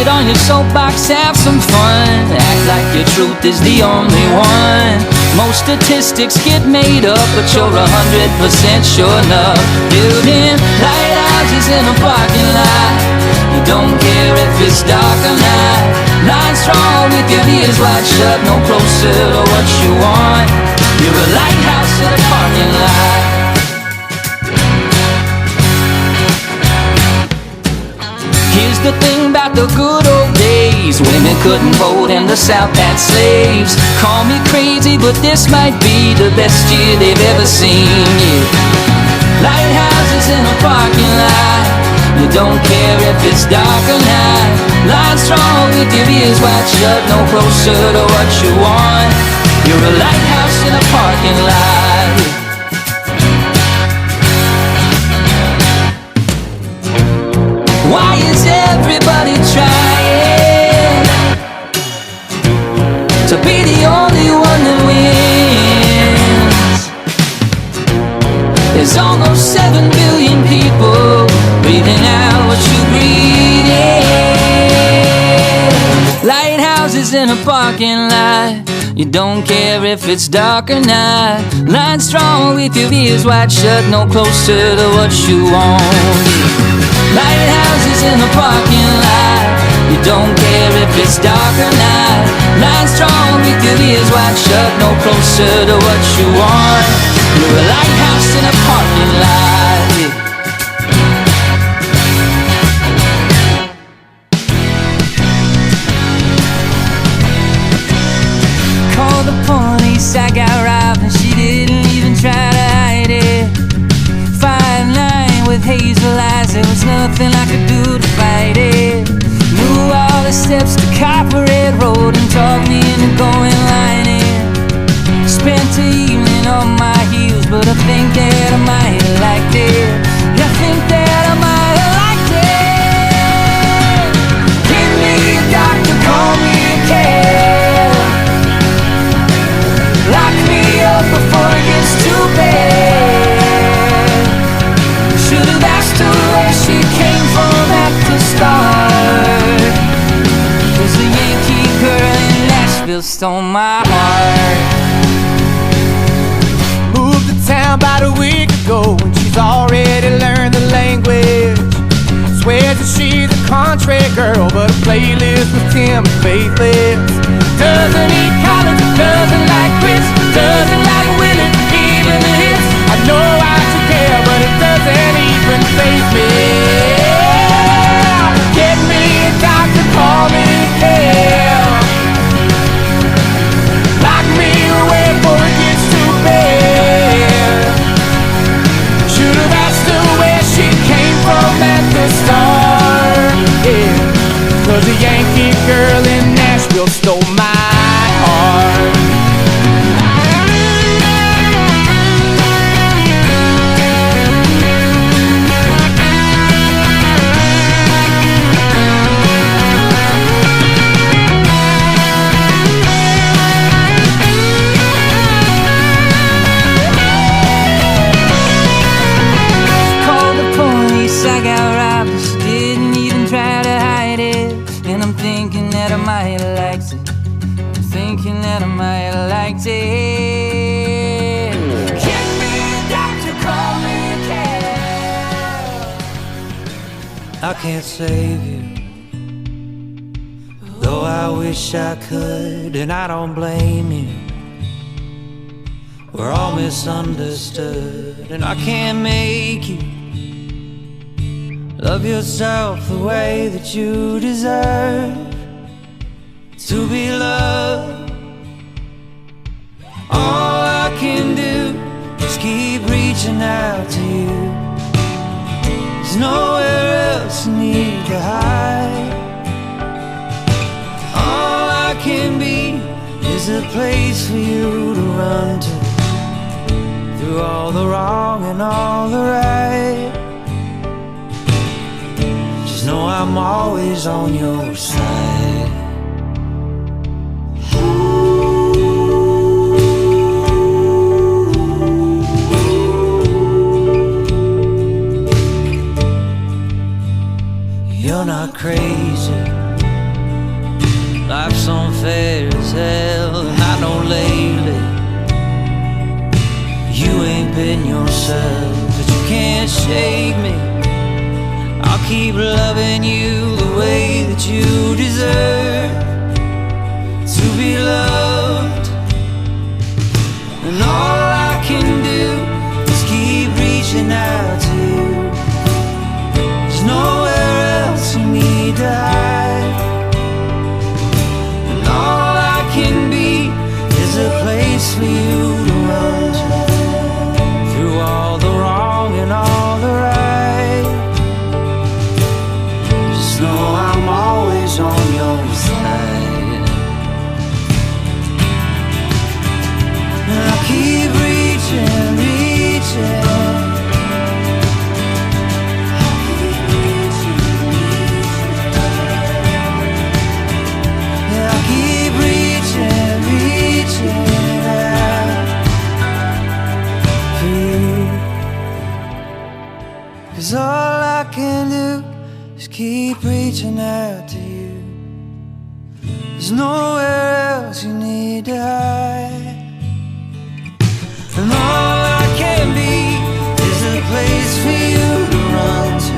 Get on your soapbox, have some fun. Act like your truth is the only one. Most statistics get made up, but you're 100% sure enough. Building lighthouses in a parking lot. You don't care if it's dark or not. Lying strong with your ears wide shut, no closer to what you want. You're a lighthouse in a parking lot. Here's the thing about the good old days. Women couldn't vote and the South had slaves. Call me crazy, but this might be the best year they've ever seen. Yeah. Lighthouses in a parking lot. You don't care if it's dark or not. Lying strong with your ears wide shut, no closer to what you want. You're a lighthouse in a parking lot. Why is everybody trying to be the only one that wins? There's almost 7 billion people breathing out what you breathe in. Lighthouses in a parking lot. You don't care if it's dark or not. Lying strong with your ears wide shut, no closer to what you want. Lighthouses in a parking lot. You don't care if it's dark or not. Lying strong with your ears wide shut, no closer to what you want. You're a lighthouse in a parking lot. Call the police, I got robbed and she didn't even try to hide it. 5'9" with hazel eyes, there was nothing I could do to fight it. Knew all the steps to Copperhead Road and talked me into going lining. Spent the evening on my heels, but I think that I might have liked it. I think that I might have liked it. Give me a doctor, call me a cab. Lock me up before it gets too bad. Should've asked her where she came from at the start. 'Cause the Yankee girl in Nashville stole my heart. Moved to town about a week ago and she's already learned the language. Swears that she's a country girl, but a playlist with Tim and Faithless. Doesn't eat collard, doesn't like grits, doesn't like Willie, even the hits. I know I should care, but it doesn't even faze me. Get me a doctor, call me a cab. Lock me away before it gets too bad. Should've asked her where she came from at the start. Yeah, 'cause a Yankee girl in Nashville stole my heart. Called the police, I got robbed, but she didn't even try to hide it. And I'm thinking that I might have liked it. I'm thinking that I might have liked it. Give me a doctor, call me a cab. I can't save you, though I wish I could, and I don't blame you. We're all misunderstood, and I can't make you love yourself the way that you deserve to be loved. All I can do is keep reaching out to you. There's nowhere else I need to hide. All I can be is a place for you to run to, through all the wrong and all the right. Just know I'm always on your side. You're not crazy, Life's unfair as hell, and I know lately you ain't been yourself, but you can't shake me. I'll keep loving you the way that you deserve to be loved. And all I can do is keep reaching out to you. There's nowhere else you need to hide. And all I can be is a place for you to run to, through all the wrong and all the right. Just know I'm always on your side. And I'll keep reaching, reaching. Yeah, I'll keep reaching, reaching out for you. 'Cause all I can do is keep reaching out to you. There's nowhere else you need to hide. And all I can be is a place for you to run to,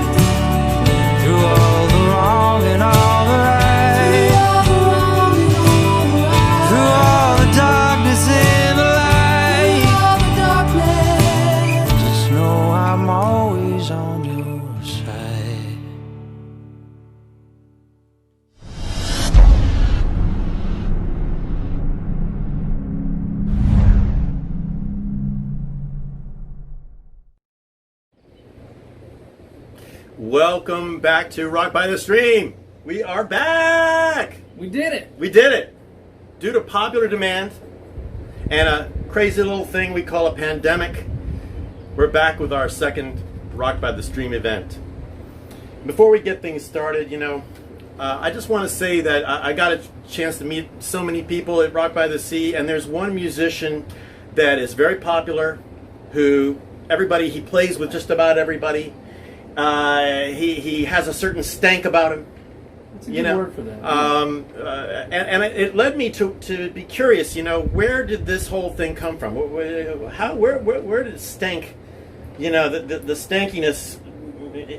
through all the wrong and all the right, through all the darkness and the light. Just know I'm always on your side. Welcome back to Rock by the Stream. We are back. We did it. We did it. Due to popular demand and a crazy little thing we call a pandemic, we're back with our second Rock by the Stream event. Before we get things started, I just want to say that I got a chance to meet so many people at Rock by the Sea, and there's one musician that is very popular, who he plays with just about everybody. He has a certain stank about him. That's a good word for that. And it led me to be curious. Where did this whole thing come from? Where did stank? The stankiness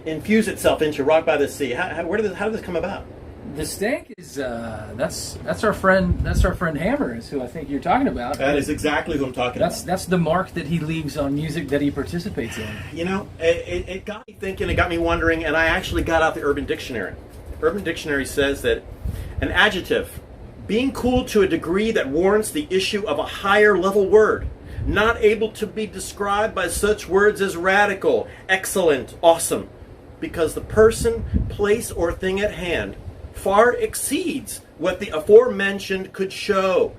infuse itself into Rock by the Sea. How did this come about? The stank is that's our friend Hammer, is who I think you're talking about. That is exactly who I'm talking about. That's the mark that he leaves on music that he participates in. It got me thinking, it got me wondering, and I actually got out the Urban Dictionary. Urban Dictionary says that an adjective, being cool to a degree that warrants the issue of a higher level word, not able to be described by such words as radical, excellent, awesome, because the person, place, or thing at hand far exceeds what the aforementioned could show.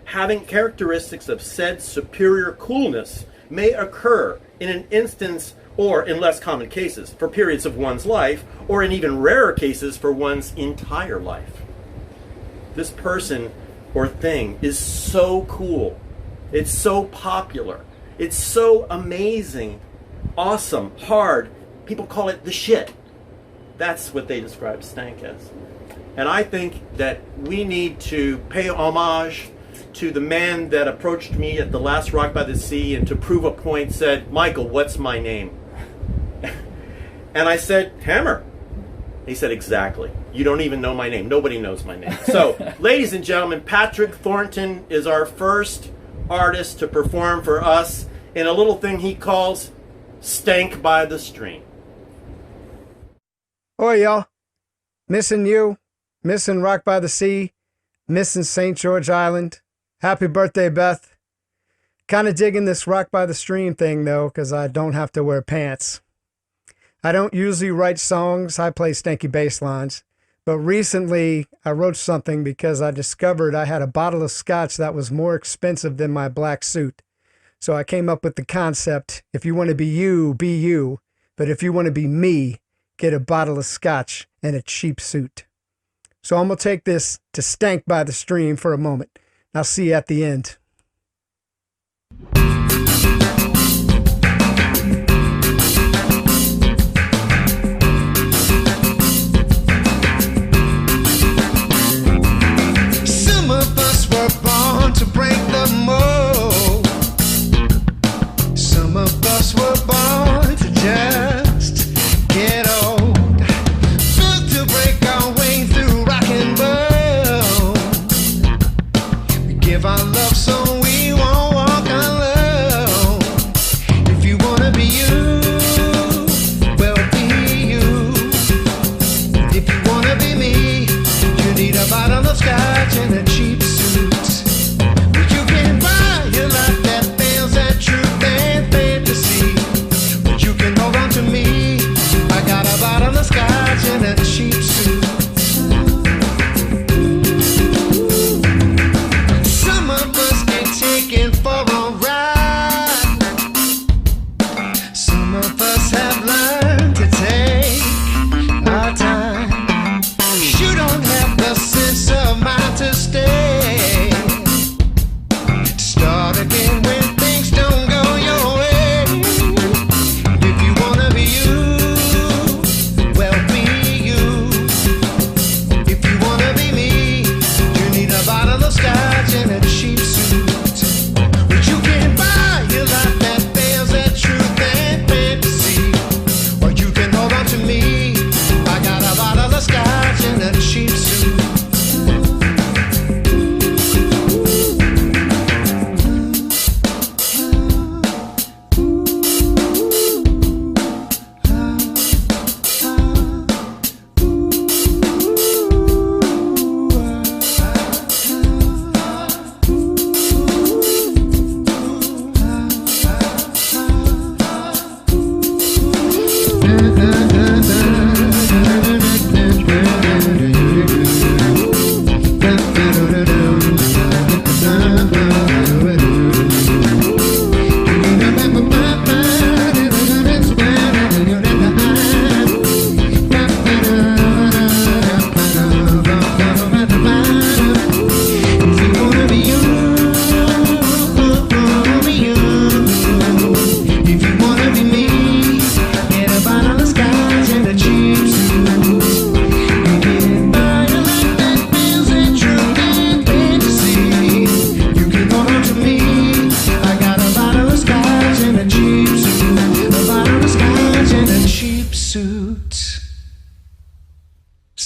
Having characteristics of said superior coolness may occur in an instance, or in less common cases, for periods of one's life, or in even rarer cases for one's entire life. This person or thing is so cool. It's so popular. It's so amazing, awesome, hard. People call it the shit. That's what they describe stank as. And I think that we need to pay homage to the man that approached me at the last Rock by the Sea and to prove a point said, "Michael, what's my name?" And I said, "Hammer." He said, "Exactly. You don't even know my name. Nobody knows my name." So, ladies and gentlemen, Patrick Thornton is our first artist to perform for us in a little thing he calls Stank by the Stream. Oi, y'all. Missing you. Missing Rock by the Sea. Missing St. George Island. Happy birthday, Beth. Kind of digging this Rock by the Stream thing, though, because I don't have to wear pants. I don't usually write songs. I play stanky bass lines. But recently, I wrote something because I discovered I had a bottle of scotch that was more expensive than my black suit. So I came up with the concept, if you want to be you, be you. But if you want to be me, get a bottle of scotch and a cheap suit. So I'm going to take this to Stank by the Stream for a moment. I'll see you at the end.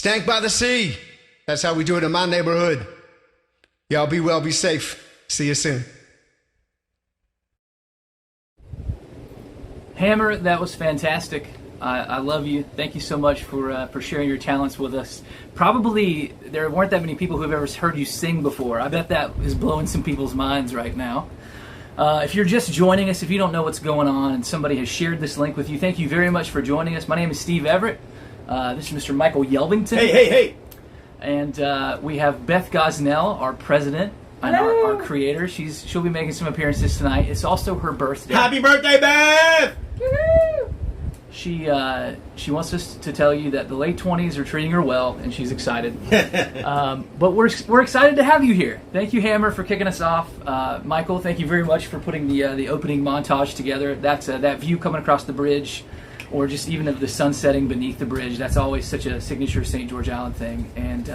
Stank by the sea. That's how we do it in my neighborhood. Y'all be well, be safe. See you soon. Hammer, that was fantastic. I love you. Thank you so much for sharing your talents with us. Probably there weren't that many people who have ever heard you sing before. I bet that is blowing some people's minds right now. If you're just joining us, if you don't know what's going on and somebody has shared this link with you, thank you very much for joining us. My name is Steve Everett. This is Mr. Michael Yelvington. Hey. And we have Beth Gosnell, our president and our creator. She'll be making some appearances tonight. It's also her birthday. Happy birthday, Beth! She wants us to tell you that the late 20s are treating her well, and she's excited. But we're excited to have you here. Thank you, Hammer, for kicking us off. Michael, thank you very much for putting the opening montage together. That's that view coming across the bridge, or just even of the sun setting beneath the bridge. That's always such a signature St. George Island thing. And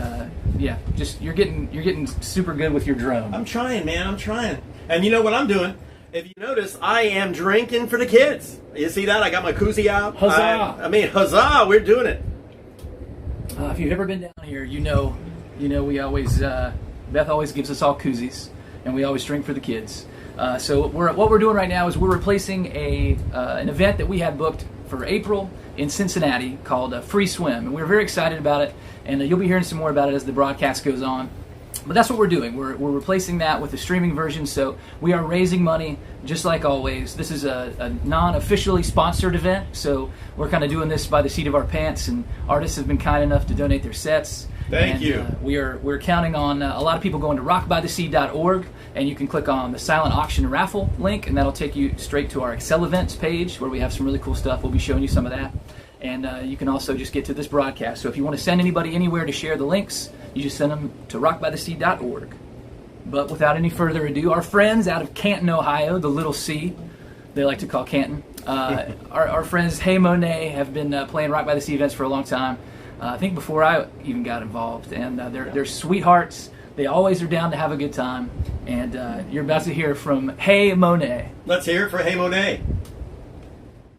yeah, just you're getting super good with your drone. I'm trying, man. I'm trying. And you know what I'm doing? If you notice, I am drinking for the kids. You see that? I got my koozie out. Huzzah! I mean, huzzah! We're doing it. If you've ever been down here, you know, we always Beth always gives us all koozies, and we always drink for the kids. So what we're doing right now is we're replacing an event that we had booked for April in Cincinnati called Free Swim, and we're very excited about it. And you'll be hearing some more about it as the broadcast goes on. But that's what we're doing. We're replacing that with a streaming version, so we are raising money just like always. This is a non-officially sponsored event, so we're kind of doing this by the seat of our pants, and artists have been kind enough to donate their sets. Thank you. We're counting on a lot of people going to rockbythesea.org, and you can click on the silent auction raffle link, and that'll take you straight to our Excel events page where we have some really cool stuff. We'll be showing you some of that. And you can also just get to this broadcast. So if you want to send anybody anywhere to share the links, you just send them to rockbythesea.org. But without any further ado, our friends out of Canton, Ohio, the Little C, they like to call Canton. Our friends Hey Monet have been playing Rock by the Sea events for a long time. I think before I even got involved. And they're sweethearts. They always are down to have a good time. And you're about to hear from Hey Monet. Let's hear it for Hey Monet.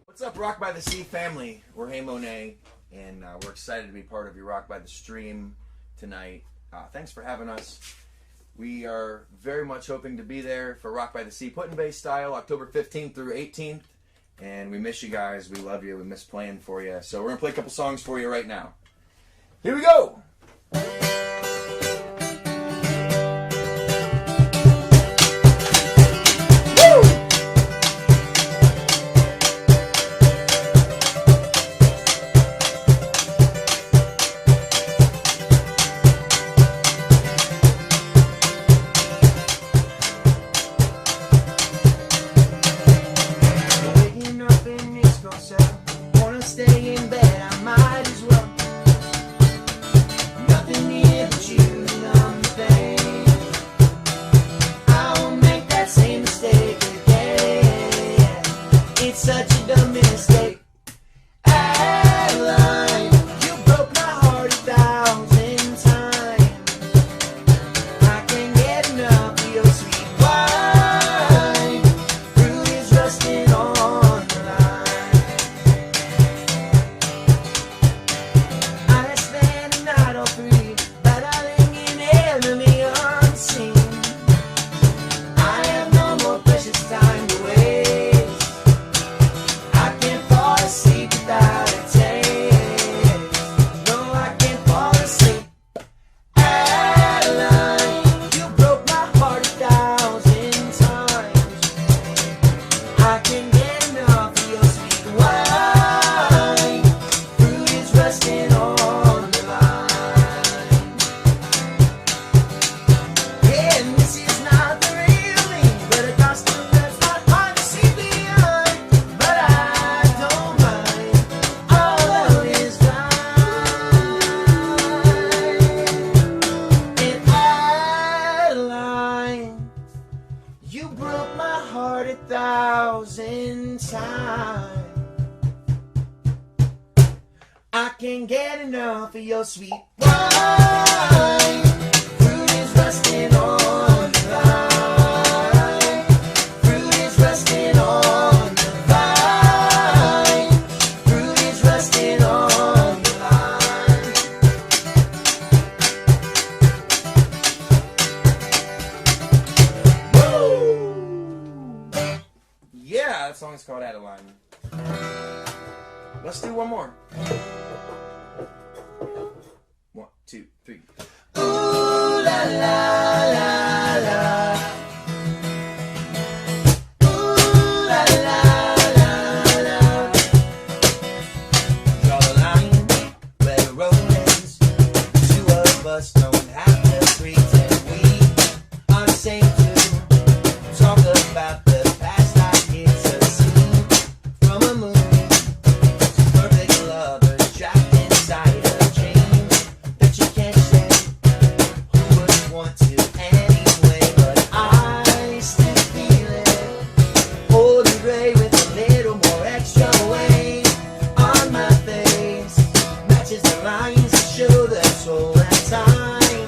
What's up, Rock by the Sea family? We're Hey Monet, and we're excited to be part of your Rock by the Stream tonight. Thanks for having us. We are very much hoping to be there for Rock by the Sea Put-in-Bay style, October 15th through 18th. And we miss you guys. We love you. We miss playing for you. So we're going to play a couple songs for you right now. Here we go! Sweet wine, fruit is rusting on the vine. Fruit is rusting on the vine. Fruit is rusting on the vine. called Adeline. Let's do one more. 1, 2, 3. Ooh la la la la. Ooh la la la la. Draw the line where the road ends. The two of us don't have to pretend we are the same two. Talk about the past like it's a scene from a movie. Perfect lovers trapped inside a dream that you can't share. Who would want to anyway? But I still feel it. Old and gray with a little more extra weight on my face. Matches the lines that show the soul and time.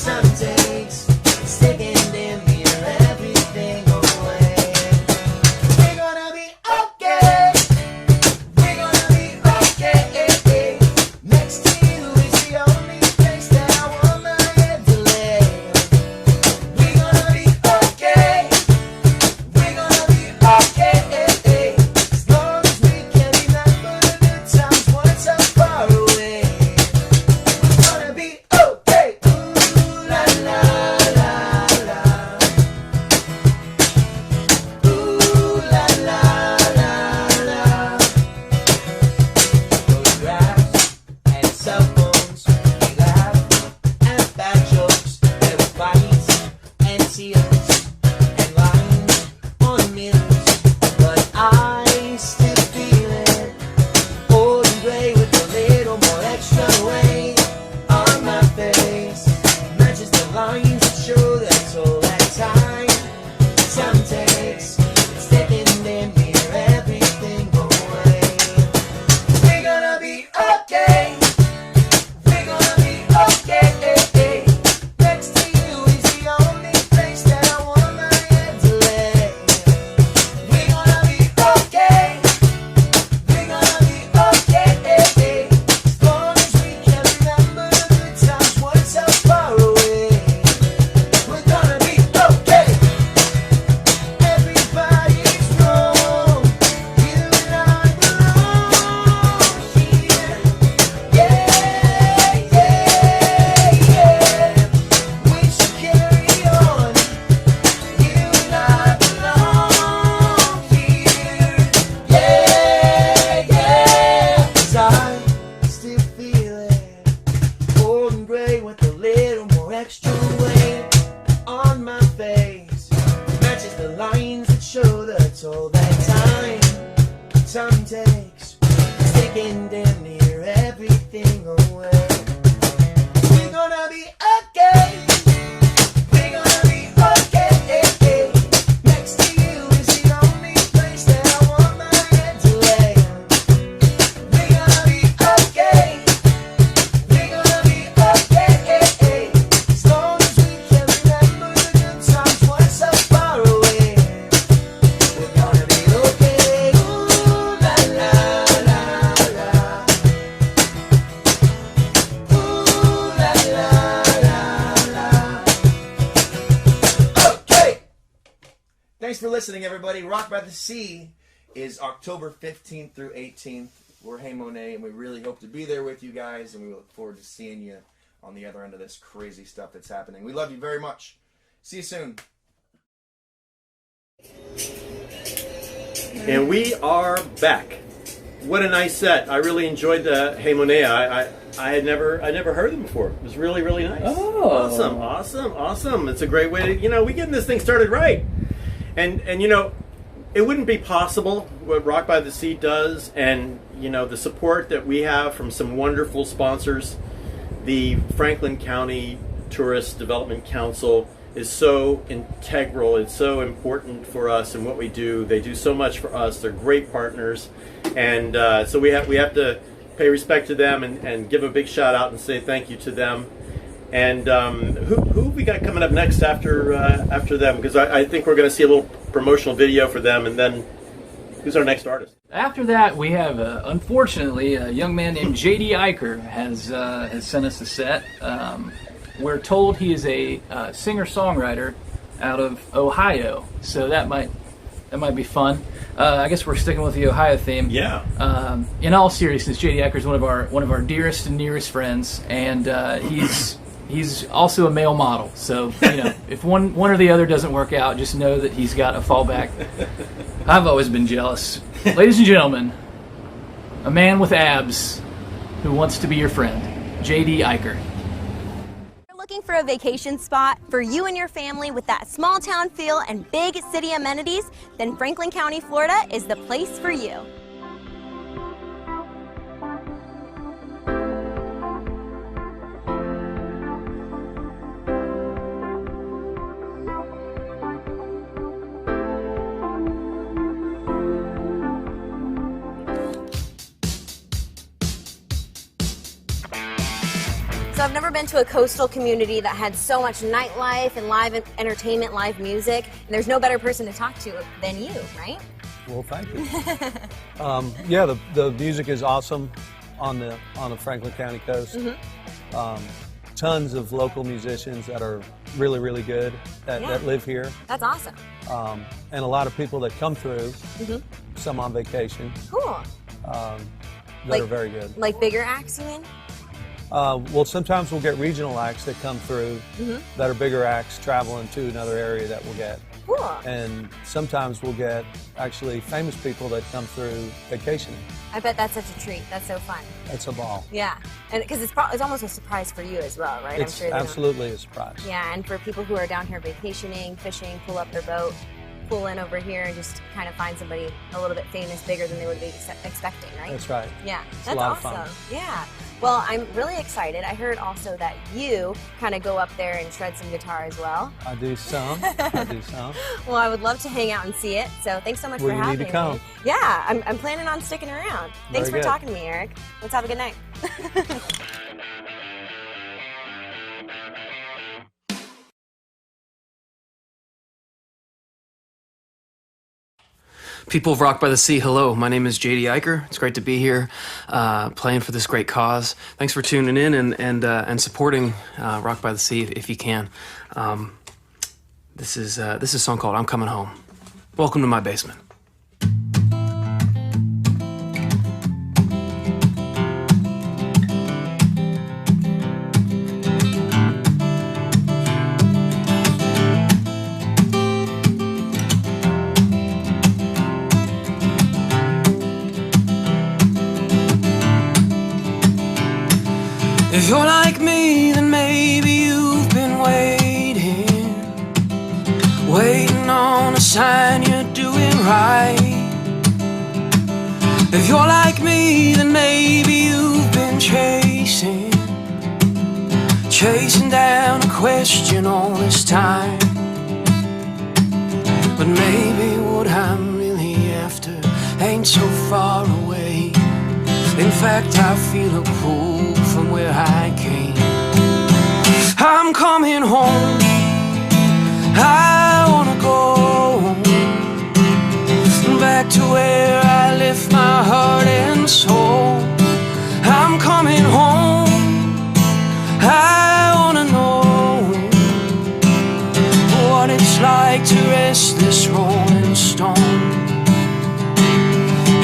Time takes sticking in mirror everything away. We're gonna be okay. We're gonna be okay. Next to you is the only place that I want my head to lay. We're gonna be okay. We're gonna be okay. As long as we can remember the good times once so far away. We're gonna be okay. Ooh la la la la. Ooh la la la la. Photographs and cell phones, we laugh and bad jokes. There were fights and tears and lines on mirrors, but I still feel it. Old and gray with a little more extra weight on my face. Matches the lines that show that all that time. Time takes sticking in here everything away. We're gonna be okay. We're gonna be okay. Next to you is the only place that I want my head to lay. We're gonna be okay. We're gonna be okay. As long as we can remember the good times once so far away. We're gonna be okay. Everybody's wrong. You and I belong here. Yeah, yeah, yeah. We should carry on. You and I belong here. Yeah, yeah. 'Cause I still feel it. Old and gray with a little more extra weight on my face. Matches the lines that show the toll that time takes. Sticking damn near everything away. We're gonna be okay. We're gonna be okay. Next to you is the only place that I want my head to lay. We're gonna be okay. We're gonna be okay. As long as we can remember the good times once so far away. We're gonna be okay. Ooh la la la la. Ooh la la la la. Okay. Thanks for listening, everybody. Rock by the Sea is October 15th through 18th. We're Hey Monet, and we really hope to be there with you guys, and we look forward to seeing you on the other end of this crazy stuff that's happening. We love you very much. See you soon. And we are back. What a nice set! I really enjoyed the Hey Monet. I had never heard them before. It was really nice. Oh. Awesome! It's a great way to we getting this thing started right, and it wouldn't be possible what Rock by the Sea does, and the support that we have from some wonderful sponsors. The Franklin County Tourist Development Council is so integral. It's so important for us and what we do. They do so much for us. They're great partners, and so we have to pay respect to them and give a big shout out and say thank you to them. And who we got coming up next after them? Because I think we're going to see a little promotional video for them, and then who's our next artist? After that, we have, unfortunately, a young man named J.D. Eicher has sent us a set. We're told he is a singer-songwriter out of Ohio, so that might That might be fun. I guess we're sticking with the Ohio theme. Yeah. In all seriousness, JD Eicher is one of our dearest and nearest friends, and he's also a male model. So if one or the other doesn't work out, just know that he's got a fallback. I've always been jealous. Ladies and gentlemen, a man with abs who wants to be your friend, JD Eicher. Looking for a vacation spot for you and your family with that small town feel and big city amenities? Then Franklin County, Florida is the place for you. So I've never been to a coastal community that had so much nightlife and live entertainment, live music. And there's no better person to talk to than you, right? Well, thank you. Yeah, the music is awesome on the Franklin County coast. Tons of local musicians that are really, really good that live here. That's awesome. And a lot of people that come through, some on vacation, Cool. that are very good. Like bigger acts, you mean? Well, sometimes we'll get regional acts that come through that are bigger acts traveling to another area that we'll get. Cool. And sometimes we'll get actually famous people that come through vacationing. I bet that's such a treat. That's so fun. It's a ball. Yeah, and because it's almost a surprise for you as well, right? It's I'm sure they don't- absolutely a surprise. Yeah, and for people who are down here vacationing, fishing, pull up their boat, pull in over here and just kind of find somebody a little bit famous, bigger than they would be expecting, right? That's right. Yeah, It's that's a lot of awesome. fun. Yeah. Well, I'm really excited. I heard also that you kind of go up there and shred some guitar as well. I do some. Well, I would love to hang out and see it. So thanks so much Well, for you having need to come. me. Yeah, I'm planning on sticking around. Thanks Very for good. talking to me, Eric. Let's have a good night. People of Rock by the Sea, hello. My name is JD Eicher. It's great to be here, playing for this great cause. Thanks for tuning in and supporting Rock by the Sea if you can. This is a song called "I'm Coming Home." Welcome to my basement. If you're like me, then maybe you've been waiting on a sign you're doing right. If you're like me, then maybe you've been chasing down a question all this time. But maybe what I'm really after ain't so far away. In fact, I feel a pull from where I came. I'm coming home. I wanna go back to where I left my heart and soul. I'm coming home. I wanna know what it's like to rest this rolling stone.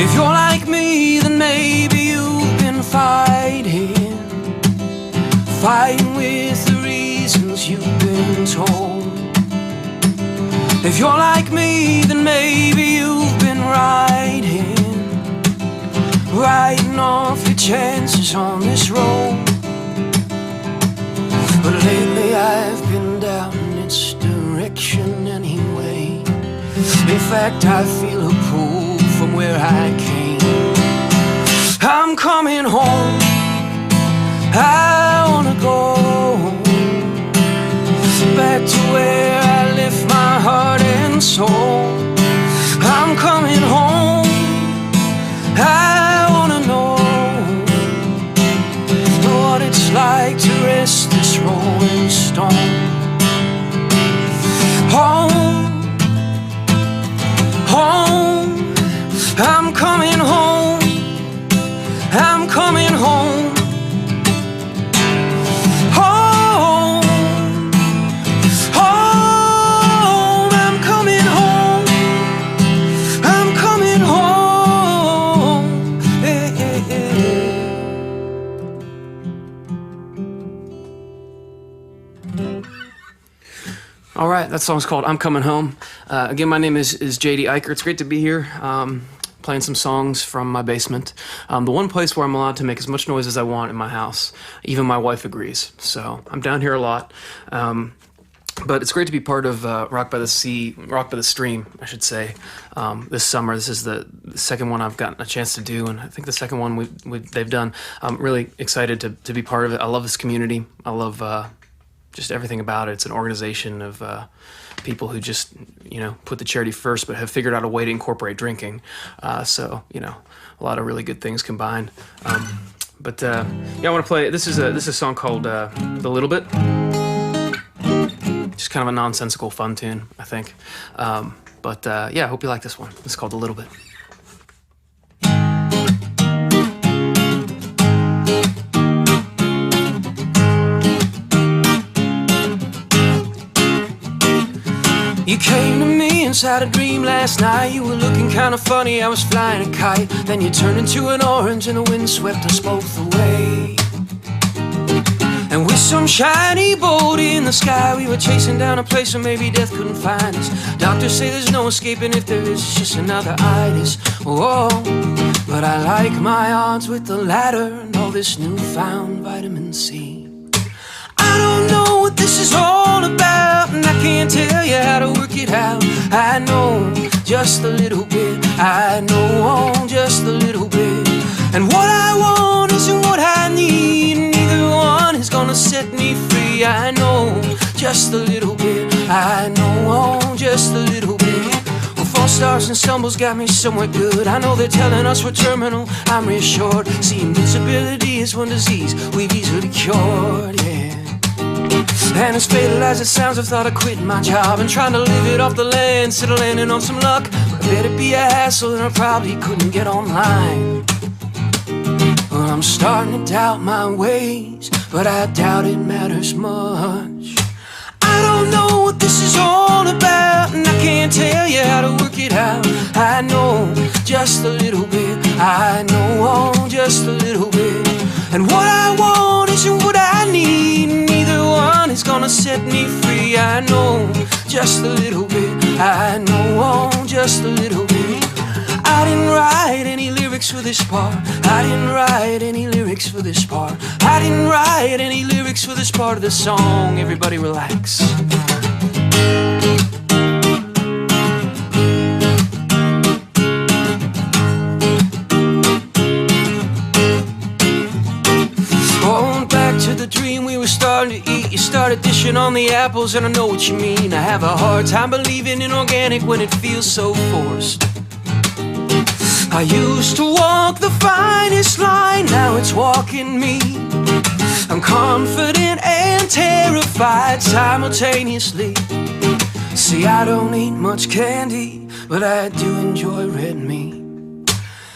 If you're like me, then maybe you've been fighting with the reasons you've been told. If you're like me, then maybe you've been writing off your chances on this road. But lately I've been doubting its direction anyway. In fact, I feel a pull from where I came. I'm coming home. I wanna go back to where I left my heart and soul. I'm coming home. I wanna know what it's like to rest this rolling stone. Home, home, I'm coming home. I'm coming home. Home, home, I'm coming home. All right, that song's called I'm Coming Home. Again, my name is JD Eicher. It's great to be here playing some songs from my basement. The one place where I'm allowed to make as much noise as I want in my house. Even my wife agrees. So I'm down here a lot. But it's great to be part of Rock by the Stream, I should say, this summer. This is the second one I've gotten a chance to do, and I think the second one they've done. I'm really excited to be part of it. I love this community. I love just everything about it. It's an organization of people who just, put the charity first, but have figured out a way to incorporate drinking. So, a lot of really good things combined. But I want to play. This is a song called "The Little Bit." Just kind of a nonsensical fun tune, I think. But I hope you like this one. It's called "A Little Bit." You came to me inside a dream last night. You were looking kind of funny, I was flying a kite. Then you turned into an orange and the wind swept us both away. And with some shiny boat in the sky, we were chasing down a place where maybe death couldn't find us. Doctors say there's no escaping if there is, it's just another itis. Oh, but I like my odds with the ladder and all this newfound vitamin C. I don't know what this is all about, and I can't tell you how to work it out. I know just a little bit, I know just a little bit. And what I want isn't what I need, and neither one is gonna set me free. I know just a little bit, I know just a little bit. Well, false starts and stumbles got me somewhere good. I know they're telling us we're terminal, I'm reassured. See, invincibility is one disease we've easily cured, yeah. And as fatal as it sounds, I've thought of quitting my job and trying to live it off the land instead of landing on some luck. But I bet it'd be a hassle and I probably couldn't get online. Well, I'm starting to doubt my ways, but I doubt it matters much. I don't know what this is all about, and I can't tell you how to work it out. I know just a little bit, I know just a little bit. And what I want isn't what I need, neither one is gonna set me free. I know just a little bit, I know just a little bit. I didn't write any lyrics for this part, I didn't write any lyrics for this part, I didn't write any lyrics for this part of the song. Everybody relax. Starting to eat, you started dishing on the apples, and I know what you mean. I have a hard time believing in organic when it feels so forced. I used to walk the finest line, now it's walking me. I'm confident and terrified simultaneously. See, I don't eat much candy, but I do enjoy red meat.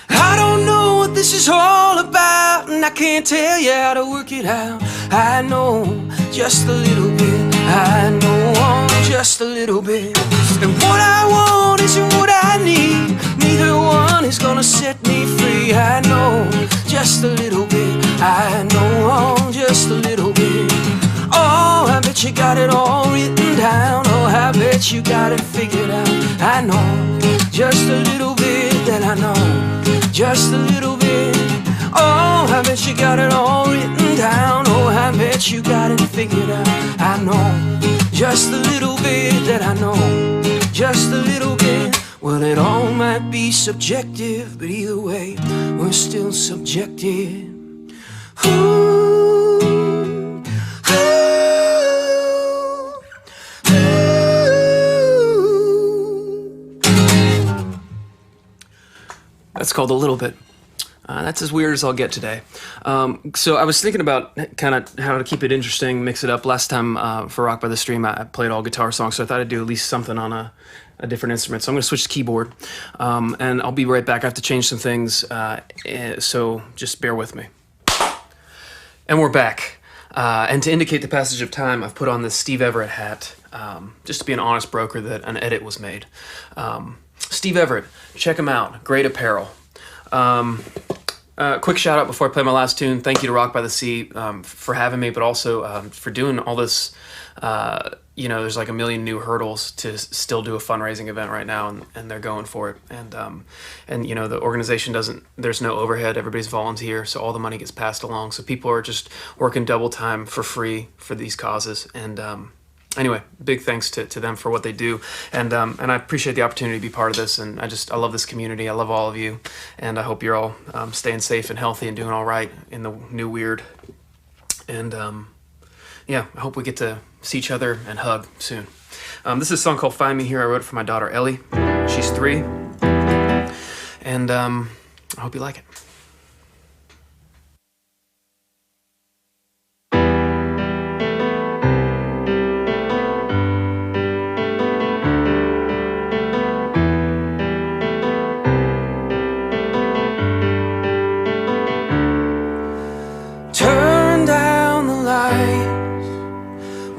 I don't know what this is all about, and I can't tell you how to work it out. I know just a little bit, I know just a little bit. And what I want isn't what I need, neither one is gonna set me free. I know just a little bit, I know just a little bit. Oh, I bet you got it all written down, oh, I bet you got it figured out. I know just a little bit that I know, just a little bit. Oh, I bet you got it all written down, oh, I bet you got it figured out. I know just a little bit that I know, just a little bit. Well, it all might be subjective, but either way, we're still subjective. Ooh, ooh, ooh. That's called A Little Bit. That's as weird as I'll get today. So I was thinking about kind of how to keep it interesting, mix it up. Last time for Rock by the Stream, I played all guitar songs, so I thought I'd do at least something on a different instrument. So I'm going to switch to keyboard, and I'll be right back. I have to change some things, so just bear with me. And we're back. And to indicate the passage of time, I've put on this Steve Everett hat, just to be an honest broker that an edit was made. Steve Everett, check him out. Great apparel. Quick shout out before I play my last tune. Thank you to Rock by the Sea for having me, but also for doing all this. There's like a million new hurdles to still do a fundraising event right now, and they're going for it. And the organization there's no overhead. Everybody's volunteer, so all the money gets passed along. So people are just working double time for free for these causes. And anyway, big thanks to them for what they do. And I appreciate the opportunity to be part of this. And I love this community. I love all of you. And I hope you're all staying safe and healthy and doing all right in the new weird. And I hope we get to see each other and hug soon. This is a song called Find Me Here. I wrote it for my daughter Ellie. She's 3. And I hope you like it. Turn down the lights,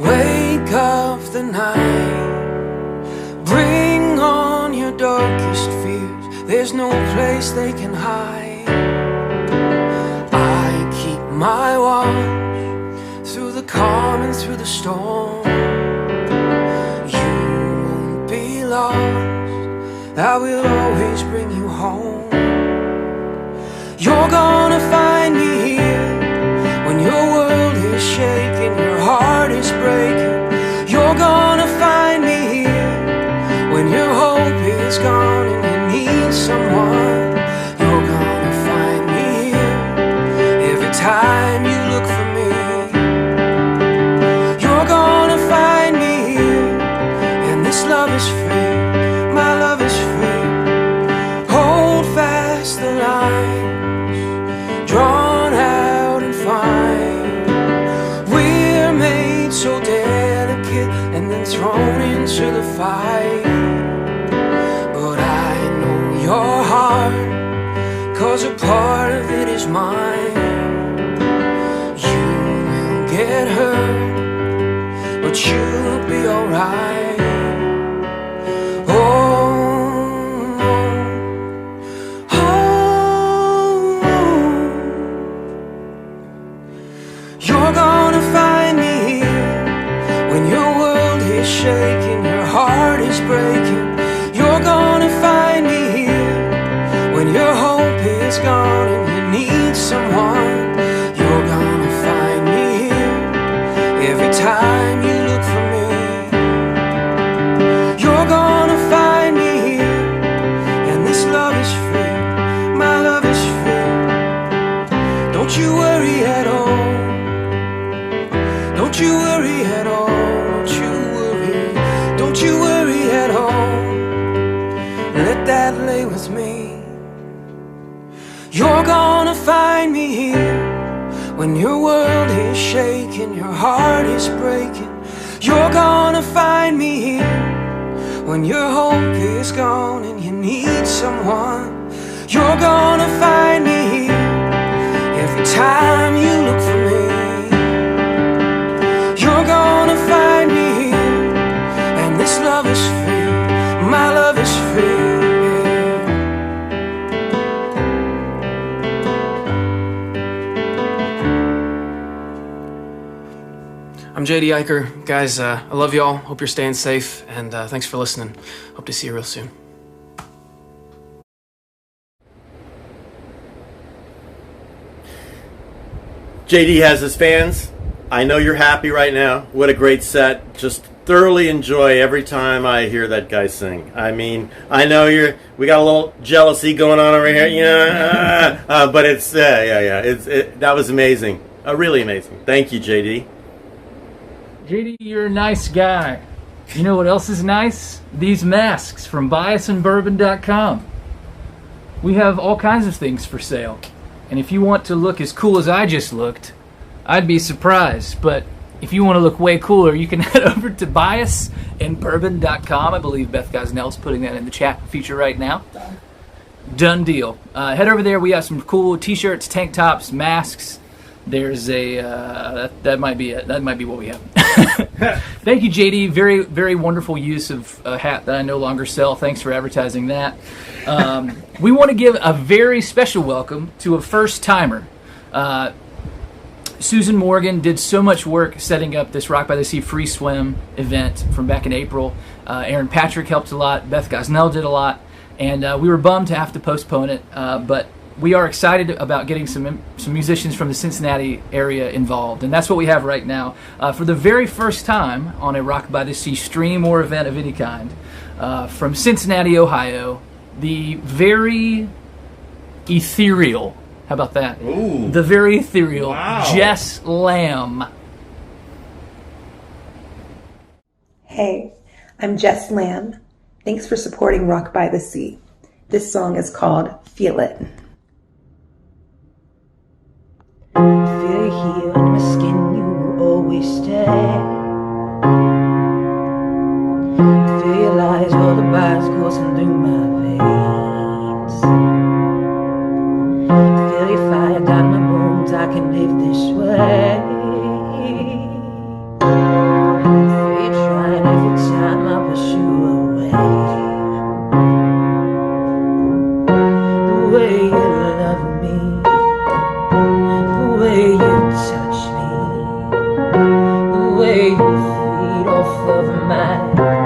wake up the night, bring on your darkest fears. There's no place they can hide. I keep my watch through the calm and through the storm. You won't be lost, I will always bring you home. You're gonna find me here when your world is shaking, your heart is breaking. You're gonna find me here when your hope is gone and you need someone. You're gonna find me here every time you look for me. You're gonna find me here, and this love is free, my love is free. Hold fast the lines drawn out and fine. We're made so delicate and then thrown into the fight. But I know your heart, 'cause a part of it is mine. You will get hurt, but you'll be alright. You're gonna find me here when your world is shaking, your heart is breaking. You're gonna find me here when your hope is gone and you need someone. You're gonna find me here every time you look for me. You're gonna find me here, and this love is free, my love is free. Don't you worry at all. Don't you worry at all, don't you worry, don't you worry at all. Let that lay with me. You're gonna find me here when your world is shaking, your heart is breaking. You're gonna find me here when your hope is gone and you need someone. You're gonna find me here every time you look for me. You're gonna find me here, and this love is free, my love is free. I'm JD Eicher. Guys, I love y'all. Hope you're staying safe, and thanks for listening. Hope to see you real soon. JD has his fans. I know you're happy right now. What a great set. Just thoroughly enjoy every time I hear that guy sing. I mean, I know we got a little jealousy going on over here, but it's, that was amazing. Really amazing. Thank you, JD. JD, you're a nice guy. You know what else is nice? These masks from biasandbourbon.com. We have all kinds of things for sale. And if you want to look as cool as I just looked, I'd be surprised. But if you want to look way cooler, you can head over to biasandbourbon.com. I believe Beth Gosnell's putting that in the chat feature right now. Done deal. Head over there. We have some cool t-shirts, tank tops, masks. There's a that might be it. That might be what we have. Thank you, JD. Very, very wonderful use of a hat that I no longer sell. Thanks for advertising that. We want to give a very special welcome to a first-timer. Susan Morgan did so much work setting up this Rock by the Sea free swim event from back in April. Aaron Patrick helped a lot. Beth Gosnell did a lot. And we were bummed to have to postpone it, but we are excited about getting some musicians from the Cincinnati area involved, and that's what we have right now. For the very first time on a Rock by the Sea stream or event of any kind, from Cincinnati, Ohio, the very ethereal, how about that? Ooh. The very ethereal Wow. Jess Lamb. Hey, I'm Jess Lamb. Thanks for supporting Rock by the Sea. This song is called Feel It. Feel you here under my skin, you will always stay. Feel your lies, all the bars coursing through my veins. Feel your fire down my bones, I can live this way. Feel you trying every time I push you away. The way you love me, the way you touch me, the way you feed off of my pain.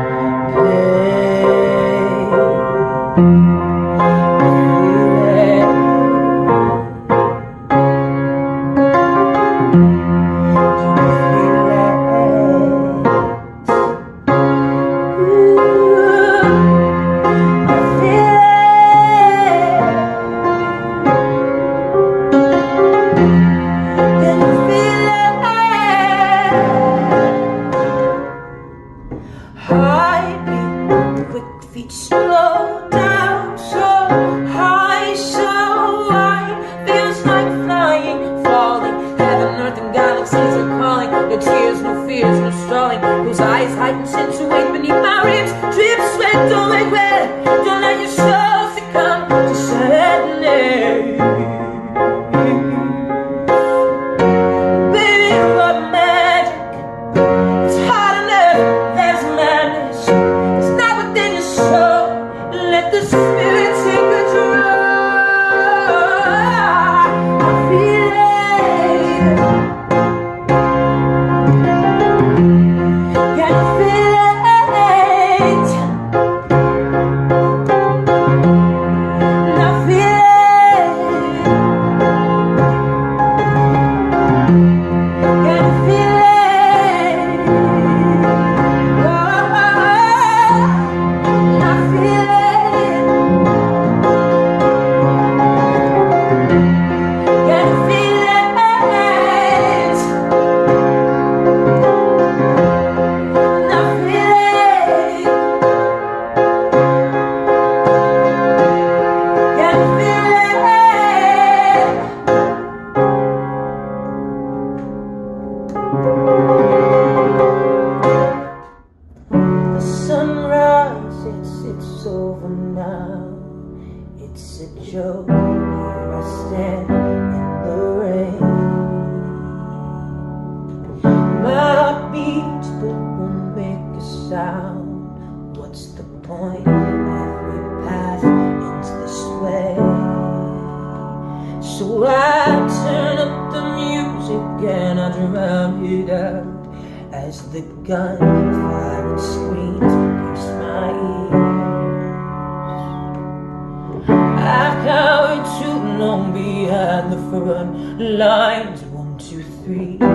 Feet slow down, so high, so wide. Feels like flying, falling. Heaven, earth, and galaxies are calling. No tears, no fears, no stalling. Those eyes hide and accentuate beneath my ribs. Drip sweat, don't regret. Don't let your soul succumb to sadness. Baby, you're a magic. It's hard enough, there's madness. It's not within your soul. Let the spirit take control. I feel it. Can you feel it? And I feel it. Can you feel it? Oh, and I feel it. Can you feel it? And I feel it. Can you feel it? The sunrise, it's over now. It's a joke. Here I stand in the rain. My heart beats but won't make a sound. What's the point? Every path ends this way. So I turn up the music and I drown it out as the gunfire and screams pierce my ears. I've cowered too long behind the front lines. 1, 2, 3, the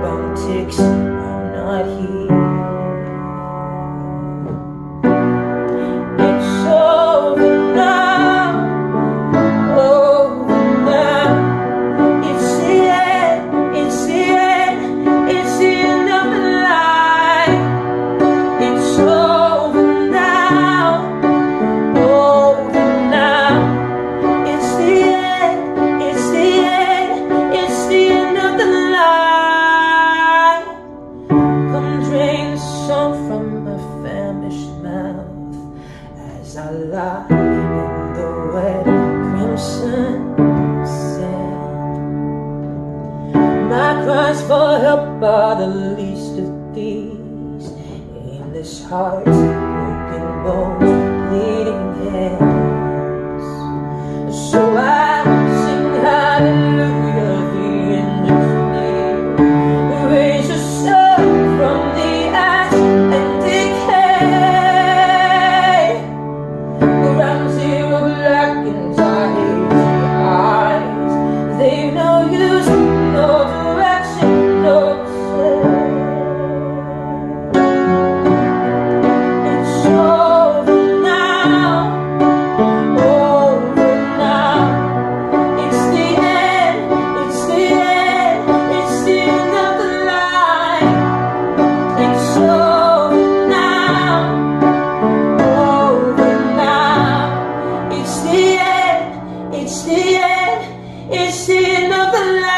bum ticks, I'm not here. It's over now, over now. It's the end, it's the end, it's the end of the line. It's over now, over now. It's the end, it's the end, it's the end of the line. Come drain the song from my famished mouth as I lie in the wet crimson sand. My cries for help are the least of melodies in this heart, broken bones, bleeding hands. So I sing hallelujah, the end is near. Raise us up from the ash and decay. Ground zero blackens our hazy eyes. They've no use, no direction, no say. It's over now, over now. It's the end, it's the end, it's the end of the line. It's over now, over now. It's the end, it's the end, it's the end of the line.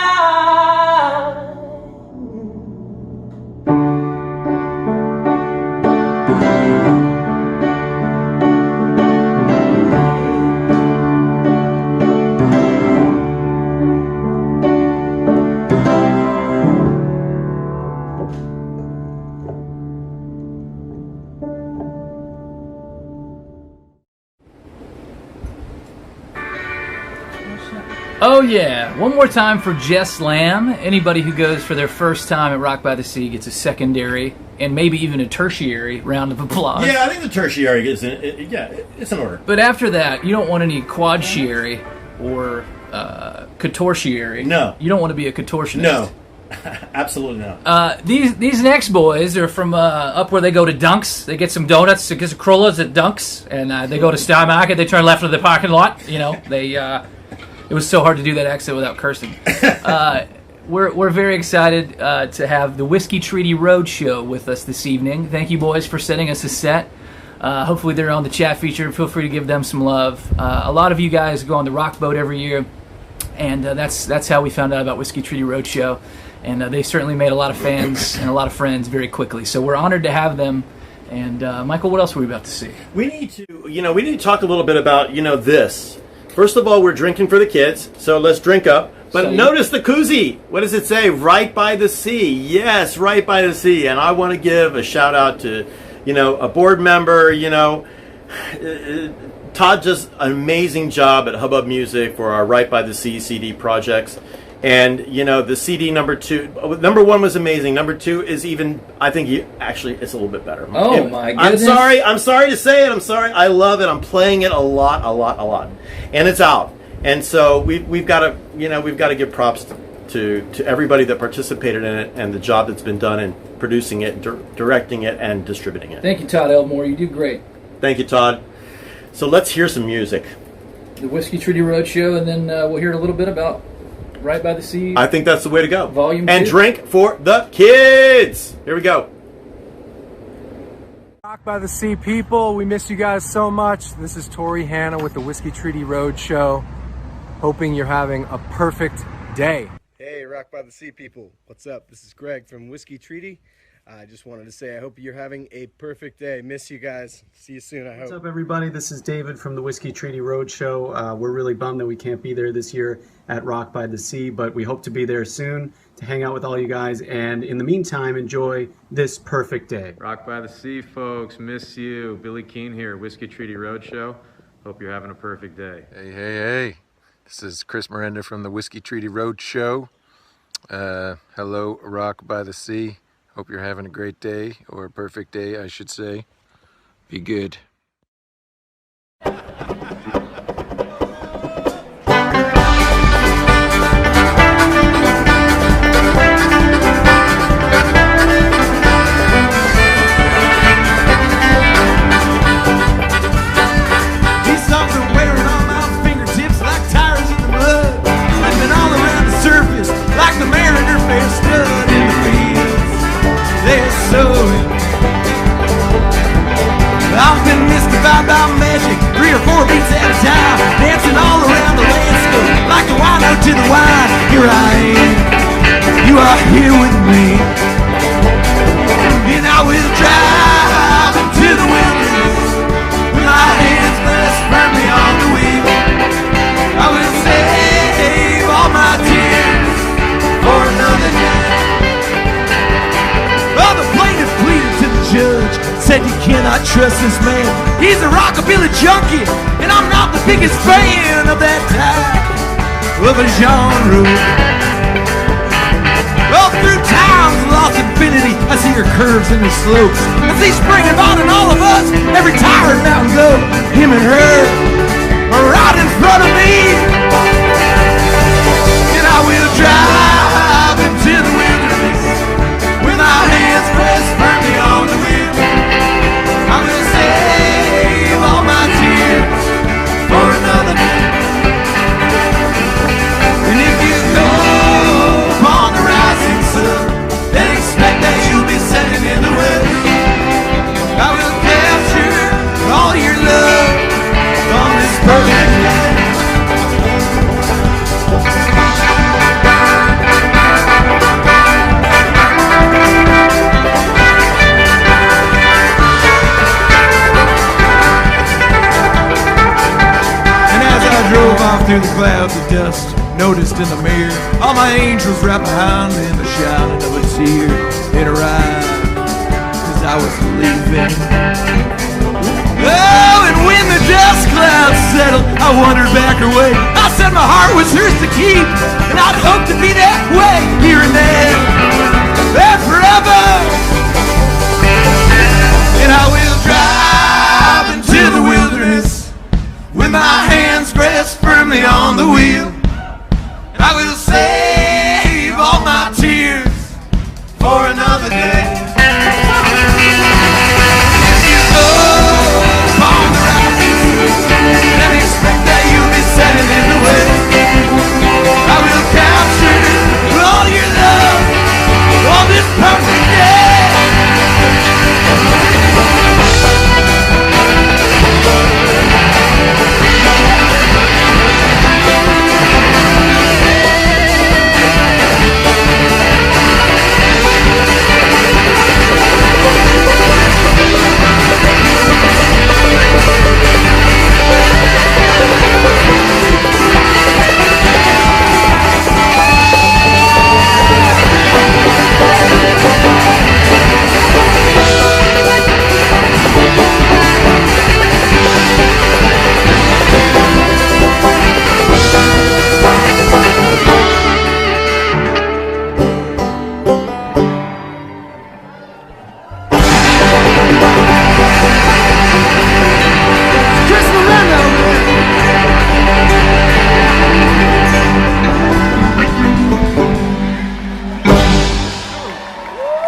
Oh yeah, one more time for Jess Lamb. Anybody who goes for their first time at Rock by the Sea gets a secondary and maybe even a tertiary round of applause. Yeah, I think the tertiary is it's in order. But after that, you don't want any quadtiary or contortiary. No. You don't want to be a contortionist. No, absolutely not. These next boys are from up where they go to Dunks. They get some donuts, they get some crullers at Dunks, and they go to Star Market. They turn left into the parking lot. You know, they. It was so hard to do that accent without cursing. We're very excited to have the Whiskey Treaty Roadshow with us this evening. Thank you, boys, for sending us a set. Hopefully they're on the chat feature. Feel free to give them some love. A lot of you guys go on the Rock Boat every year, and that's how we found out about Whiskey Treaty Roadshow. And they certainly made a lot of fans and a lot of friends very quickly. So we're honored to have them. And Michael, what else are we about to see? We need to talk a little bit about this. First of all, we're drinking for the kids, so let's drink up. But notice the koozie. What does it say? Right by the sea. Yes, right by the sea. And I want to give a shout out to, a board member. Todd does an amazing job at Hubbub Music for our Right by the Sea CD projects. And, the CD number 1 was amazing. Number 2 is even, I think, it's a little bit better. Oh, my goodness. I'm sorry to say it. I'm sorry. I love it. I'm playing it a lot. And it's out. And so we've got to give props to everybody that participated in it and the job that's been done in producing it, directing it, and distributing it. Thank you, Todd Elmore. You do great. Thank you, Todd. So let's hear some music. The Whiskey Treaty Roadshow, and then we'll hear a little bit about Right by the Sea. I think that's the way to go. Volume 2. And drink for the kids. Here we go. Rock by the Sea people, we miss you guys so much. This is Tori Hanna with the Whiskey Treaty Roadshow. Hoping you're having a perfect day. Hey, Rock by the Sea people. What's up? This is Greg from Whiskey Treaty. I just wanted to say I hope you're having a perfect day. Miss you guys. See you soon, I hope. What's up, everybody? This is David from the Whiskey Treaty Roadshow. We're really bummed that we can't be there this year at Rock by the Sea, but we hope to be there soon to hang out with all you guys. And in the meantime, enjoy this perfect day. Rock by the Sea, folks. Miss you. Billy Keane here, Whiskey Treaty Roadshow. Hope you're having a perfect day. Hey. This is Chris Miranda from the Whiskey Treaty Roadshow. Hello, Rock by the Sea. Hope you're having a great day, or a perfect day, I should say. Be good. I've been trust this man. He's a rockabilly junkie, and I'm not the biggest fan of that type of a genre. All through time's lost infinity, I see her curves and her slopes. I see spring and bond in all of us, every tired mountain goat. Him and her are right in front of me, and I will drive into the wilderness with my hands pressed firmly on the wheel. I will save all my tears for another day. And if you go upon the rising sun, then expect that you'll be setting in the west. I will capture all your love on this perfect day. And as I drove off through the clouds of dust, noticed in the mirror all my angels right behind me, and the shining of a tear it arrived as I was leaving. Oh, and when the dust clouds settled, I wandered back her way. I said my heart was hers to keep, and I'd hope to be that way here and there forever. And I will drive into the wilderness with my hands pressed firmly on the wheel. I will save all my tears for another day. If you go upon the rising sun, then expect that you'll be setting in the way. I will capture all your love on this perfect day.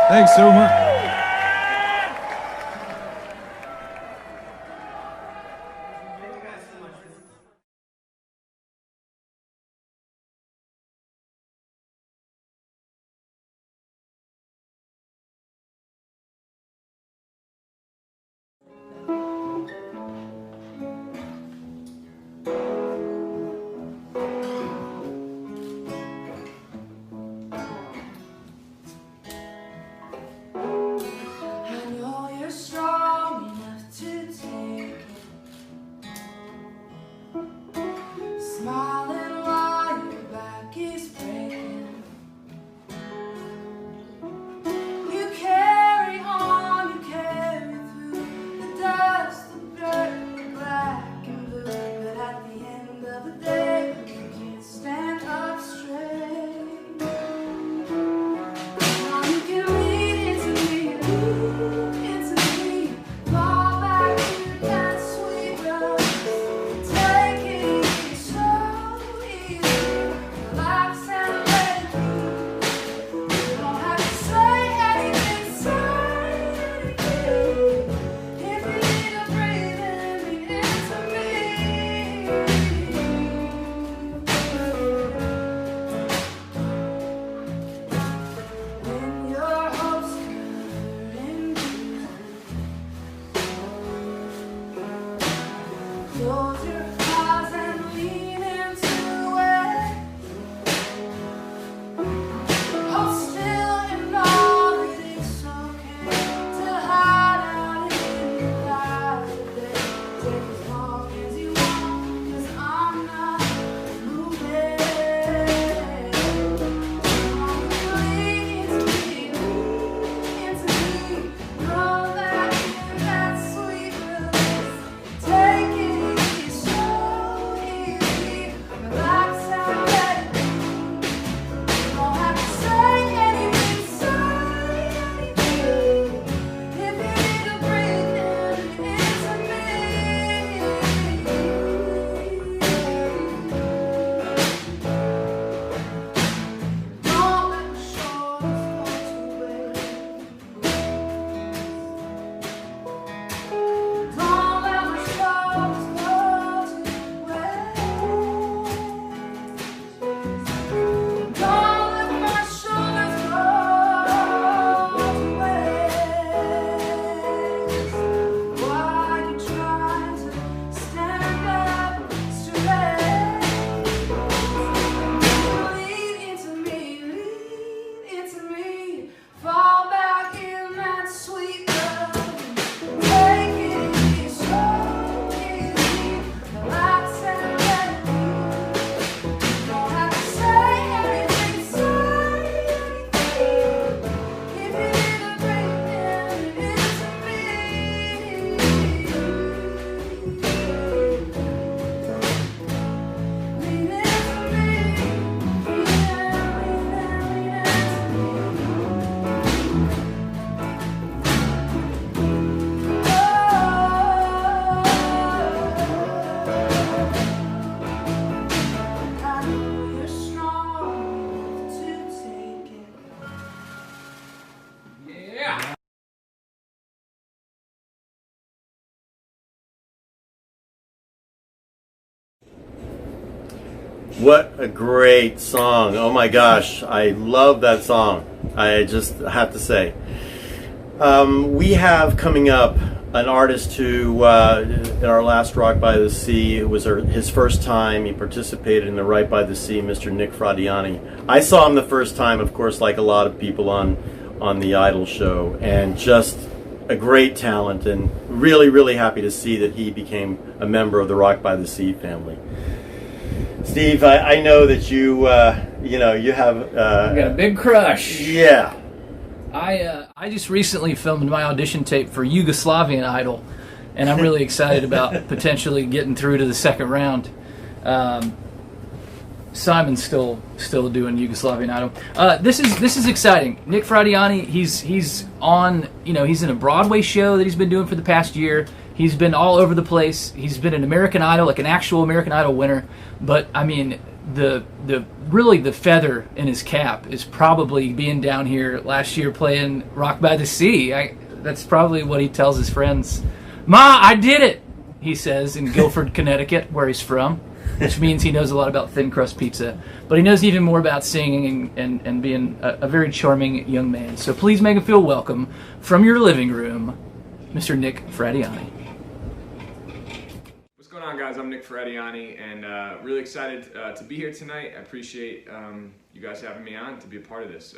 Thanks so much. What a great song. Oh my gosh, I love that song. I just have to say. We have coming up an artist who, in our last Rock by the Sea, it was his first time. He participated in the Right by the Sea, Mr. Nick Fradiani. I saw him the first time, of course, like a lot of people on the Idol show, and just a great talent, and really, really happy to see that he became a member of the Rock by the Sea family. Steve, I know that you have... I got a big crush. Yeah. I just recently filmed my audition tape for Yugoslavian Idol, and I'm really excited about potentially getting through to the second round. Simon's still doing Yugoslavian Idol. This is exciting. Nick Fradiani, he's on, he's in a Broadway show that he's been doing for the past year. He's been all over the place. He's been an American Idol, like an actual American Idol winner. But I mean, the feather in his cap is probably being down here last year playing Rock by the Sea. That's probably what he tells his friends. Ma, I did it, he says in Guilford, Connecticut, where he's from, which means he knows a lot about thin crust pizza. But he knows even more about singing and being a very charming young man. So please make him feel welcome from your living room, Mr. Nick Fradiani. What's going on, guys? I'm Nick Fradiani, and really excited to be here tonight. I appreciate you guys having me on to be a part of this.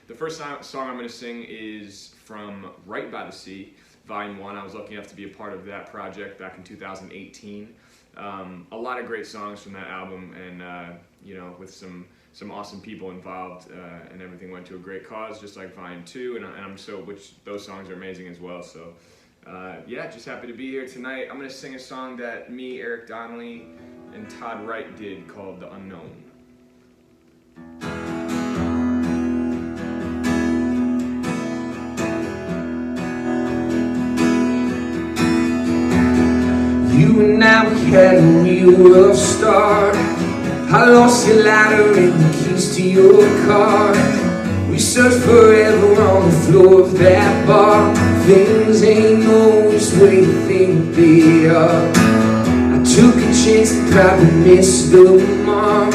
The first song I'm going to sing is from Right by the Sea, Volume 1. I was lucky enough to be a part of that project back in 2018. A lot of great songs from that album, and with some awesome people involved, and everything went to a great cause, just like Volume 2, and which those songs are amazing as well. So. Just happy to be here tonight. I'm going to sing a song that me, Eric Donnelly, and Todd Wright did called The Unknown. You and I, we had a real rough start. I lost your lighter and the keys to your car. We searched forever on the floor of that bar. Things ain't always the way you think they are. I took a chance to probably miss the mark,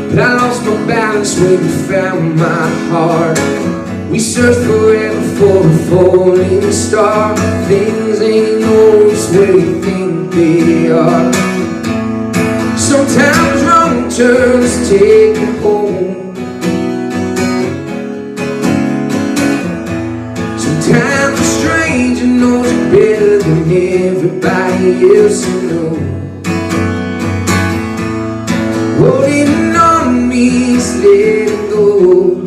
but I lost my balance when you found my heart. We searched forever for a falling star. Things ain't always the way you think they are. Sometimes wrong turns take you home. Sometimes a stranger knows you better than everybody else you know. Holding on me is letting go.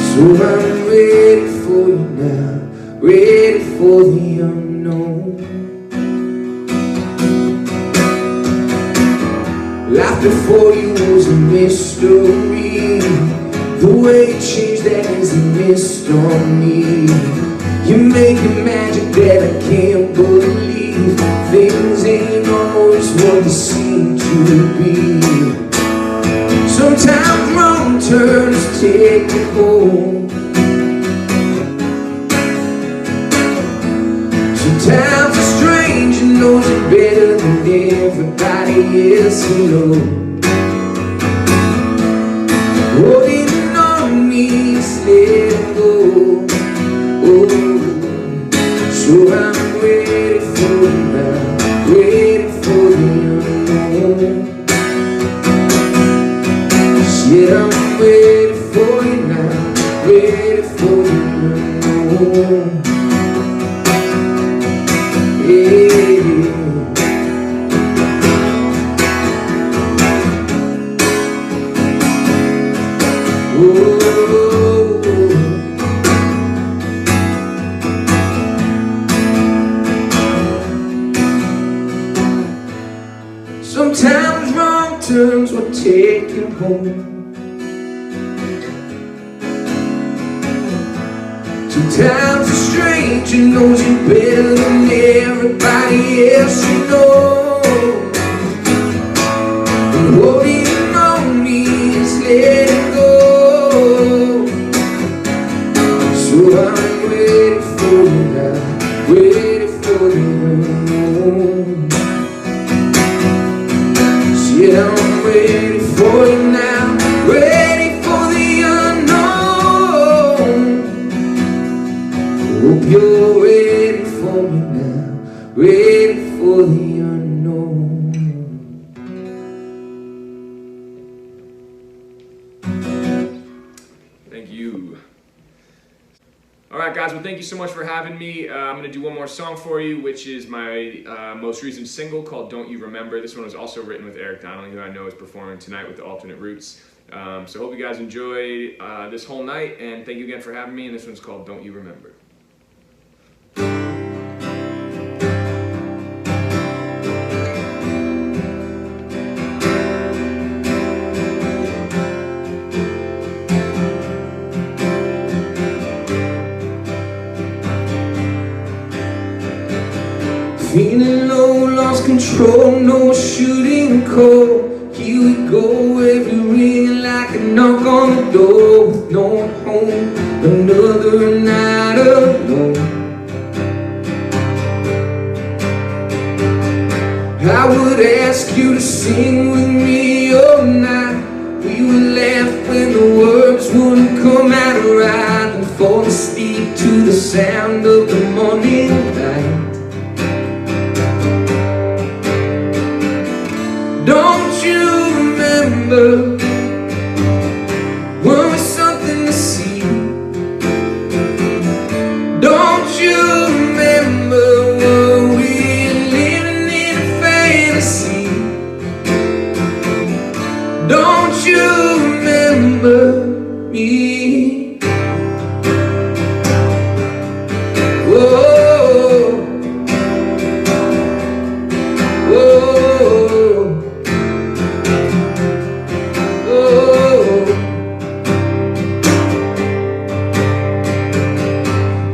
So I'm ready for you now, ready for the unknown. Life before you was a mystery. The way you changed, that is a mist on me. You make a magic that I can't believe. Things ain't always what they seem to be. Sometimes wrong turns take you home. Sometimes a stranger knows you better than everybody else you know. Holding on me is letting go. So I'm ready for you now, ready for the unknown. Said I'm ready for you now, ready for the unknown. Sometimes wrong turns will take you home. Sometimes a stranger knows you better than everybody else you know. And holding on me is letting go. So I'm ready for you now, ready for the unknown. ready for the unknown. Thank you. All right, guys, well, thank you so much for having me. I'm going to do one more song for you, which is my most recent single called Don't You Remember. This one was also written with Eric Donnelly, who I know is performing tonight with the Alternate Roots. So hope you guys enjoy this whole night, and thank you again for having me, and this one's called Don't You Remember. Feeling low, lost control, no shooting call. Here we go, every ring like a knock on the door. No one home, another night alone. I would ask you to sing with me all night. We would laugh when the words wouldn't come out right, and fall asleep to the sound of the morning light. Don't you remember when we're something to see? Don't you remember when we're living in a fantasy? Don't you remember me? Whoa, whoa.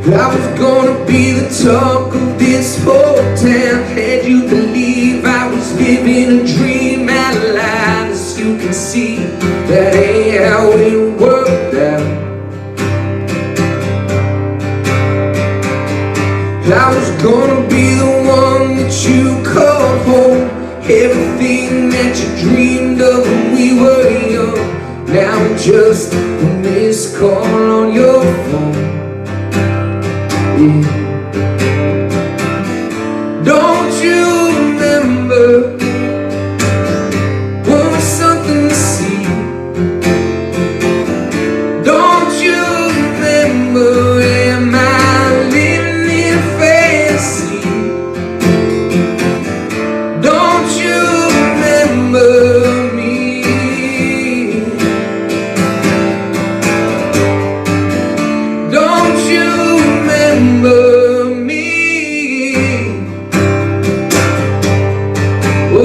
I was gonna be the talk of this whole town. Had you believe I was living a dream out loud. As you can see, that ain't how it worked out. I was gonna be the one that you called home. Everything that you dreamed of when we were young. Now I'm just a missed call on your phone. Yeah. Don't you remember when we're something to see? Don't you remember, am I living in a fantasy? Don't you remember me? Don't you remember me? Oh,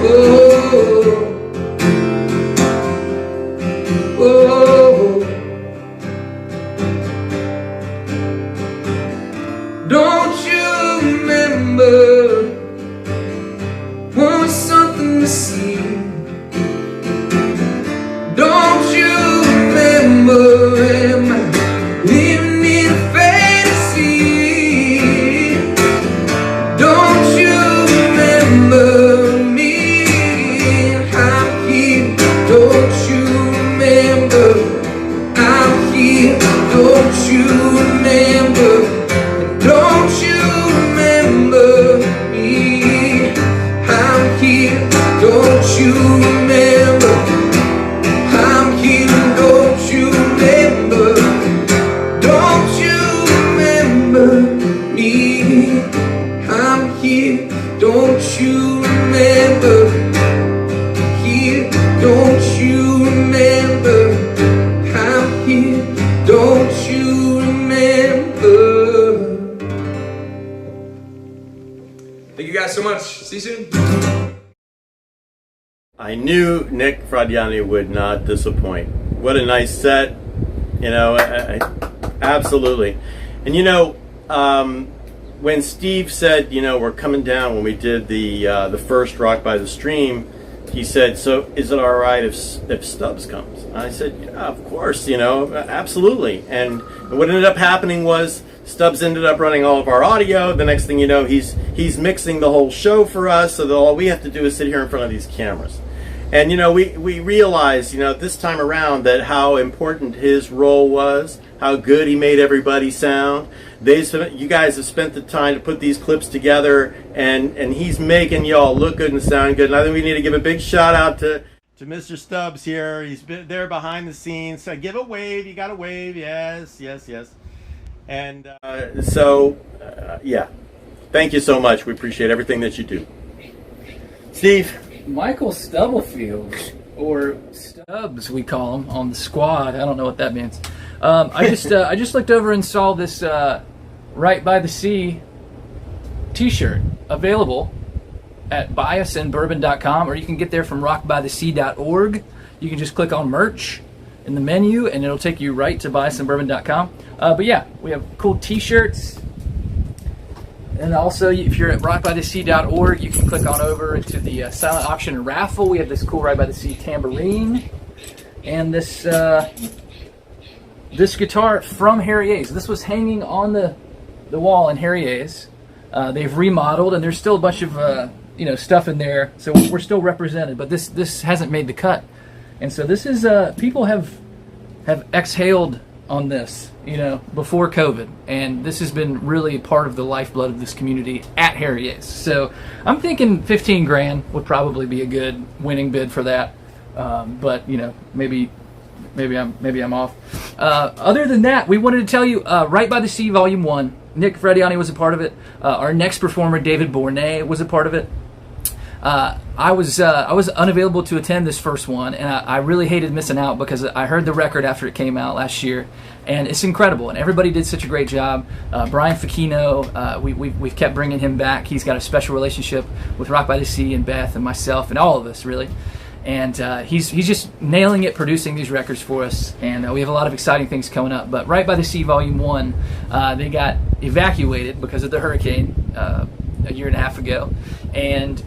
oh, oh. Don't you remember when we're something to see? Don't you remember, am I living in a fantasy? Don't you remember me? I'm here, don't you remember? I'm here, don't you remember? Don't you remember me? I'm here, don't you remember? I'm here, don't you remember? Don't you remember me? I'm here, don't you remember? Here, don't you remember? I'm here, don't you remember? Thank you guys so much. See you soon. I knew Nick Fradiani would not disappoint. What a nice set, you know. Absolutely. And you know, when Steve said, you know, we're coming down, when we did the first Rock by the Stream, he said, "So is it all right if Stubbs comes?" And I said, "Yeah, of course, you know, absolutely." And what ended up happening was Stubbs ended up running all of our audio. The next thing you know, he's mixing the whole show for us, so that all we have to do is sit here in front of these cameras. And you know, we realized, you know, this time around that how important his role was, how good he made everybody sound. You guys have spent the time to put these clips together, and he's making y'all look good and sound good. And I think we need to give a big shout out to Mr. Stubbs here. He's been there behind the scenes. So give a wave. You got to wave. Yes, yes, yes. And yeah. Thank you so much. We appreciate everything that you do. Steve. Michael Stubblefield, or Stubbs we call him on the squad. I don't know what that means. I just looked over and saw this Right by the Sea t-shirt available at biasandbourbon.com, or you can get there from rockbythesea.org. You can just click on merch in the menu and it'll take you right to biasandbourbon.com. But yeah, we have cool t-shirts. And also, if you're at rockbythesea.org, you can click on over to the silent auction and raffle. We have this cool Right by the Sea tambourine and this guitar from Harry A's. This was hanging on the wall in Harry A's. They've remodeled, and there's still a bunch of stuff in there, so we're still represented. But this hasn't made the cut, and so this is people have exhaled on this, before COVID, and this has been really part of the lifeblood of this community at Harry A's. So I'm thinking 15 grand would probably be a good winning bid for that. But maybe I'm off. Other than that, we wanted to tell you, Right by the Sea Volume 1, Nick Frediani was a part of it. Our next performer, David Bournet, was a part of it. I was unavailable to attend this first one, and I really hated missing out because I heard the record after it came out last year, and it's incredible, and everybody did such a great job. Brian Facchino, we've kept bringing him back. He's got a special relationship with Rock by the Sea and Beth and myself and all of us, really. And he's just nailing it, producing these records for us, and we have a lot of exciting things coming up. But Right by the Sea Volume 1, they got evacuated because of the hurricane a year and a half ago, and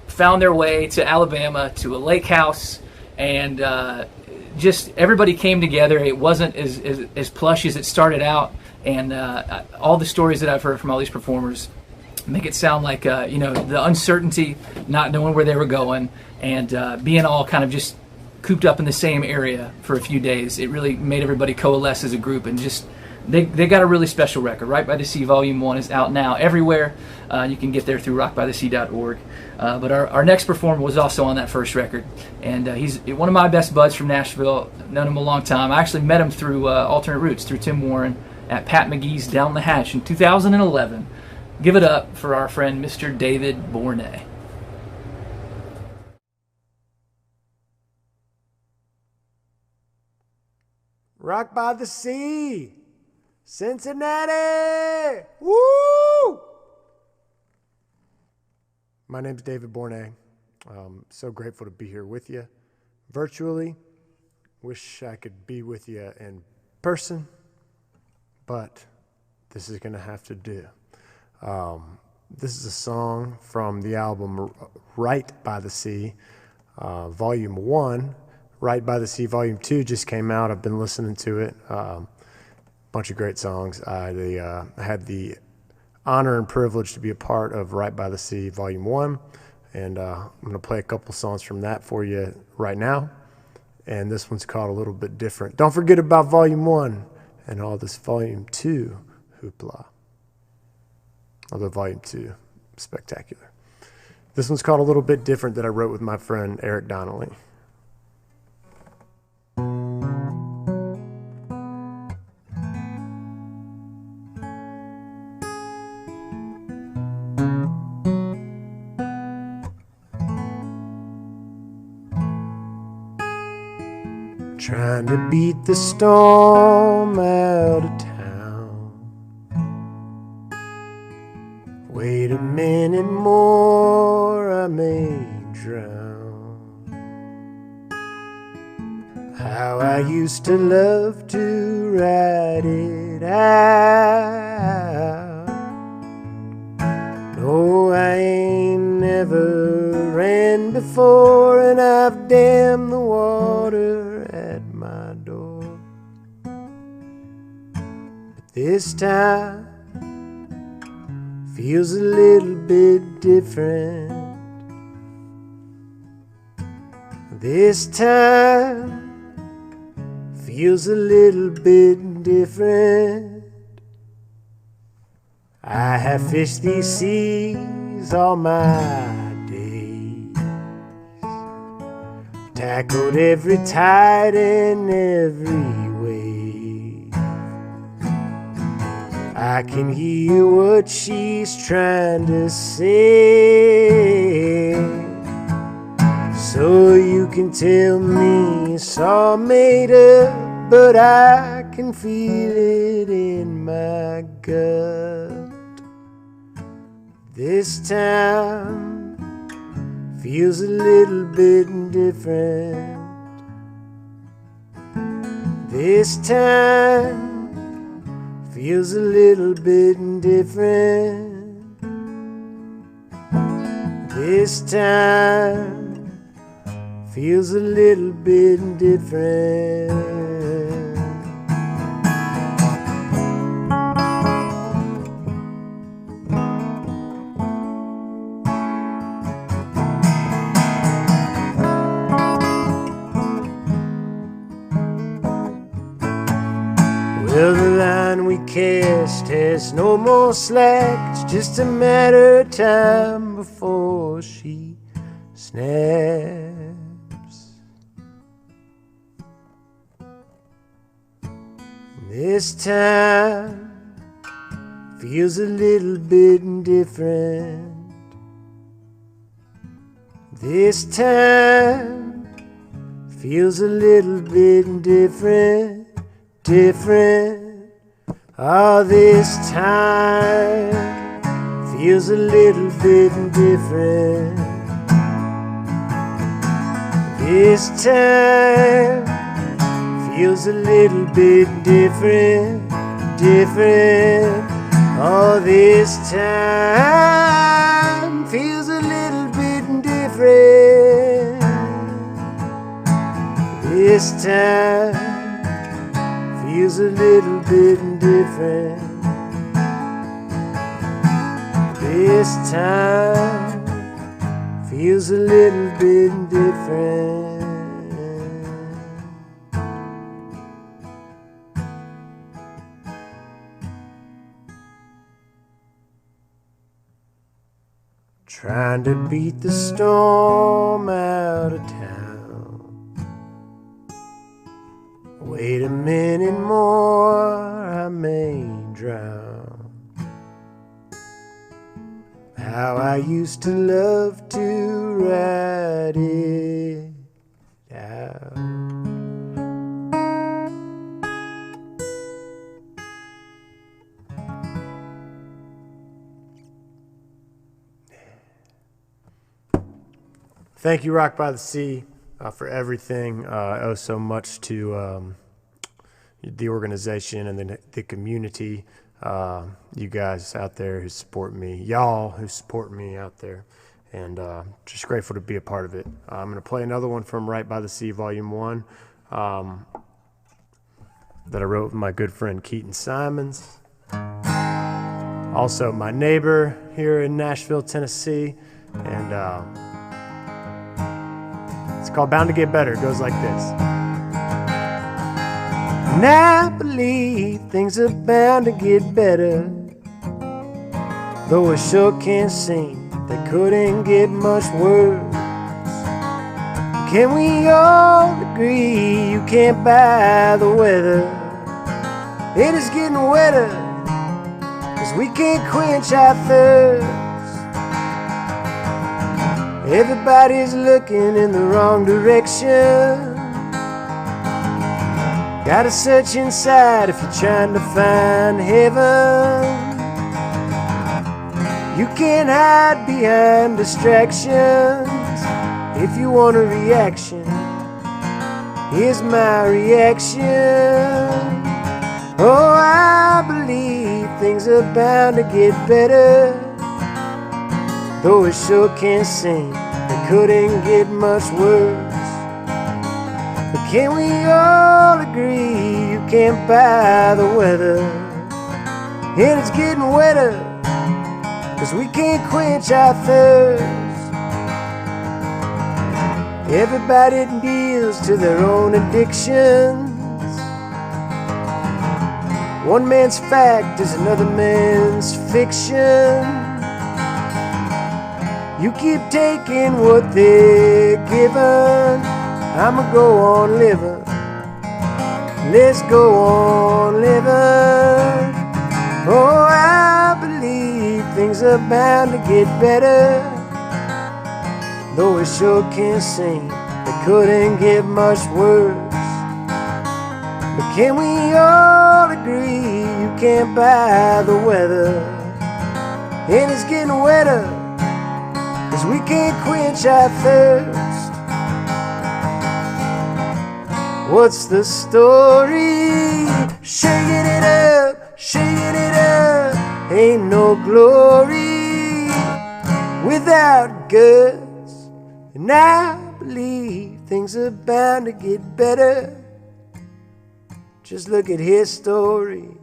found their way to Alabama to a lake house, and just everybody came together. It wasn't as plush as it started out, and all the stories that I've heard from all these performers make it sound like the uncertainty, not knowing where they were going, and being all kind of just cooped up in the same area for a few days. It really made everybody coalesce as a group, and just they got a really special record. Right by the Sea Volume 1 is out now everywhere. You can get there through rockbythesea.org. But our next performer was also on that first record, and he's one of my best buds from Nashville. Known him a long time. I actually met him through Alternate Roots, through Tim Warren at Pat McGee's Down the Hatch in 2011. Give it up for our friend Mr. David Bournet. Rock by the Sea, Cincinnati, woo! My name's David Bournet. So grateful to be here with you virtually. Wish I could be with you in person, but this is going to have to do. This is a song from the album Right by the Sea, Volume 1. Right by the Sea Volume 2 just came out. I've been listening to it. Bunch of great songs. I had the honor and privilege to be a part of Right by the Sea Volume 1, and I'm going to play a couple songs from that for you right now, and this one's called A Little Bit Different. Don't forget about Volume 1 and all this Volume 2 hoopla. Although Volume 2, spectacular. This one's called A Little Bit Different, that I wrote with my friend Eric Donnelly. Trying to beat the storm out of town. Wait a minute more, I may drown. How I used to love to ride it out. No, I ain't never ran before, and I've damned the water at my door. But this time feels a little bit different. This time feels a little bit different. I have fished these seas all my days, tackled every tide and every wave. I can hear what she's trying to say, so you can tell me it's all made up, but I can feel it in my gut. This time feels a little bit different. This time feels a little bit different. This time feels a little bit different. Well, the line we cast has no more slack. It's just a matter of time before she snaps. This time feels a little bit different. This time feels a little bit different. Oh, this time feels a little bit different. This time feels a little bit different. Oh, this time feels a little bit different. This time feels a little bit different. This time feels a little bit different. Trying to beat the storm out of town. Wait a minute more, I may drown. How I used to love to ride it out. Thank you, Rock by the Sea, for everything. I owe so much to the organization and the community, you guys out there who support me, y'all who support me out there, and just grateful to be a part of it. I'm going to play another one from Right by the Sea, Volume 1, that I wrote with my good friend Keaton Simons. Also, my neighbor here in Nashville, Tennessee, and it's called Bound to Get Better. It goes like this. And I believe things are bound to get better, though it sure can't seem they couldn't get much worse. Can we all agree you can't buy the weather? It is getting wetter, 'cause we can't quench our thirst. Everybody's looking in the wrong direction. Gotta search inside if you're trying to find heaven. You can't hide behind distractions. If you want a reaction, here's my reaction. Oh, I believe things are bound to get better, though it sure can't seem it couldn't get much worse. But can we all agree you can't buy the weather? And it's getting wetter, 'cause we can't quench our thirst. Everybody deals to their own addictions. One man's fact is another man's fiction. You keep taking what they're given. I'ma go on living. Let's go on living. Oh, I believe things are bound to get better. Though it sure can't seem it couldn't get much worse. But can we all agree you can't buy the weather? And it's getting wetter, 'cause we can't quench our thirst. What's the story? Shaking it up, shaking it up. Ain't no glory without guts. And I believe things are bound to get better. Just look at his story.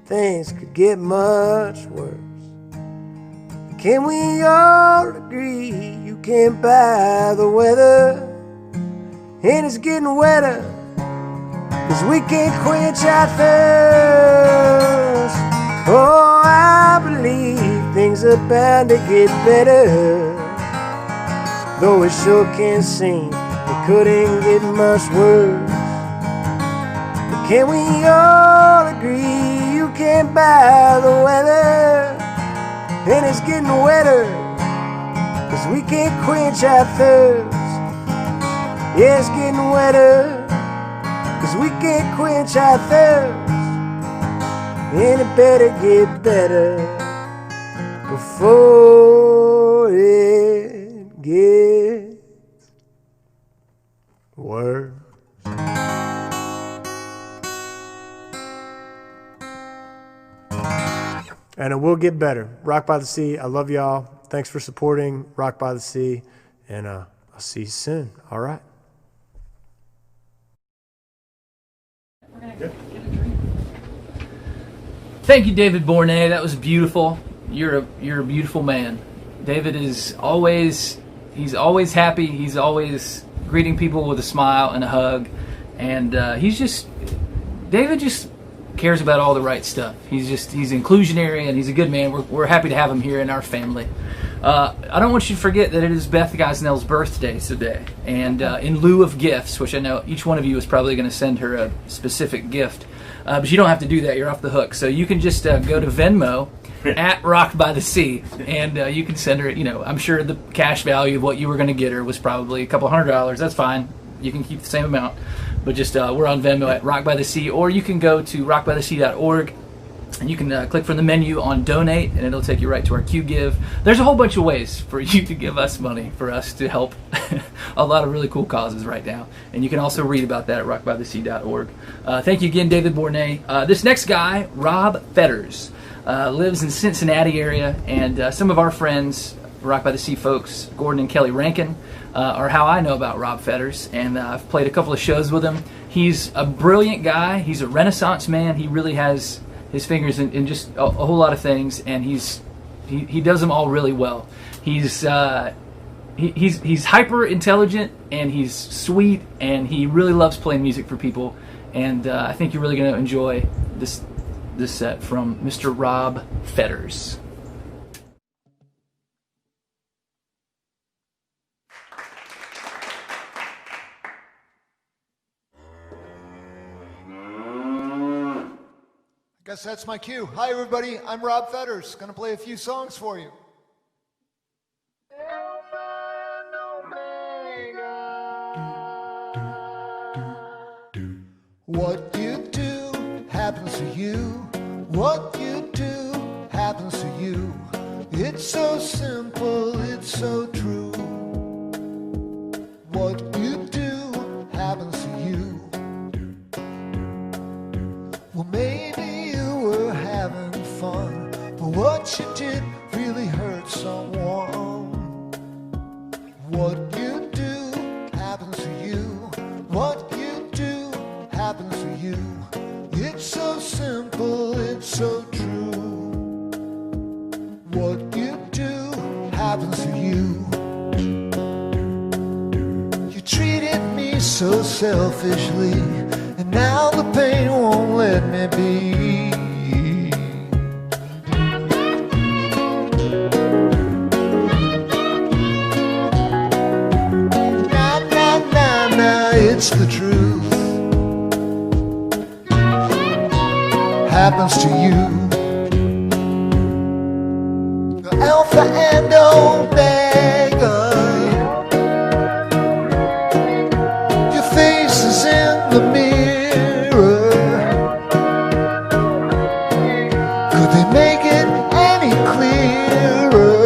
Things could get much worse. Can we all agree you can't buy the weather? And it's getting wetter, 'cause we can't quench our thirst. Oh, I believe things are bound to get better. Though it sure can't seem it couldn't get much worse. But can we all agree you can't buy the weather? And it's getting wetter, 'cause we can't quench our thirst. Yeah, it's getting wetter, 'cause we can't quench our thirst. And it better get better before it gets worse. And it will get better. Rock by the Sea, I love y'all. Thanks for supporting Rock by the Sea. And I'll see you soon. All right. Thank you, David Bournet. That was beautiful. You're a beautiful man. David is always happy. He's always greeting people with a smile and a hug, and David just cares about all the right stuff. He's inclusionary, and he's a good man. We're happy to have him here in our family. I don't want you to forget that it is Beth Gosnell's birthday today, and in lieu of gifts, which I know each one of you is probably going to send her a specific gift, but you don't have to do that. You're off the hook. So you can just go to Venmo at Rock by the Sea, and you can send her, I'm sure the cash value of what you were going to get her was probably a couple $100. That's fine. You can keep the same amount, but just we're on Venmo at Rock by the Sea, or you can go to rockbythesea.org, and you can click from the menu on Donate, and it'll take you right to our QGive. There's a whole bunch of ways for you to give us money, for us to help a lot of really cool causes right now. And you can also read about that at rockbythesea.org. Thank you again, David Bournet. This next guy, Rob Fetters, lives in Cincinnati area, and some of our friends, Rock by the Sea folks, Gordon and Kelly Rankin, are how I know about Rob Fetters, and I've played a couple of shows with him. He's a brilliant guy. He's a Renaissance man. He really has his fingers in just a whole lot of things, and he does them all really well. He's hyper intelligent, and he's sweet, and he really loves playing music for people. And I think you're really going to enjoy this set from Mr. Rob Fetters. Guess that's my cue. Hi, everybody. I'm Rob Fetters. Going to play a few songs for you. What you do happens to you. What you do happens to you. It's so simple, it's so true. What you do happens to you. Well, maybe you were having fun, but what you did really hurt someone. What you do happens to you. What you do happens to you. It's so simple, it's so true. What you do happens to you. You treat selfishly, and now the pain won't let me be. Nah, it's the truth. Happens to you. The Alpha and Omega. Your face is in the mirror. Could they make it any clearer?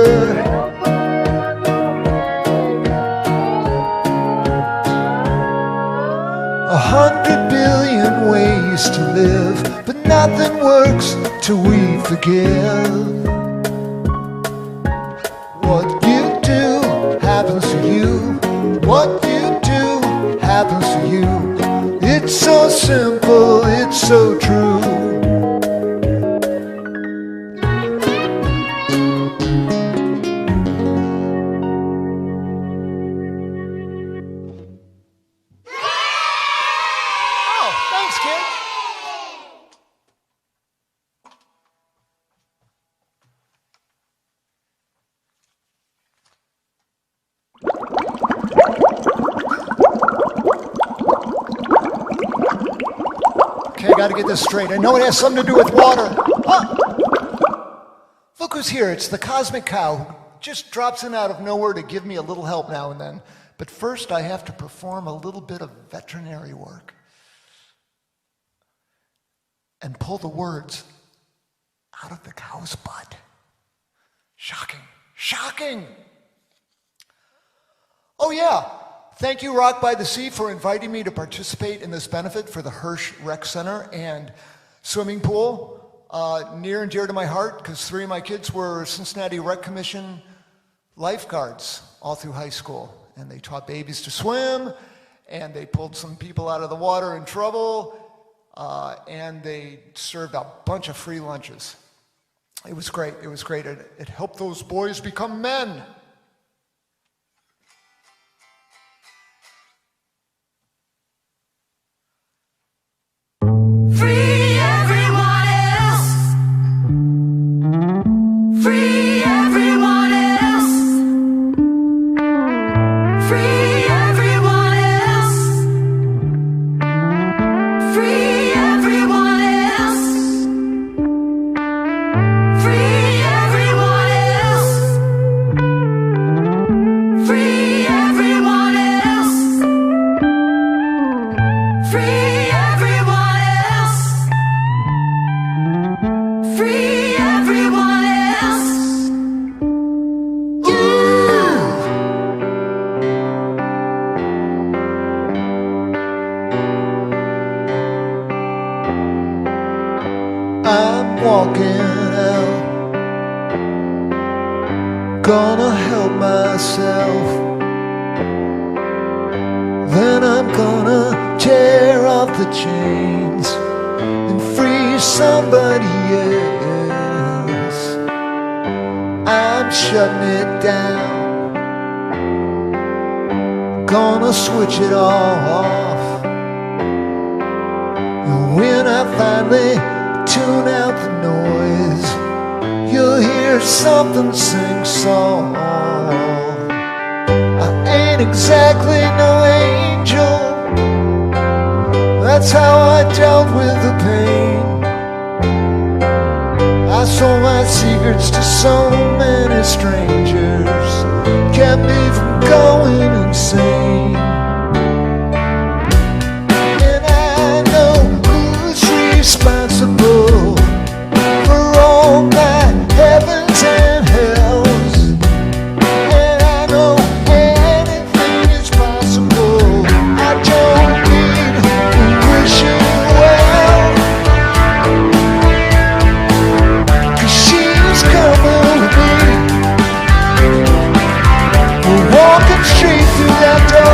100 billion ways to live, but nothing works till we forgive. What you do happens to you. What you do happens to you. It's so simple, it's so true. Okay, I gotta get this straight. I know it has something to do with water. Oh! Look who's here. It's the Cosmic Cow, who just drops in out of nowhere to give me a little help now and then. But first, I have to perform a little bit of veterinary work and pull the words out of the cow's butt. Shocking. Shocking! Oh yeah, thank you Rock by the Sea for inviting me to participate in this benefit for the Hirsch Rec Center and swimming pool. Near and dear to my heart, because 3 of my kids were Cincinnati Rec Commission lifeguards all through high school. And they taught babies to swim, and they pulled some people out of the water in trouble, and they served a bunch of free lunches. It was great. It was great. It helped those boys become men. Free everyone else. Free everyone else. Free everyone else. Free everyone else. Free everyone else. Free everyone else. Free everyone else. Free everyone else. I'm walking out, gonna help myself. Then I'm gonna tear off the chains and free somebody else. I'm shutting it down, gonna switch it all off. And when I finally tune out the noise, you'll hear something sing song. I ain't exactly no angel, that's how I dealt with the pain. I sold my secrets to so many strangers, kept me from going insane. And I know who's responsible for all my heavens and hells. And I know anything is possible. I don't need wishing well, 'cause she's coming with me. We're walking straight through that door.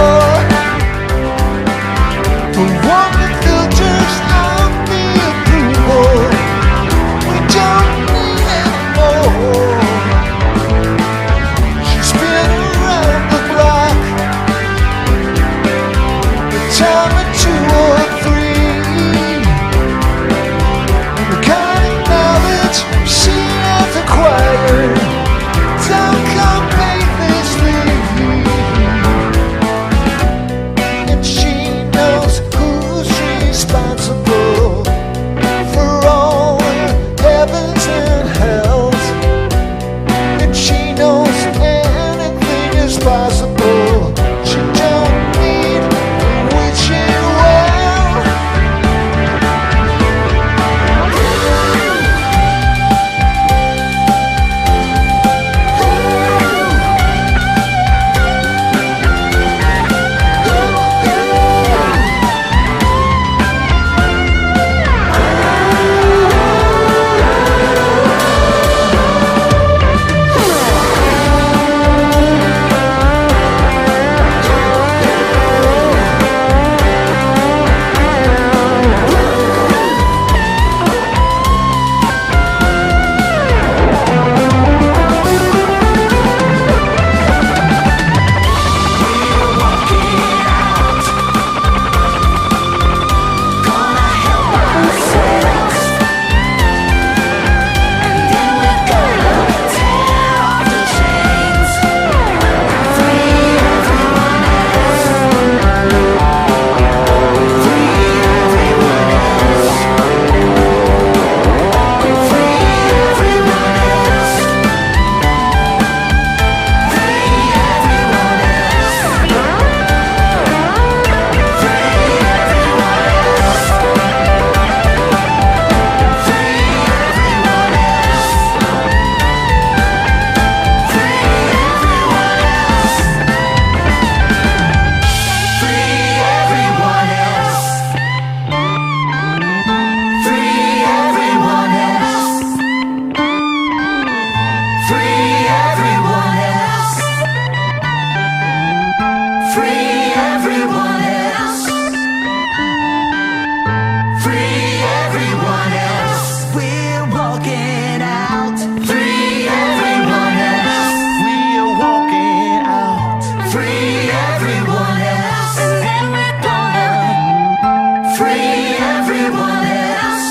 free everyone else.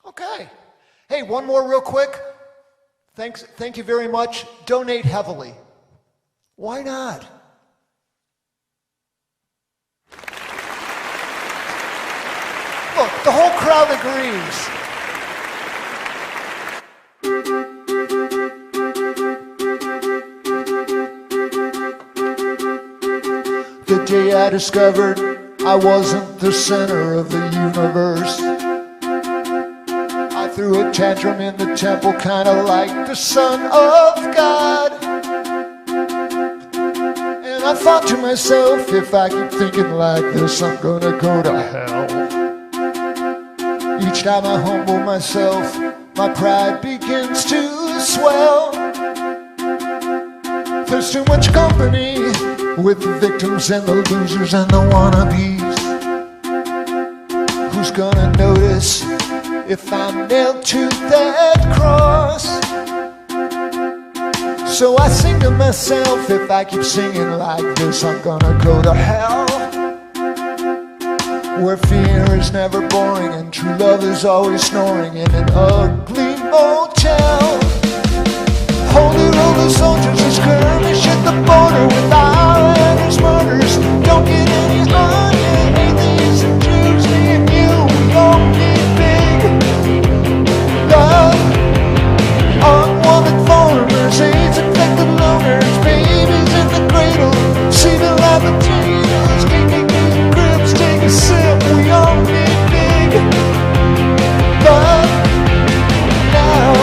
Okay. Hey, one more real quick. Thank you very much. Donate heavily. Why not? Look, the whole crowd agrees. The day I discovered I wasn't the center of the universe, I threw a tantrum in the temple, kinda like the Son of God. And I thought to myself, if I keep thinking like this, I'm gonna go to hell. Each time I humble myself, my pride begins to swell. There's too much company with the victims and the losers and the wannabes. Who's gonna notice if I'm nailed to that cross? So I sing to myself, if I keep singing like this, I'm gonna go to hell, where fear is never boring and true love is always snoring in an ugly motel. Holy roller soldiers are skirmish at the border with islanders, murders. Don't get any onion, atheists and Jews, me and you, we all need big love. Unwanted foreigners, AIDS infected loners, babies in the cradle, sleeping like potatoes, KKK grips, take a sip, we all need big love now.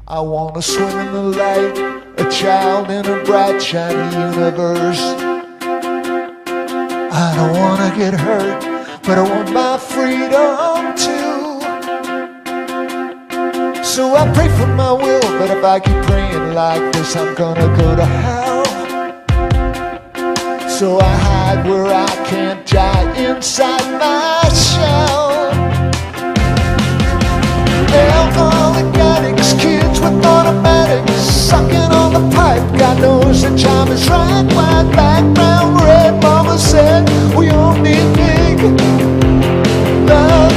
I wanna swim in the light, a child in a bright, shiny universe. I don't wanna get hurt, but I want my freedom too. So I pray for my will, but if I keep praying like this, I'm gonna go to hell. So I hide where I can't die inside my shell. Alcoholic addicts, kids with automatics, sucking on the pipe. God knows the time is right. White background, red. Mama said we all need big love.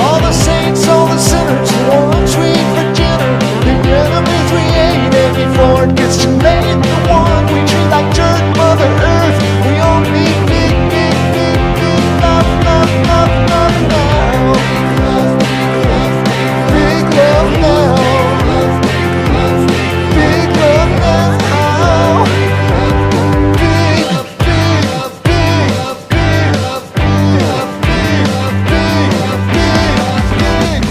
All the saints, all the sinners, the ones we eat for dinner, the enemies we hate, and before it gets too late, the one we treat like dirt, Mother Earth. We all need big, big, big, big love, love, love, love now. Big love now. Big love now. Big, big, big, big, big, big, big, big.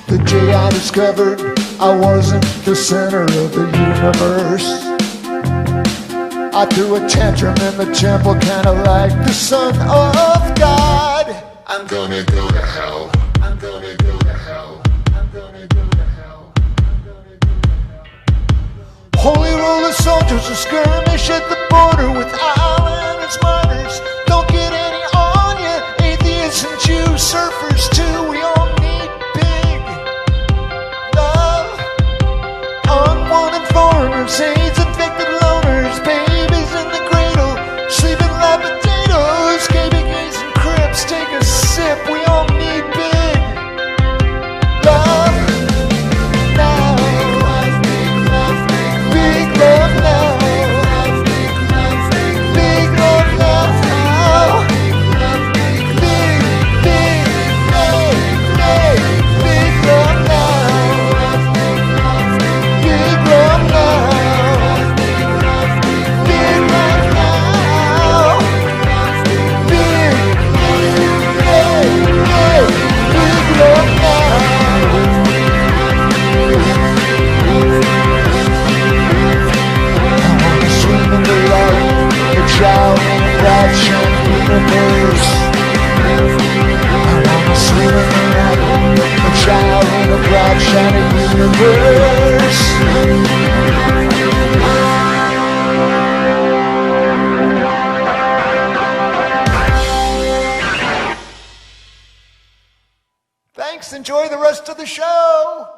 The day I discovered I wasn't the center of the universe, I threw a tantrum in the temple, kinda like the Son of God. I'm gonna go to hell. I'm gonna go to hell. I'm gonna go to hell. I'm gonna go to hell. Holy roller soldiers are skirmish at the border with islanders, miners. Don't get any on ya, atheists and Jews, surfers too. We all need big love. Unwanted foreigners, AIDS infected loners, babies in the cradle, sleeping like potatoes, KKKs and Crips, take a sip. We all need big love now. Big love now. Big enjoy the rest of the show.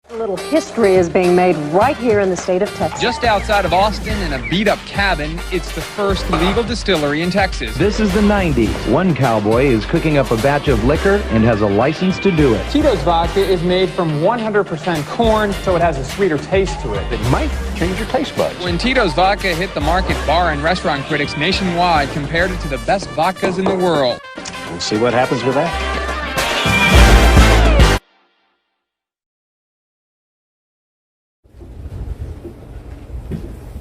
A little history is being made right here in the state of Texas. Just outside of Austin in a beat-up cabin, it's the first legal distillery in Texas. This is the 90s. One cowboy is cooking up a batch of liquor and has a license to do it. Tito's vodka is made from 100% corn, so it has a sweeter taste to it. It might change your taste buds. When Tito's vodka hit the market, bar and restaurant critics nationwide compared it to the best vodkas in the world. We'll see what happens with that.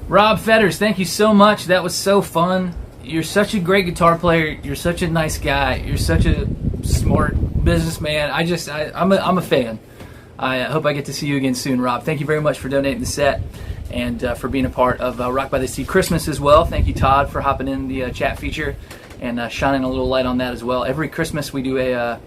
Rob Fetters, thank you so much. That was so fun. You're such a great guitar player. You're such a nice guy. You're such a smart businessman. I'm a fan. I hope I get to see you again soon, Rob. Thank you very much for donating the set and for being a part of Rock by the Sea Christmas as well. Thank you, Todd, for hopping in the chat feature and shining a little light on that as well. Every Christmas we do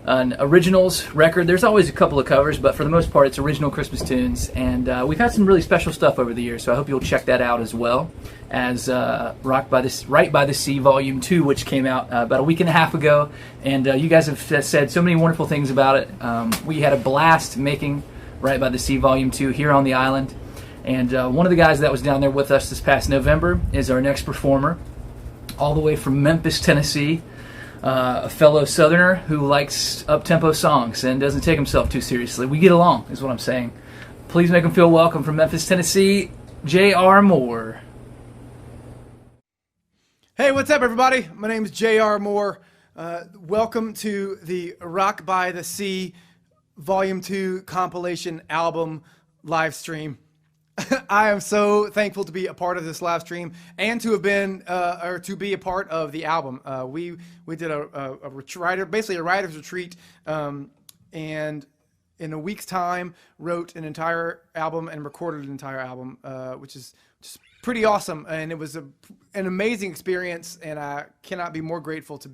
an originals record. There's always a couple of covers, but for the most part it's original Christmas tunes, and we've had some really special stuff over the years, so I hope you'll check that out as well as Right by the Sea Volume 2, which came out about a week and a half ago, and you guys have said so many wonderful things about it. We had a blast making Right by the Sea Volume 2 here on the island, and one of the guys that was down there with us this past November is our next performer, all the way from Memphis, Tennessee. A fellow Southerner who likes up-tempo songs and doesn't take himself too seriously. We get along, is what I'm saying. Please make him feel welcome from Memphis, Tennessee, J.R. Moore. Hey, what's up, everybody? My name is J.R. Moore. Welcome to the Rock by the Sea Volume 2 compilation album live stream. I am so thankful to be a part of this live stream and to have been, or to be a part of the album. We did a writer's retreat, and in a week's time wrote an entire album and recorded an entire album, which is just pretty awesome. And it was an amazing experience, and I cannot be more grateful to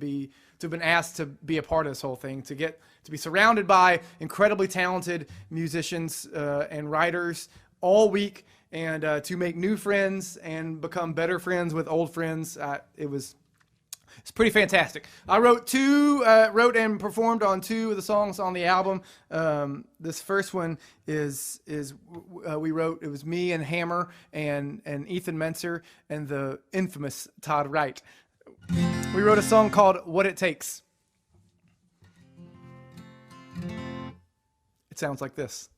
have been asked to be a part of this whole thing, to be surrounded by incredibly talented musicians and writers all week, and to make new friends and become better friends with old friends. It's pretty fantastic. I wrote and performed on 2 of the songs on the album. This first one it was me and Hammer and Ethan Menser and the infamous Todd Wright. We wrote a song called What It Takes. It sounds like this.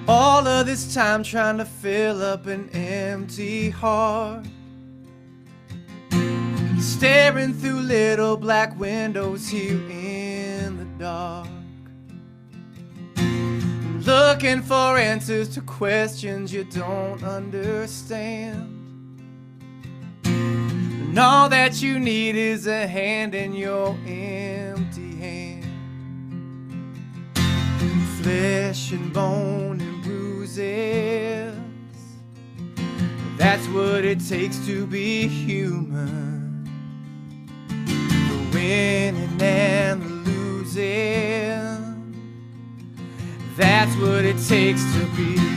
All of this time trying to fill up an empty heart, staring through little black windows here in the dark, looking for answers to questions you don't understand, and all that you need is a hand in your empty hand. Flesh and bone and bruises, that's what it takes to be human. The winning and the losing, that's what it takes to be you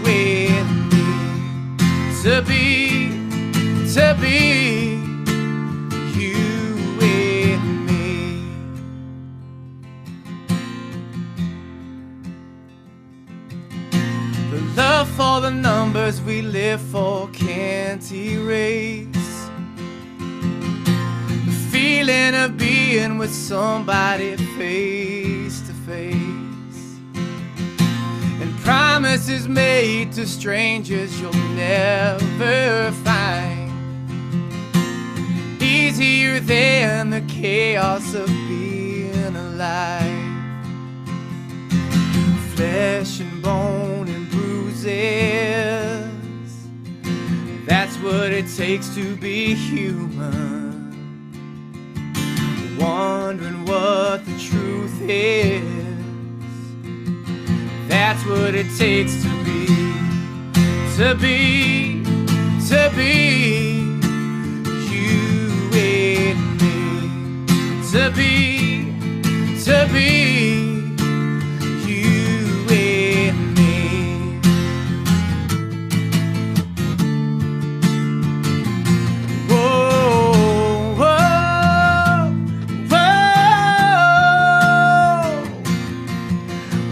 and me, to be love for the numbers we live for can't erase the feeling of being with somebody face to face, and promises made to strangers you'll never find, easier than the chaos of being alive. Flesh and bone and bruises, that's what it takes to be human. Wondering what the truth is. That's what it takes to be you and me. To be you and me. Whoa, whoa, whoa.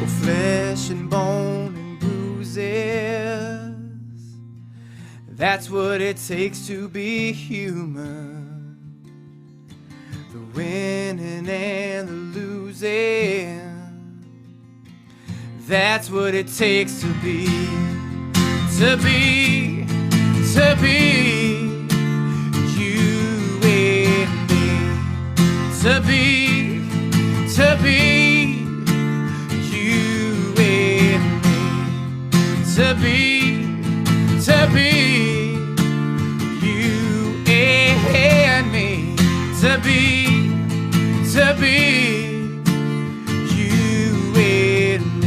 Oh, flesh and bone and bruises. That's what it takes to be human. The winning and the losing. That's what it takes to be you and me. To be you and me. To be you and me. To be you and me.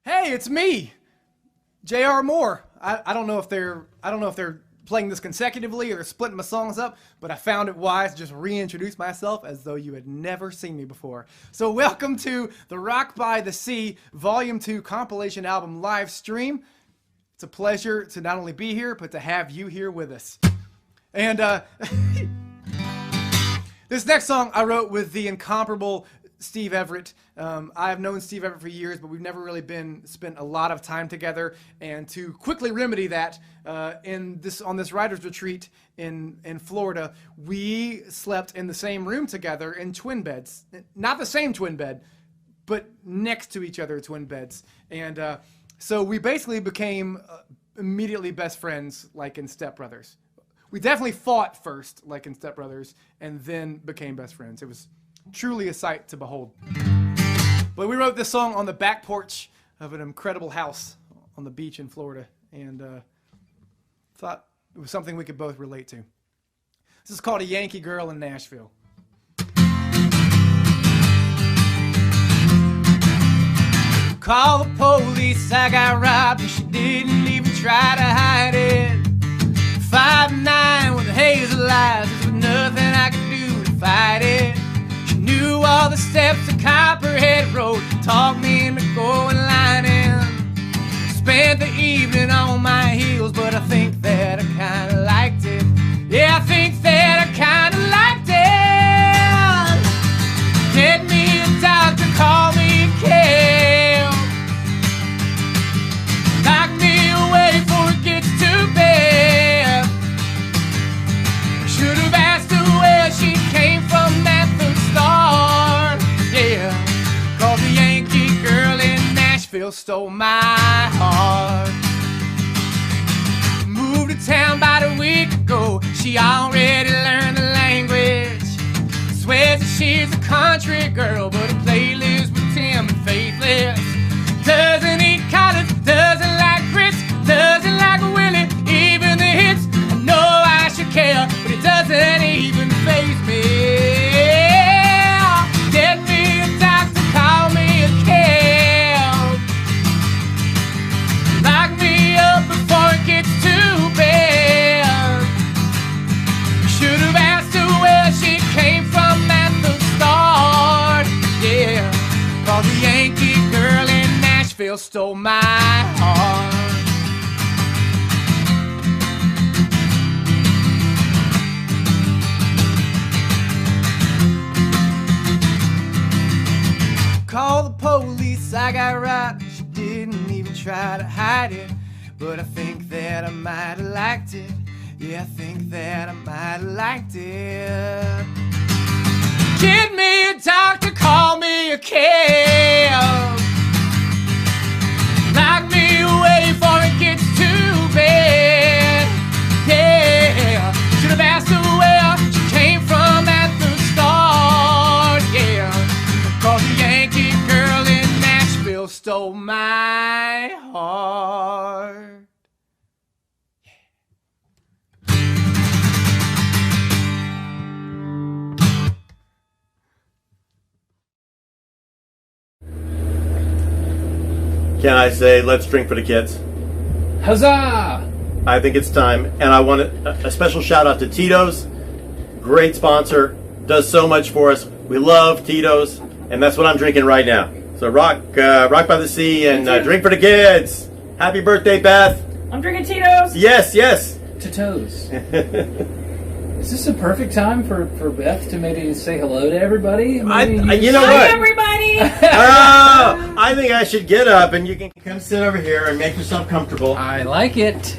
Hey, it's me, J.R. Moore. I don't know if they're playing this consecutively or they're splitting my songs up, but I found it wise to just reintroduce myself as though you had never seen me before. So welcome to the Rock by the Sea Volume 2 compilation album live stream. It's a pleasure to not only be here, but to have you here with us. And this next song I wrote with the incomparable Steve Everett. I've known Steve Everett for years, but we've never really spent a lot of time together. And to quickly remedy that, on this writer's retreat in Florida, we slept in the same room together in twin beds. Not the same twin bed, but next to each other twin beds. And so we basically became immediately best friends, like in Step Brothers. We definitely fought first, like in Step Brothers, and then became best friends. It was truly a sight to behold. But we wrote this song on the back porch of an incredible house on the beach in Florida, and thought it was something we could both relate to. This is called A Yankee Girl in Nashville. Call the police, I got robbed, and she didn't even try to hide it. 5'9" with hazel eyes, there's nothing I could do to fight it. She knew all the steps to Copperhead Road, talked me into going lining. Spent the evening on my heels, but I think that I kinda liked it. Yeah, I think that I kinda liked it. Get me a doctor, call me a cab. Lock me away before it gets too bad. Should've asked her where she came from at the start. Yeah, 'cause the Yankee girl in Nashville stole my heart. Moved to town about a week ago. She already learned the language. Swears that she's a country girl, but her playlist with Tim and Faithless. Doesn't eat collard, doesn't like grits, doesn't like Willie, even the hits. I know I should care, but it doesn't even faze me. Get me a doctor, call me a cab. Lock me up before it gets too bad. Should've asked her where she came from at the start. Yeah, 'cause the Yankee girl in Nashville stole my heart. Call the police, I got robbed. She didn't even try to hide it, but I think that I might have liked it. Yeah, I think that I might have liked it. Get me a doctor, call me a cab. Lock me away stole my heart. Can I say, let's drink for the kids? Huzzah! I think it's time, and I want a special shout out to Tito's. Great sponsor, does so much for us. We love Tito's, and that's what I'm drinking right now. So rock by the sea and drink for the kids. Happy birthday, Beth. I'm drinking Tito's. Yes, yes. Tito's. Is this a perfect time for Beth to maybe say hello to everybody? You know what? Hi, everybody. I think I should get up and you can come sit over here and make yourself comfortable. I like it.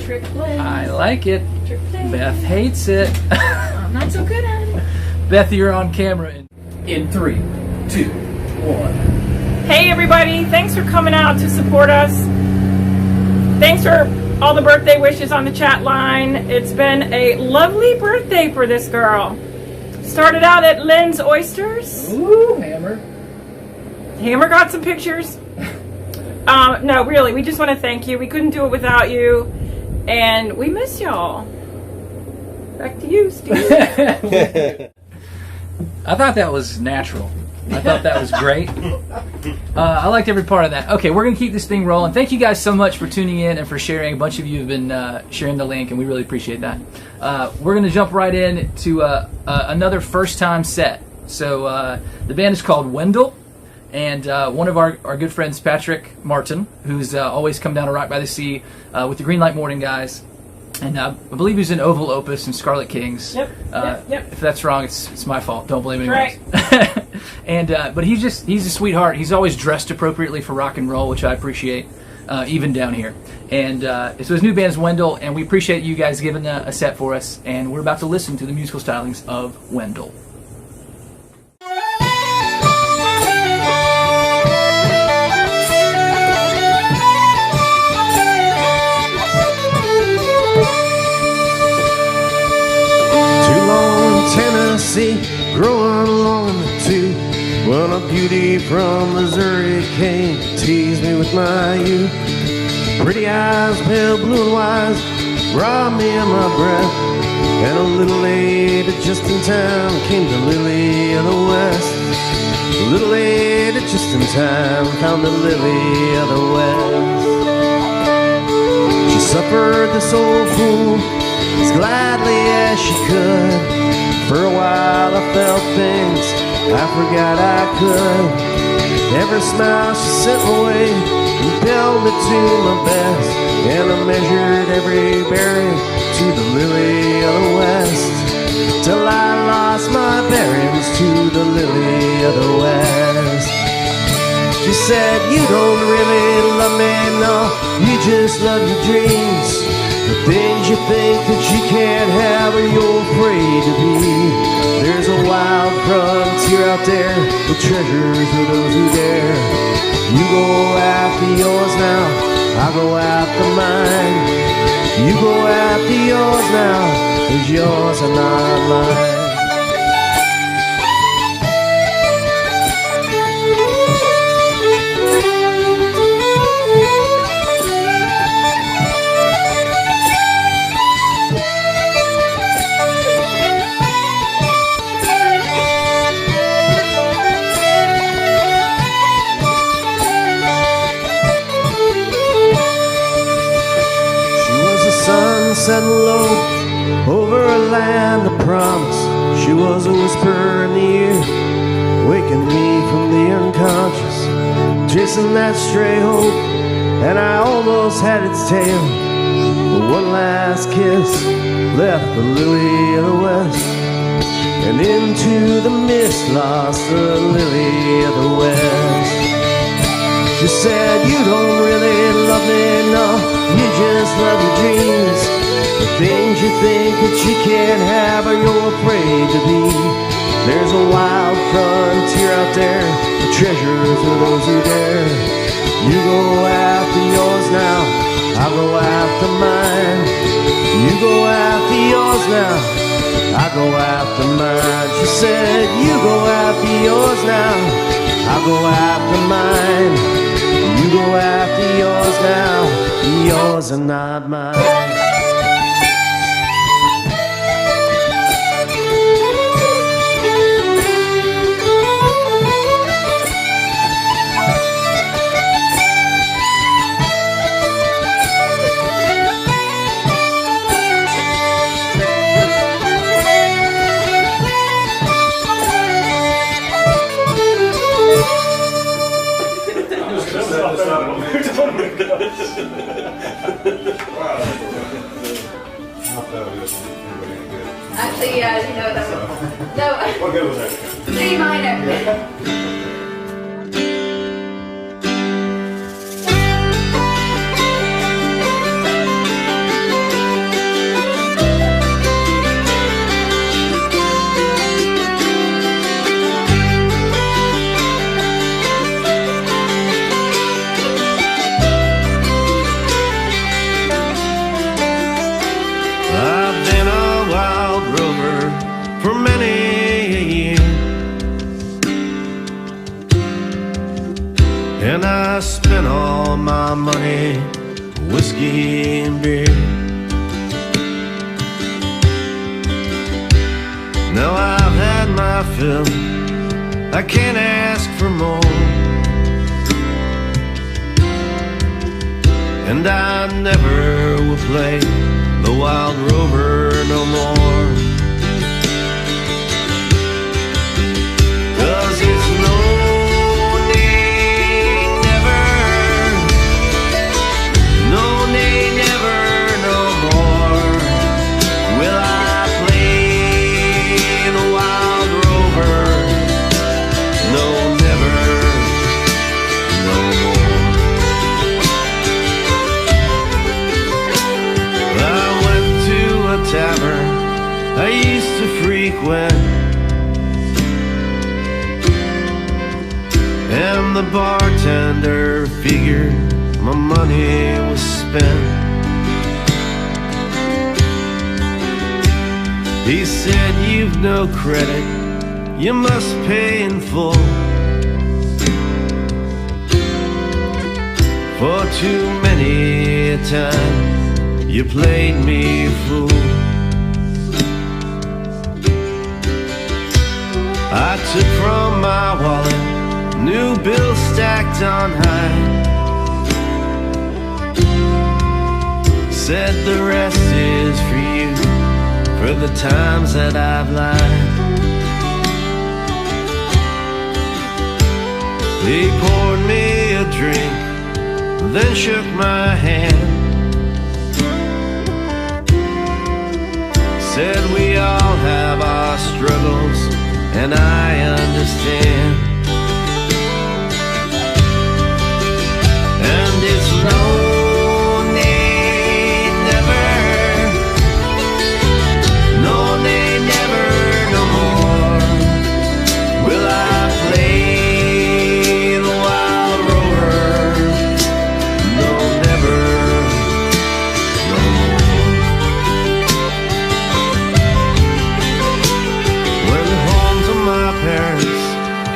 Trick play. I like it. Trick play. Beth hates it. I'm not so good at it. Beth, you're on camera in 3, 2, 1. Hey, everybody. Thanks for coming out to support us. Thanks for all the birthday wishes on the chat line. It's been a lovely birthday for this girl. Started out at Lynn's Oysters. Ooh, Hammer. Hammer got some pictures. No, really, we just want to thank you. We couldn't do it without you. And we miss y'all. Back to you, Steve. I thought that was natural. I thought that was great. I liked every part of that. Okay, we're going to keep this thing rolling. Thank you guys so much for tuning in and for sharing. A bunch of you have been sharing the link, and we really appreciate that. We're going to jump right in to another first-time set. So the band is called Wendell, and one of our good friends, Patrick Martin, who's always come down to Rock by the Sea with the Green Light Morning guys. And I believe he's in Oval Opus and Scarlet Kings. Yep. If that's wrong, it's my fault. Don't blame anyone Right. else. And but he's a sweetheart. He's always dressed appropriately for rock and roll, which I appreciate, even down here. And so his new band is Wendell, and we appreciate you guys giving a set for us. And we're about to listen to the musical stylings of Wendell. Tennessee, growing along in the tube. When a beauty from Missouri came to tease me with my youth. Pretty eyes, pale blue and wise, robbed me of my breath. And a little lady just in time came to Lily of the West. A little lady just in time found the Lily of the West. She suffered this old fool as gladly as she could. For a while I felt things I forgot I could. Every smile she sent my way compelled me to my best. And I measured every berry to the Lily of the West, till I lost my bearings to the Lily of the West. She said, you don't really love me, no, you just love your dreams. The things you think that you can't have or you're afraid to be. There's a wild frontier out there with treasures for those who dare. You go after yours now, I go after mine. You go after yours now, 'cause yours are not mine. Setting low over a land of promise. She was a whisper in the ear, waking me from the unconscious, chasing that stray hope, and I almost had its tail. But one last kiss left the Lily of the West, and into the mist lost the Lily of the West. She said, you don't really love me, no, you just love your dreams. The things you think that you can't have or you're afraid to be. There's a wild frontier out there, the treasures for those who dare. You go after yours now, I go after mine. You go after yours now, I go after mine. She said, you go after yours now, I go after mine. now, yours and not mine. Actually, yeah, you know that was, no. What good was that? C minor. And I spent all my money, whiskey and beer. Now I've had my fill, I can't ask for more. And I never will play the Wild Rover no more. 'Cause it's no tavern I used to frequent, and the bartender figured my money was spent. He said, "You've no credit, you must pay in full. For too many a time you played me a fool." I took from my wallet new bills stacked on high, said the rest is for you, for the times that I've lied. He poured me a drink, then shook my hand, said we all have our struggles, and I understand. And it's no need never, no need never no more will I play the Wild Rover. No, never, no more. Went home to my parents,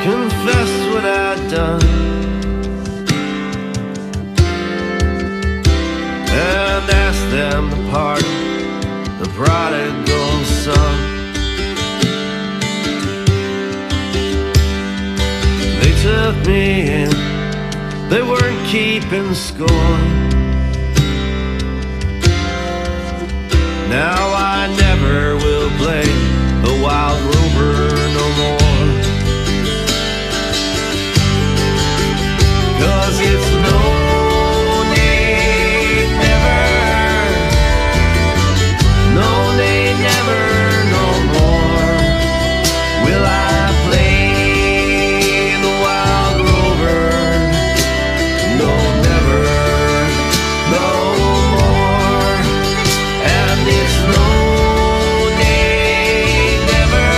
confessed what I'd done, and asked them to pardon the prodigal son. They took me in, they weren't keeping score. Now I never will play the Wild Rover no more. 'Cause it's no need never, no need never no more will I play the Wild Rover. No, never, no more. And it's no need never,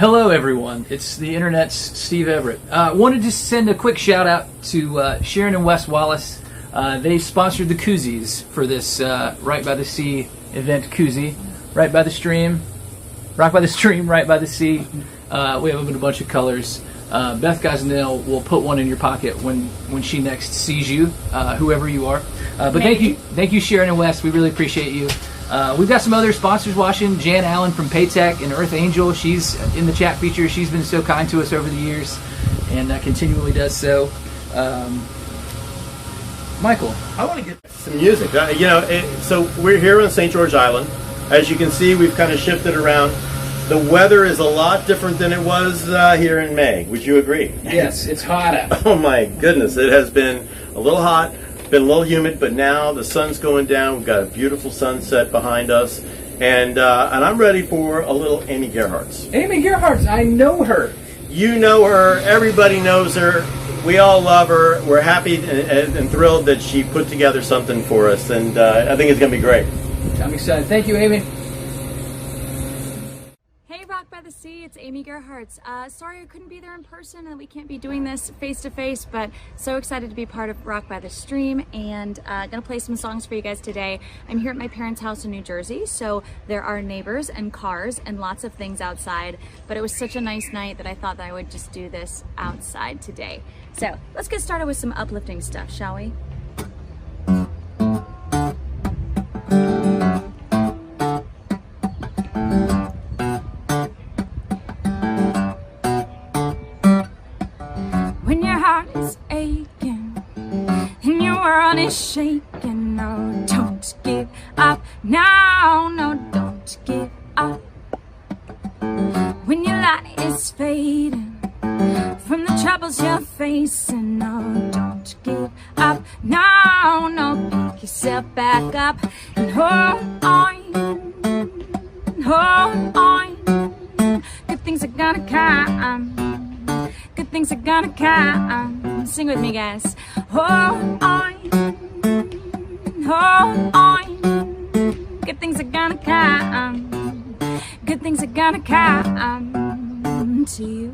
Hello, everyone. It's the internet's Steve Everett. Wanted to send a quick shout out to Sharon and Wes Wallace. They sponsored the koozies for this Right by the Sea event koozie. Right by the stream, Rock by the Stream, Right by the Sea. We have a bunch of colors. Beth Gosnell will put one in your pocket when she next sees you, whoever you are. But thank you, Sharon and Wes. We really appreciate you. We've got some other sponsors watching. Jan Allen from Paytech and Earth Angel. She's in the chat feature. She's been so kind to us over the years and continually does so. Michael. I want to get some music. So we're here on St. George Island. As you can see, we've kind of shifted around. The weather is a lot different than it was here in May. Would you agree? Yes, it's hotter. Oh my goodness. It has been a little hot. Been a little humid, but now the sun's going down. We've got a beautiful sunset behind us, and I'm ready for a little Amy Gerhardt. Amy Gerhardt, I know her. You know her. Everybody knows her. We all love her. We're happy and thrilled that she put together something for us, and I think it's going to be great. I'm excited. Thank you, Amy. Hey, Rock by the Sea, it's Amy Gerhardt. Sorry I couldn't be there in person and we can't be doing this face to face, but so excited to be part of Rock by the Stream and gonna play some songs for you guys today. I'm here at my parents' house in New Jersey, so there are neighbors and cars and lots of things outside, but it was such a nice night that I thought that I would just do this outside today. So let's get started with some uplifting stuff, shall we? When your heart is aching and your world is shaking, no, don't give up. No, don't give up. When your light is fading from the troubles you're facing, no, don't give up. No, pick yourself back up and hold on. Good things are gonna come. Good things are gonna come. Sing with me, guys. Hold on. Good things are gonna come. Good things are gonna come to you.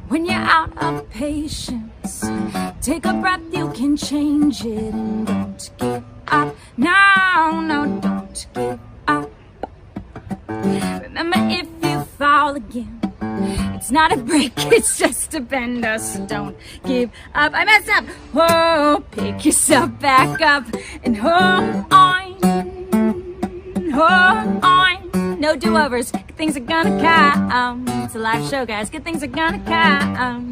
When you're out of patience, take a breath, you can change it, and don't give up. No, don't give up. Remember, if you fall again, it's not a break, it's just a bender, so don't give up. I messed up. Whoa, pick yourself back up and hold on. No do-overs. Good things are gonna come. It's a live show, guys. Good things are gonna come.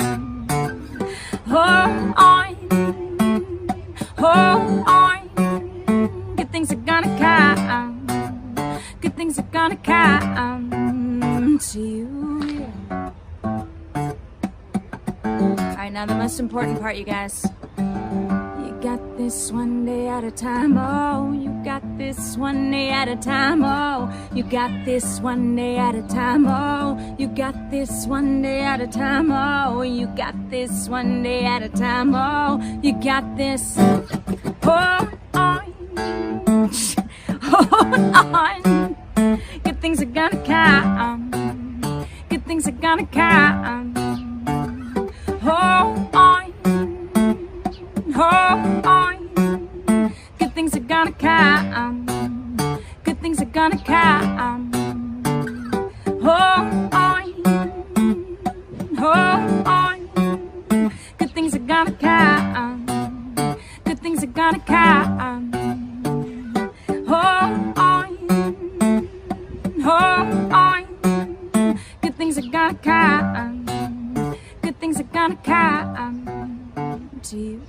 Hold on. Good things are gonna come. Good things are gonna come to you. Alright, now the most important part, you guys. You got this one day at a time, oh. You got this one day at a time, oh. You got this one day at a time, oh. You got this one day at a time, oh. You got this one day at a time, oh. You got this. Hold on. Hold on. Good things are gonna come. Good things are gonna come. Hold on. Good things are gonna come. Good things are gonna come. Hold on. Good things are gonna come. Good things are gonna come. Hold on. Good things are gonna come. Good things are gonna come to you.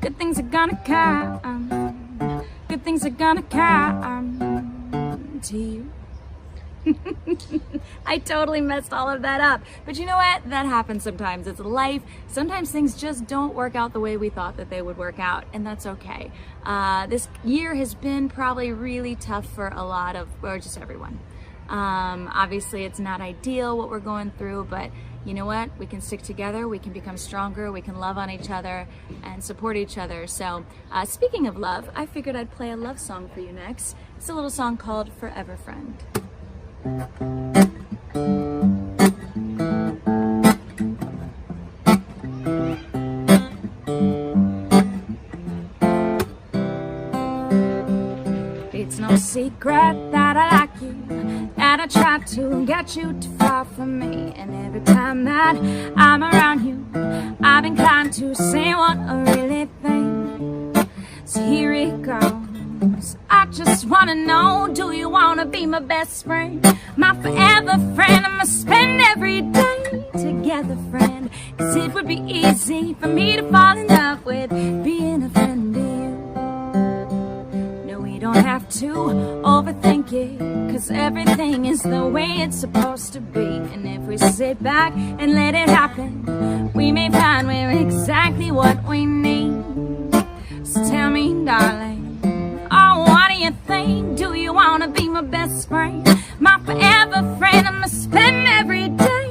Good things are gonna come. Good things are gonna come to you. I totally messed all of that up. But you know what? That happens sometimes. It's life. Sometimes things just don't work out the way we thought that they would work out, and that's okay. This year has been probably really tough for a lot of, or just everyone. Obviously, it's not ideal what we're going through, but you know what? We can stick together, we can become stronger, we can love on each other and support each other. So, speaking of love, I figured I'd play a love song for you next. It's a little song called Forever Friend. It's no secret that I like you, that I try to get you to fall from me. And every time that I'm around you, I'm inclined to say what I really think. So here it goes. I just wanna know, do you wanna be my best friend? My forever friend, I'ma spend every day together, friend. Cause it would be easy for me to fall in love with being a friend to you. No, we don't have to overthink it, cause everything is the way it's supposed to be. And if we sit back and let it happen, we may find we're exactly what we need. So tell me, darling, oh, what do you think? Do you wanna be my best friend? My forever friend, I'ma spend every day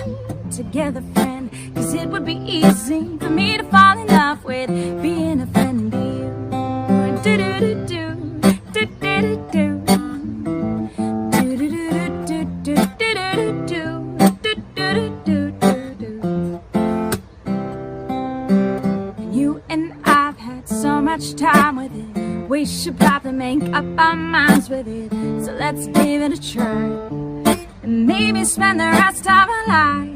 together, friend. Cause it would be easy for me to fall in love with being a friend to you. Do-do-do-do, do-do-do-do. You and I've had so much time with it, we should probably make up our minds with it. So let's give it a try, and maybe spend the rest of our lives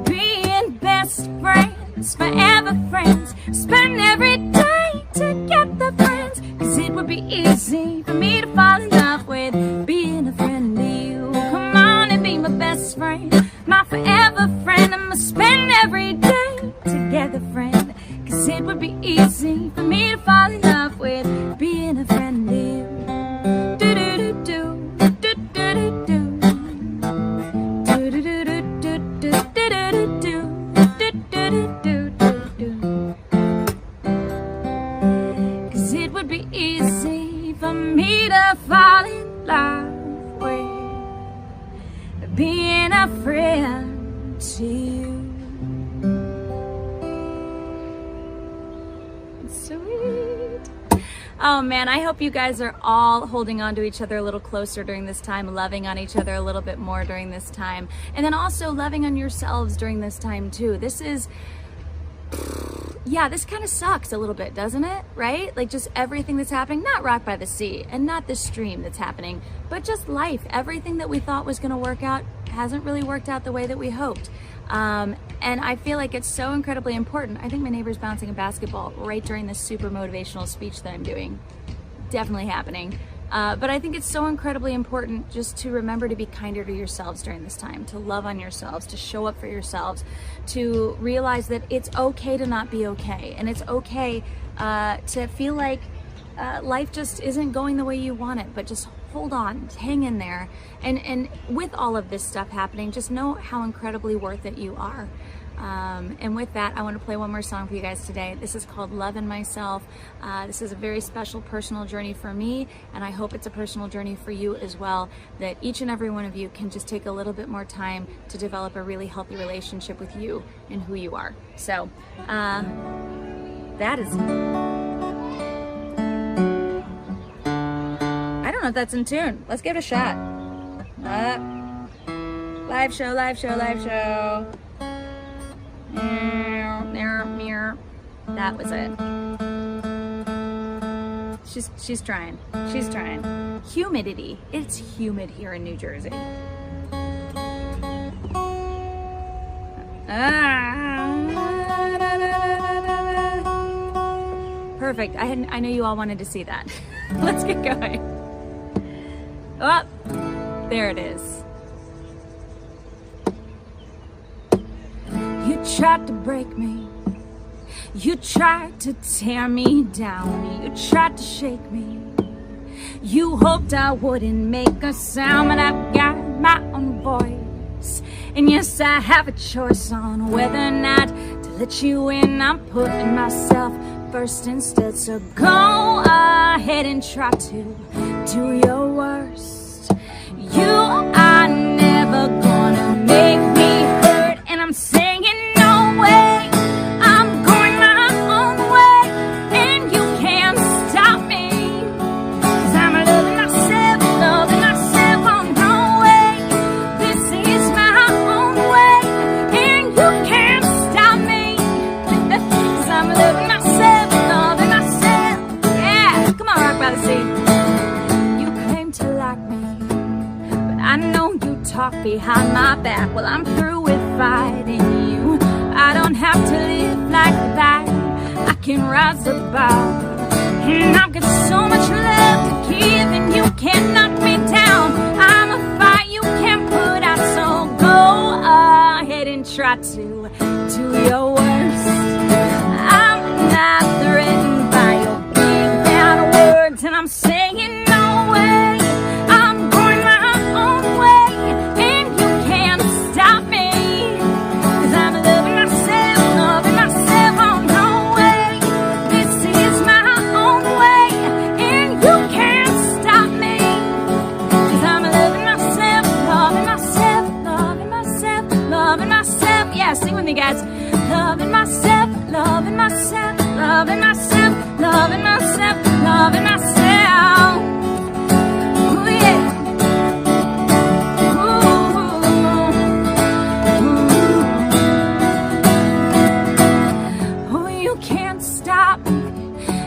being best friends, forever friends. Spend every day together, friends. Cause it would be easy for me to fall in love with being a friend to you. Come on and be my best friend, my forever friend. I'ma spend every day together, friend. Cause it would be easy for me to fall in love with being a friend to you. Do-do-do-do, do-do-do-do. Do-do-do-do-do-do-do-do-do. Do-do-do-do-do-do. Cause it would be easy for me to fall in love with being a friend to you. Sweet. Oh man, I hope you guys are all holding on to each other a little closer during this time, loving on each other a little bit more during this time, and then also loving on yourselves during this time too. This is, yeah, this kind of sucks a little bit, doesn't it? Right? Like just everything that's happening, not Rock by the Sea and not this stream that's happening, but just life. Everything that we thought was going to work out hasn't really worked out the way that we hoped. And I feel like it's so incredibly important. I think my neighbor's bouncing a basketball right during this super motivational speech that I'm doing. Definitely happening. But I think it's so incredibly important just to remember to be kinder to yourselves during this time, to love on yourselves, to show up for yourselves, to realize that it's okay to not be okay. And it's okay to feel like life just isn't going the way you want it, but just hold on, hang in there. And with all of this stuff happening, just know how incredibly worth it you are. And with that, I want to play one more song for you guys today. This is called Lovin' Myself. This is a very special personal journey for me, and I hope it's a personal journey for you as well, that each and every one of you can just take a little bit more time to develop a really healthy relationship with you and who you are. So, that is... I don't know if that's in tune. Let's give it a shot. Live show, live show, live show. Mirror. That was it. She's trying. She's trying. Humidity. It's humid here in New Jersey. Perfect. I know you all wanted to see that. Let's get going. Oh, there it is. You tried to break me. You tried to tear me down. You tried to shake me. You hoped I wouldn't make a sound, but I've got my own voice. And yes, I have a choice on whether or not to let you in. I'm putting myself first instead. So go ahead and try to do your worst. You are never gonna make me hurt, and I'm saying no way. I'm going my own way, and you can't stop me. 'Cause I'm loving myself, oh no way. This is my own way, and you can't stop me. 'Cause I'm loving myself, yeah. Come on, Rock by the Sea. You claim to like me, but I know you talk behind my back. Well, I'm through with fighting you. I don't have to live like that. I can rise above, and I've got so much love to give, and you can't knock me down. I'm a fire you can't put out, so go ahead and try to do your worst. I'm not threatened by your big bad words, and I'm saying no way. I'm going my own way, and you can't stop me. 'Cause I'm loving myself, oh no way. This is my own way, and you can't stop me. 'Cause I'm loving myself, yeah, sing with me, guys. Loving myself, loving myself, loving myself, loving myself, loving myself. Ooh, yeah. Ooh. Oh, you can't stop me.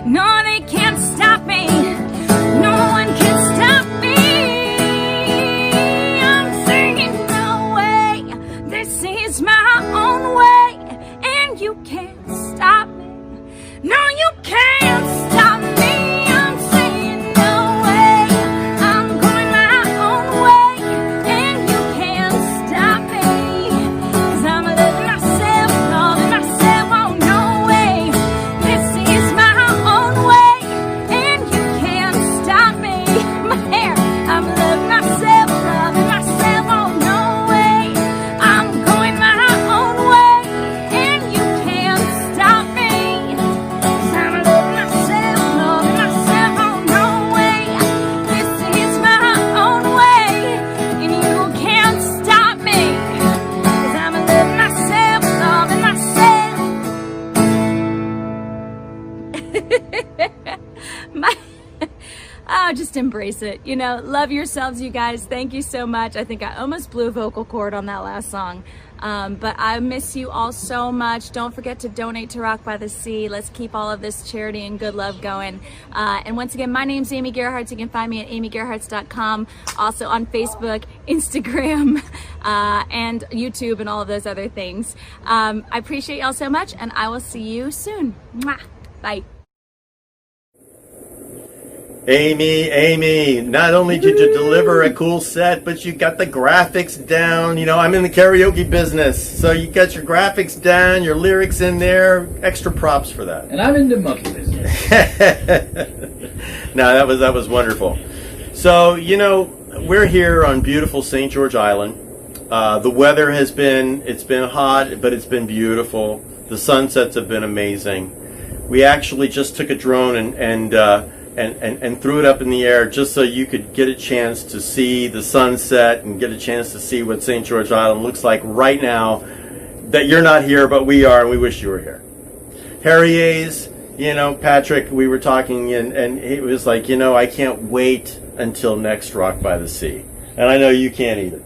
No, they can't stop me. No one can stop me. I'm singing no way. This is my own way, and you can't stop me. No, you can't stop me. I'm saying no way. I'm going my own way, and you can't stop me. 'Cause I'm loving myself, oh no way. This is my own way, and you can't stop me. My hair, I'm loving myself, oh no way. I'm going my own way, and you can't stop me. 'Cause I'm loving myself, oh no way. This is my own way, and you can't stop me. 'Cause I'm loving myself, my oh, just embrace it. You know, love yourselves, you guys. Thank you so much. I think I almost blew a vocal cord on that last song. But I miss you all so much. Don't forget to donate to Rock by the Sea. Let's keep all of this charity and good love going. And once again, my name's Amy Gerhardt. You can find me at amygerharts.com. Also on Facebook, Instagram, and YouTube and all of those other things. I appreciate y'all so much, and I will see you soon. Mwah. Bye. Amy, not only did you deliver a cool set, but you got the graphics down. You know, I'm in the karaoke business, so you got your graphics down, your lyrics in there, extra props for that. And I'm in the monkey business. No, that was wonderful. So, you know, we're here on beautiful St. George Island. The weather has been hot, but it's been beautiful. The sunsets have been amazing. We actually just took a drone and threw it up in the air just so you could get a chance to see the sunset and get a chance to see what St. George Island looks like right now that you're not here, but we are, and we wish you were here. Harry Hayes, you know, Patrick, we were talking, and he was like, you know, I can't wait until next Rock by the Sea. And I know you can't either.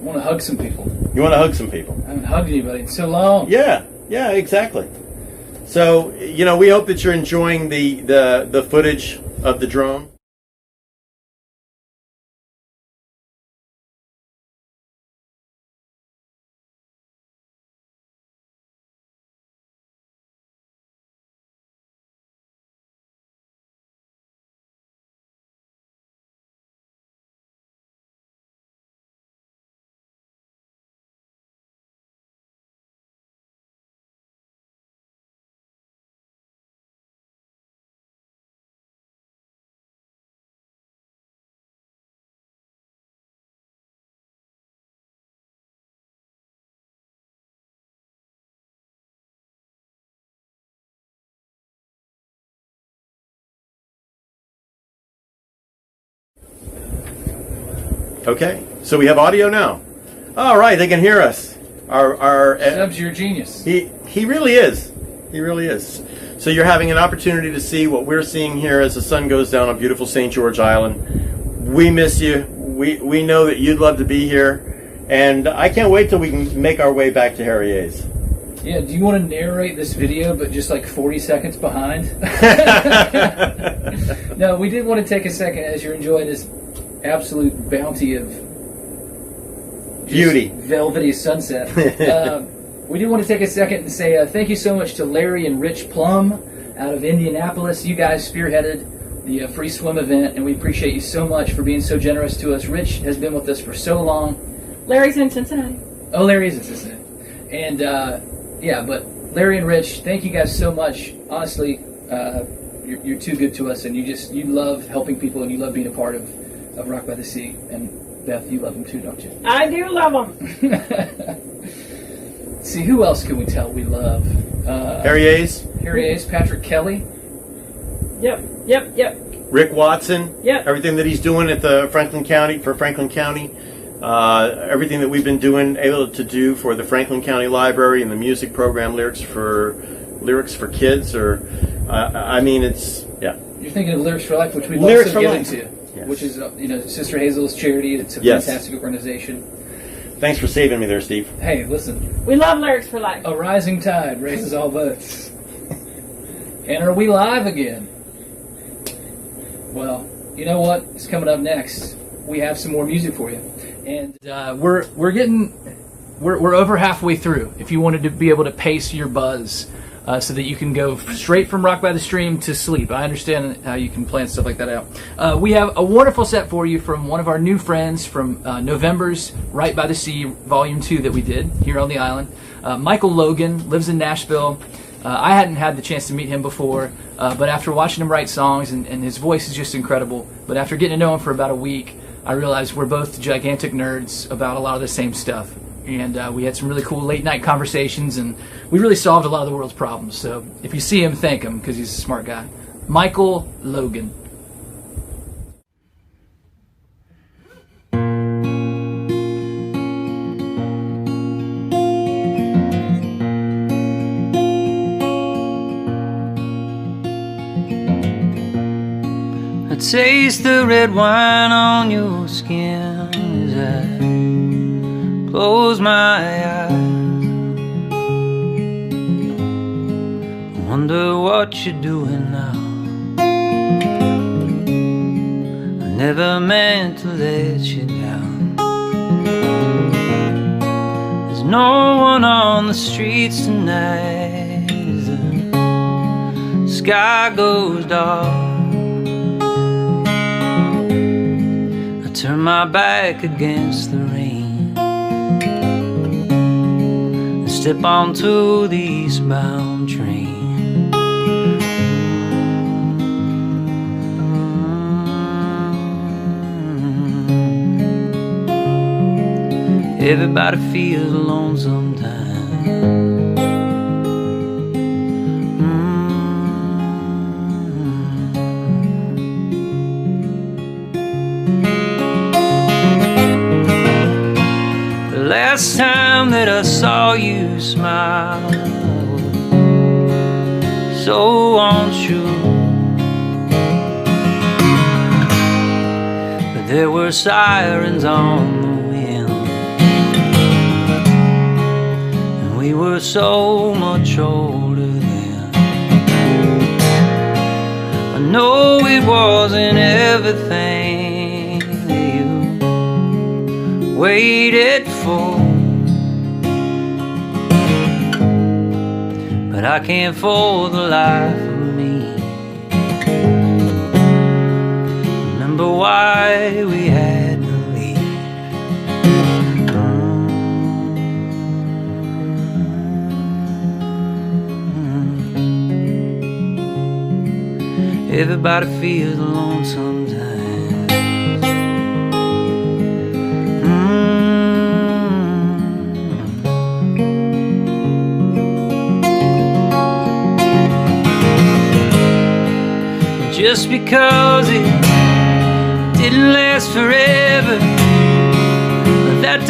I want to hug some people. You want to hug some people? I haven't hugged anybody in so long. Yeah, exactly. So, you know, we hope that you're enjoying the footage of the drone. Okay, so we have audio now. All right, they can hear us. Stubbs, you're a genius. He really is. He really is. So you're having an opportunity to see what we're seeing here as the sun goes down on beautiful St. George Island. We miss you. We know that you'd love to be here, and I can't wait till we can make our way back to Harrier's. Yeah, do you want to narrate this video, but just like 40 seconds behind? No, we did want to take a second as you're enjoying this absolute bounty of beauty, velvety sunset. We do want to take a second and say thank you so much to Larry and Rich Plum out of Indianapolis. You guys spearheaded the free swim event, and we appreciate you so much for being so generous to us. Rich has been with us for so long. Larry's in Cincinnati. Oh, Larry is in Cincinnati. And yeah, but Larry and Rich, thank you guys so much. Honestly, you're too good to us, and you love helping people, and you love being a part of Rock by the Sea. And Beth, you love them too, don't you? I do love them. See, who else can we tell we love? Harrier's, Patrick Kelly. Yep. Rick Watson. Yep. Everything that he's doing at the Franklin County everything that we've been able to do for the Franklin County Library and the music program, lyrics for kids, or I mean, it's yeah. You're thinking of Lyrics for Life, which we've Lyrics also for given Life. to, which is Sister Hazel's charity. It's a Yes. fantastic organization. Thanks for saving me there, Steve. Hey, listen. We love Lyrics for Life. A rising tide raises all boats. And are we live again? Well, you know what? It's coming up next. We have some more music for you, and we're over halfway through. If you wanted to be able to pace your buzz, so that you can go straight from Rock by the Stream to sleep. I understand how you can plan stuff like that out. We have a wonderful set for you from one of our new friends from November's Right by the Sea Volume 2 that we did here on the island. Michael Logan lives in Nashville. I hadn't had the chance to meet him before, but after watching him write songs, and his voice is just incredible, but after getting to know him for about a week, I realized we're both gigantic nerds about a lot of the same stuff. And we had some really cool late night conversations, and we really solved a lot of the world's problems. So if you see him, thank him, because he's a smart guy. Michael Logan. I taste the red wine on your skin as I close my eyes. I wonder what you're doing now. I never meant to let you down. There's no one on the streets tonight as the sky goes dark. I turn my back against the rain and step onto the eastbound train. Everybody feels alone sometimes. The last time that I saw you smile, so untrue. But there were sirens on the wind, and we were so much older then. I know it wasn't everything that you waited for, but I can't for the life of me remember why we had to leave. Everybody feels alone sometimes. Just because it didn't last forever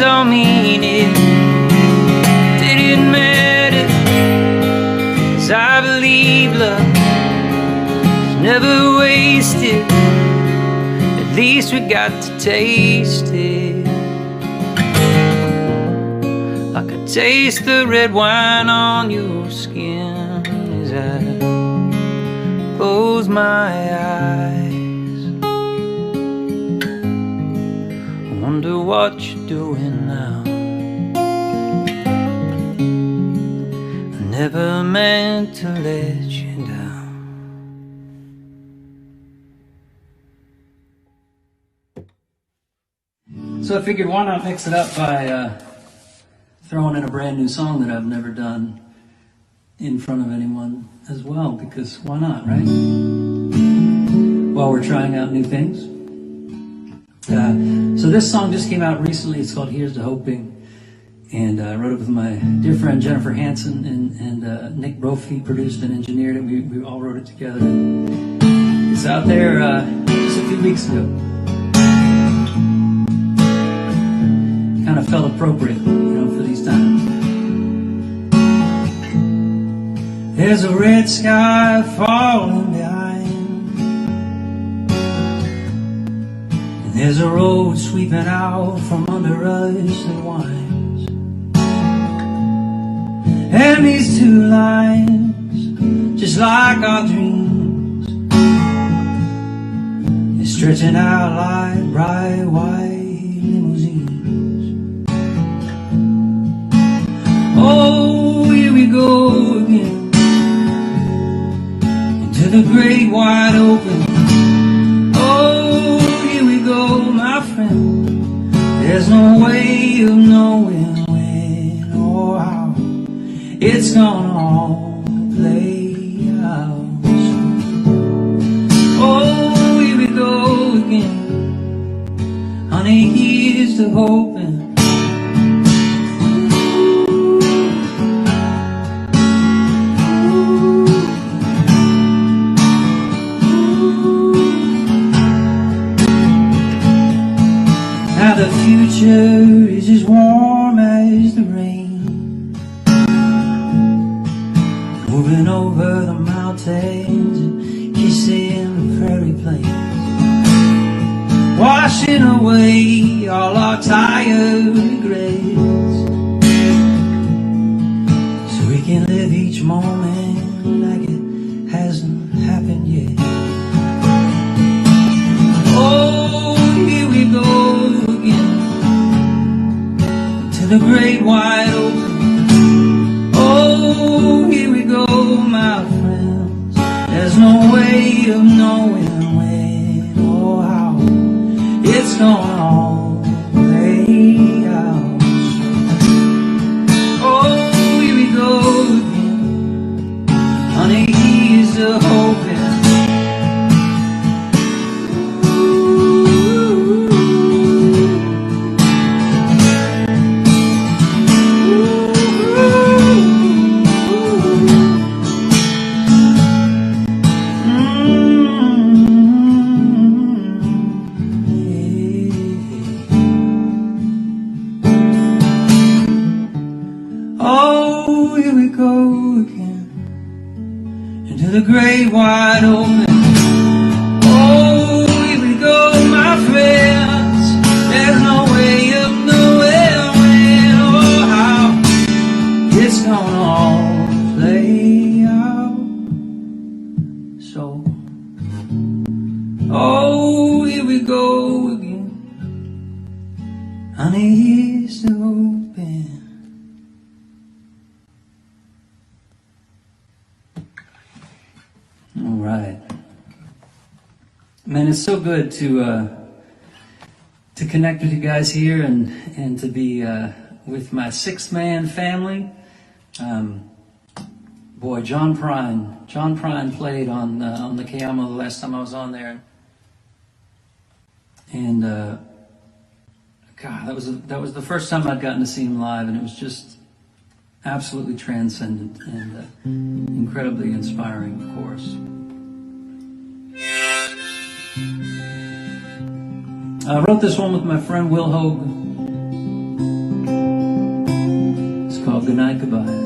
don't mean it didn't matter, 'cause I believe love is never wasted. At least we got to taste it. I could taste the red wine on your skin as I close my eyes. I wonder what you're doing now. I never meant to let you down. So I figured, why not mix it up by throwing in a brand new song that I've never done in front of anyone as well, because why not, right? While we're trying out new things. So this song just came out recently. It's called Here's to Hoping, and I wrote it with my dear friend Jennifer Hansen, and Nick Brophy produced and engineered it. We all wrote it together. It's out there just a few weeks ago. Kind of felt appropriate, for these times. There's a red sky falling behind, and there's a road sweeping out from under us that winds. And these two lines, just like our dreams, they're stretching out like bright white limousines. Oh, here we go again, into the great wide open. Oh, here we go, my friend. There's no way of knowing when or how it's gonna all play out. Oh, here we go again, honey, here's to hoping. Now the future is as warm as the rain, moving over the mountains and kissing the prairie plains, washing away all our tired regrets, so we can live each moment like it hasn't happened yet. Oh, here we go, the great wide open. Oh, here we go, my friends. There's no way of knowing when or how it's gonna all play out. Oh, here we go again, honey, here's the hoping. Oh, here we go again, into the great wide open. Oh, here we go, my friends. There's no way of knowing when or how it's gonna all play out. So, oh, here we go again, honey, here's the hoping. All right, man. It's so good to connect with you guys here and to be with my 6-man family. Boy, John Prine played on the Kayamo the last time I was on there, and God, that was the first time I'd gotten to see him live, and it was just absolutely transcendent and incredibly inspiring, of course. I wrote this one with my friend Will Hogue. called Goodnight Goodbye.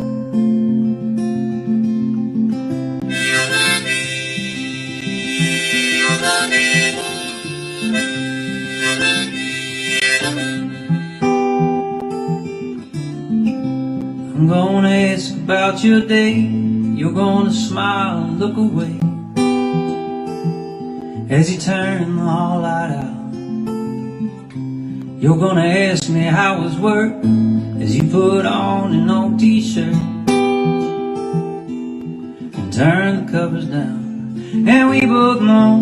I'm gonna ask about your day. You're gonna smile and look away as you turn the hall light out. You're gonna ask me how was work as you put on an old t-shirt and turn the covers down. And we both know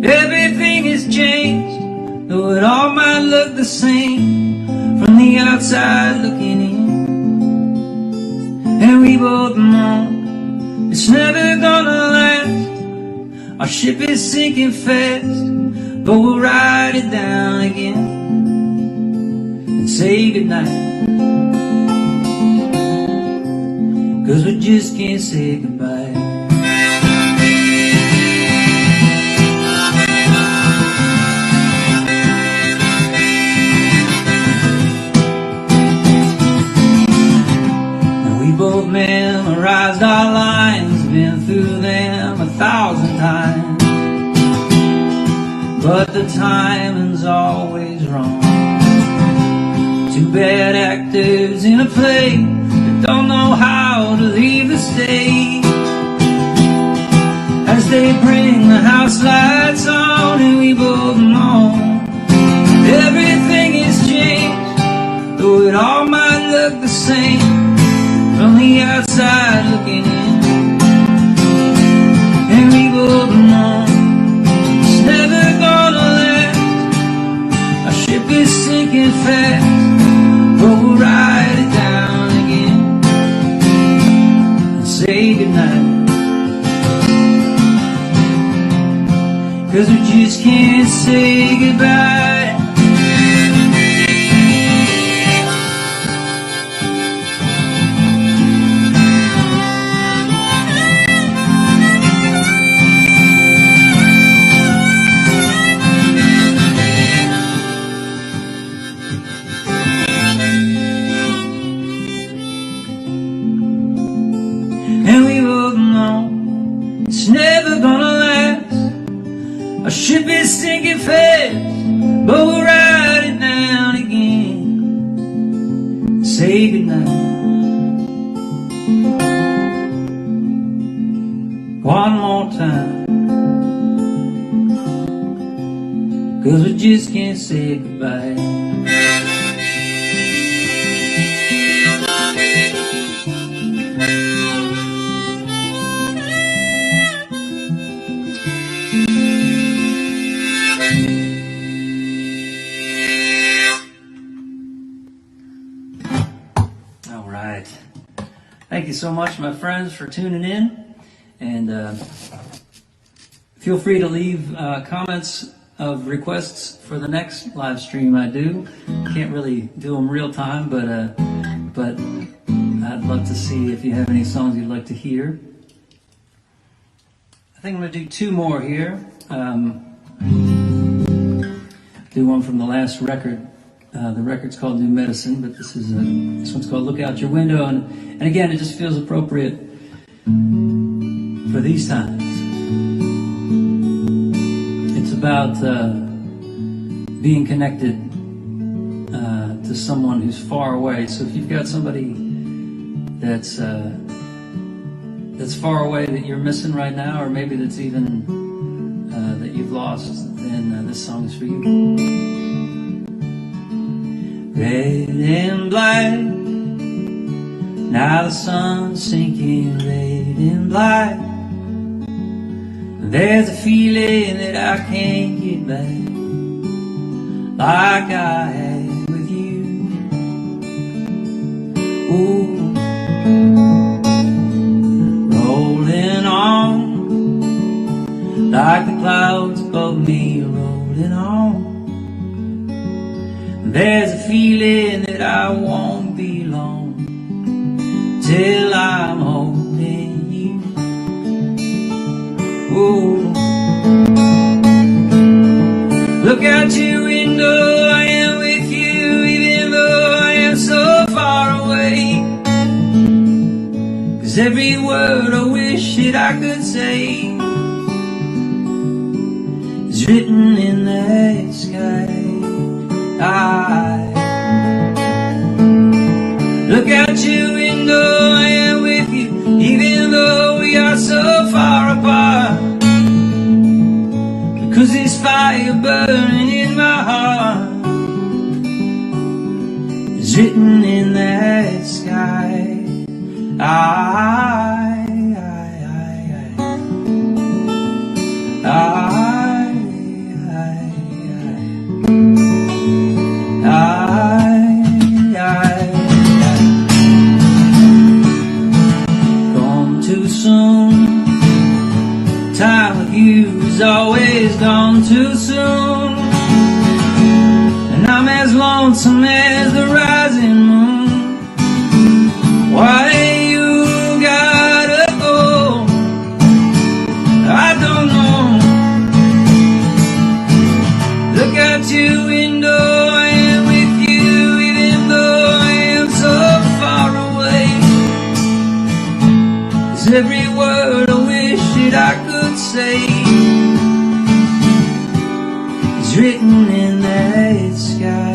everything has changed, though it all might look the same from the outside looking in. And we both know it's never gonna last. Our ship is sinking fast, but we'll ride it down again and say goodnight, 'cause we just can't say goodbye. Both memorized our lines, been through them 1,000 times, but the timing's always wrong. Two bad actors in a play that don't know how to leave the stage as they bring the house lights on. And we both know everything has changed, though it all might look the same from the outside looking in. And we both know it's never gonna last. Our ship is sinking fast, but we'll ride it down again and say goodnight, 'cause we just can't say goodbye. It's never gonna last. Our ship is sinking fast, but we'll ride it down again. Say goodnight. One more time, 'cause we just can't say goodbye. Thank you so much, my friends, for tuning in, and feel free to leave comments of requests for the next live stream I do. Can't really do them real time, but I'd love to see if you have any songs you'd like to hear. I think I'm going to do two more here. Do one from the last record. The record's called New Medicine, but this one's called Look Out Your Window, and again, it just feels appropriate for these times. It's about being connected to someone who's far away. So if you've got somebody that's far away that you're missing right now, or maybe that's even that you've lost, then this song is for you. Red and black, now the sun's sinking red and black. There's a feeling that I can't get back, like I had with you. Ooh, rolling on, like the clouds above me, rolling on. There's a feeling that I won't be long till I'm holding you. Ooh. Look out your window, I am with you, even though I am so far away. 'cause every word I wish that I could say is written in that sky. I look out your window, I am with you, even though we are so far apart. Because this fire burning in my heart is written in that sky. Gone too soon. Time with you is always gone too soon. And I'm as lonesome as the rising moon. Why you gotta go, I don't know. Look out your window, I am with you, even though I am so far away. 'Cause every word I wish that I could say is written in that sky.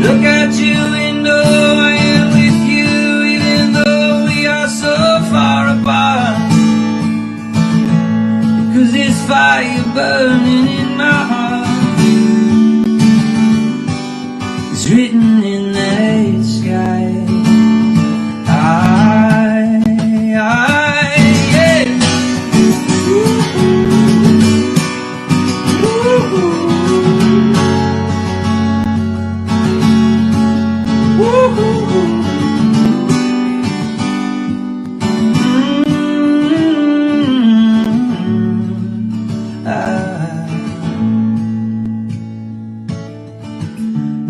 Look out your window, I am with you, even though we are so far apart. Because this fire burning in my heart is written in that sky.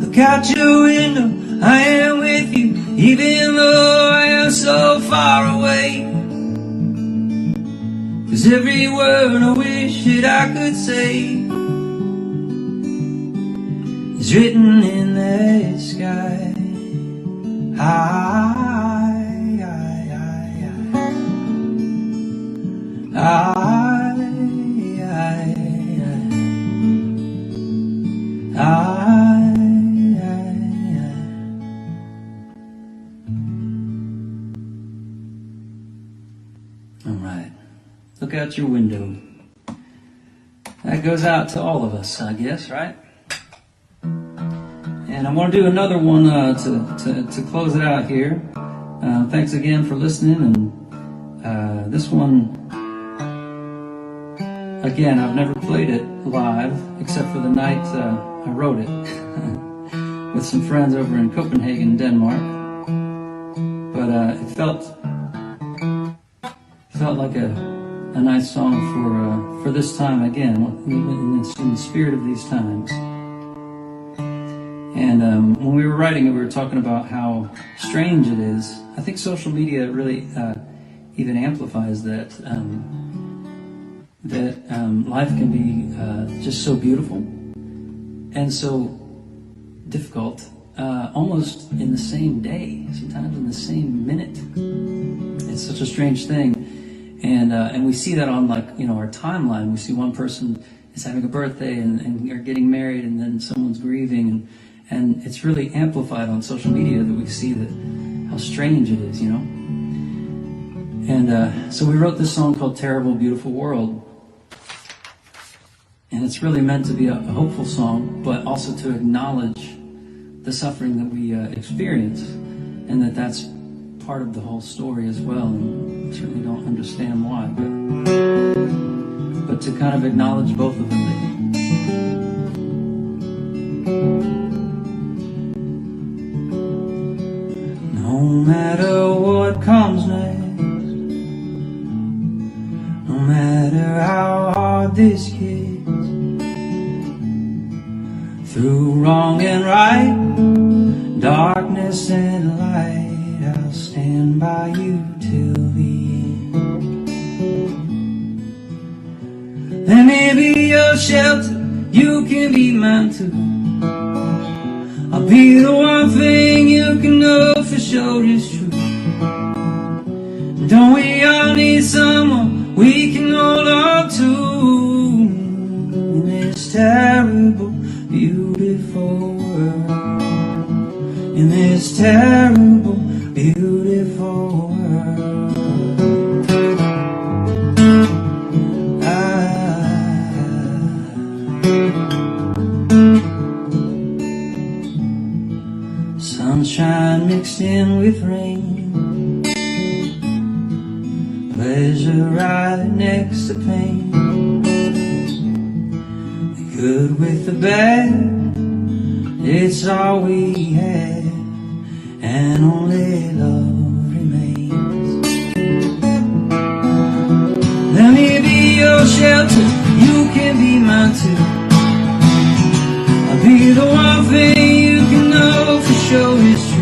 Look out your window, I am with you, even though I am so far away. 'Cause every word I wish that I could say is written in that sky. All right. Look out your window. That goes out to all of us, I guess, right? And I want to do another one to close it out here. Thanks again for listening. And this one, again, I've never played it live except for the night I wrote it with some friends over in Copenhagen, Denmark. But it felt like a nice song for this time again, in the spirit of these times. And when we were writing it, we were talking about how strange it is. I think social media really even amplifies that. Life can be just so beautiful and so difficult, almost in the same day, sometimes in the same minute. It's such a strange thing. And we see that on, like, our timeline. We see one person is having a birthday and are getting married, and then someone's grieving, and it's really amplified on social media that we see that how strange it is, And so we wrote this song called Terrible Beautiful World. And it's really meant to be a hopeful song, but also to acknowledge the suffering that we experience, and that's part of the whole story as well. And we certainly don't understand why, but to kind of acknowledge both of them. No matter what comes next, no matter how hard this gets, through wrong and right, darkness and light, I'll stand by you till the end. Let me be your shelter, you can be mine too. I'll be the one thing you can know for sure is true. Don't we all need someone we can hold on to in this terrible, beautiful world? In this terrible, beautiful world. Sunshine mixed in with rain, pleasure right next to pain, the good with the bad, it's all we had, and only love remains. Let me be your shelter, you can be mine too. I'll be the one thing you can know for sure is true.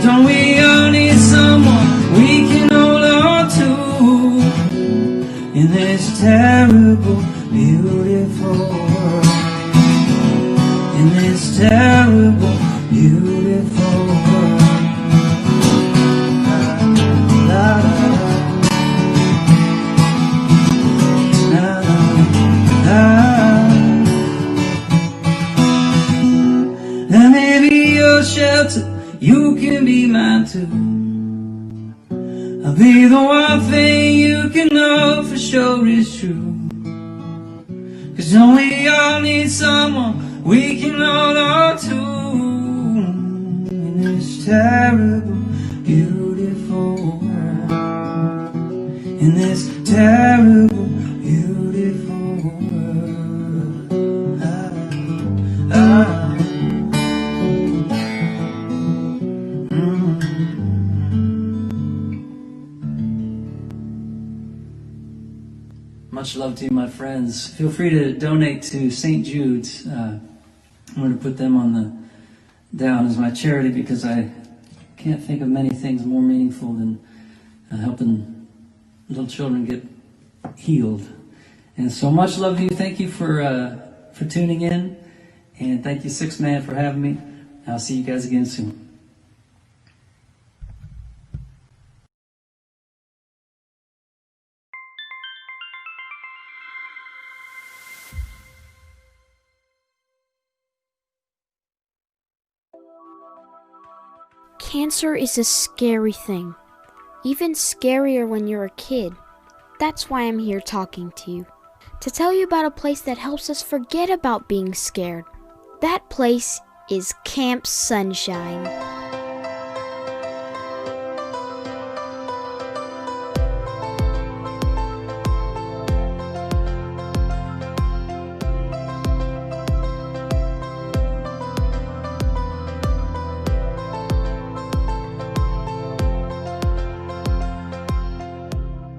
Don't we all need someone we can hold on to in this terrible, beautiful world? In this terrible, beautiful world. La, la, la, la, la. Let me be your shelter, you can be mine too. I'll be the one thing you can know for sure is true. 'Cause don't we all need someone we can hold on to in this terrible, beautiful world. In this terrible, beautiful world. Much love to you, my friends. Feel free to donate to St. Jude's. I'm going to put them on the down as my charity because I can't think of many things more meaningful than helping little children get healed. And so much love to you. Thank you for tuning in, and thank you, Six Man, for having me. I'll see you guys again soon. Cancer is a scary thing, even scarier when you're a kid. That's why I'm here talking to you, to tell you about a place that helps us forget about being scared. That place is Camp Sunshine.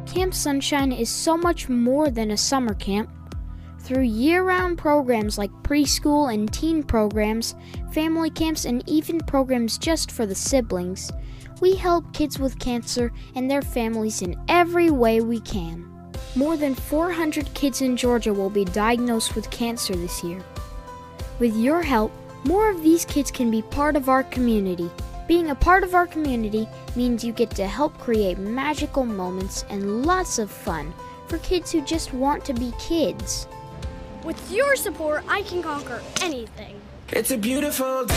Camp Sunshine is so much more than a summer camp. Through year-round programs like preschool and teen programs, family camps, and even programs just for the siblings, we help kids with cancer and their families in every way we can. More than 400 kids in Georgia will be diagnosed with cancer this year. With your help, more of these kids can be part of our community. Being a part of our community means you get to help create magical moments and lots of fun for kids who just want to be kids. With your support, I can conquer anything. It's a beautiful day.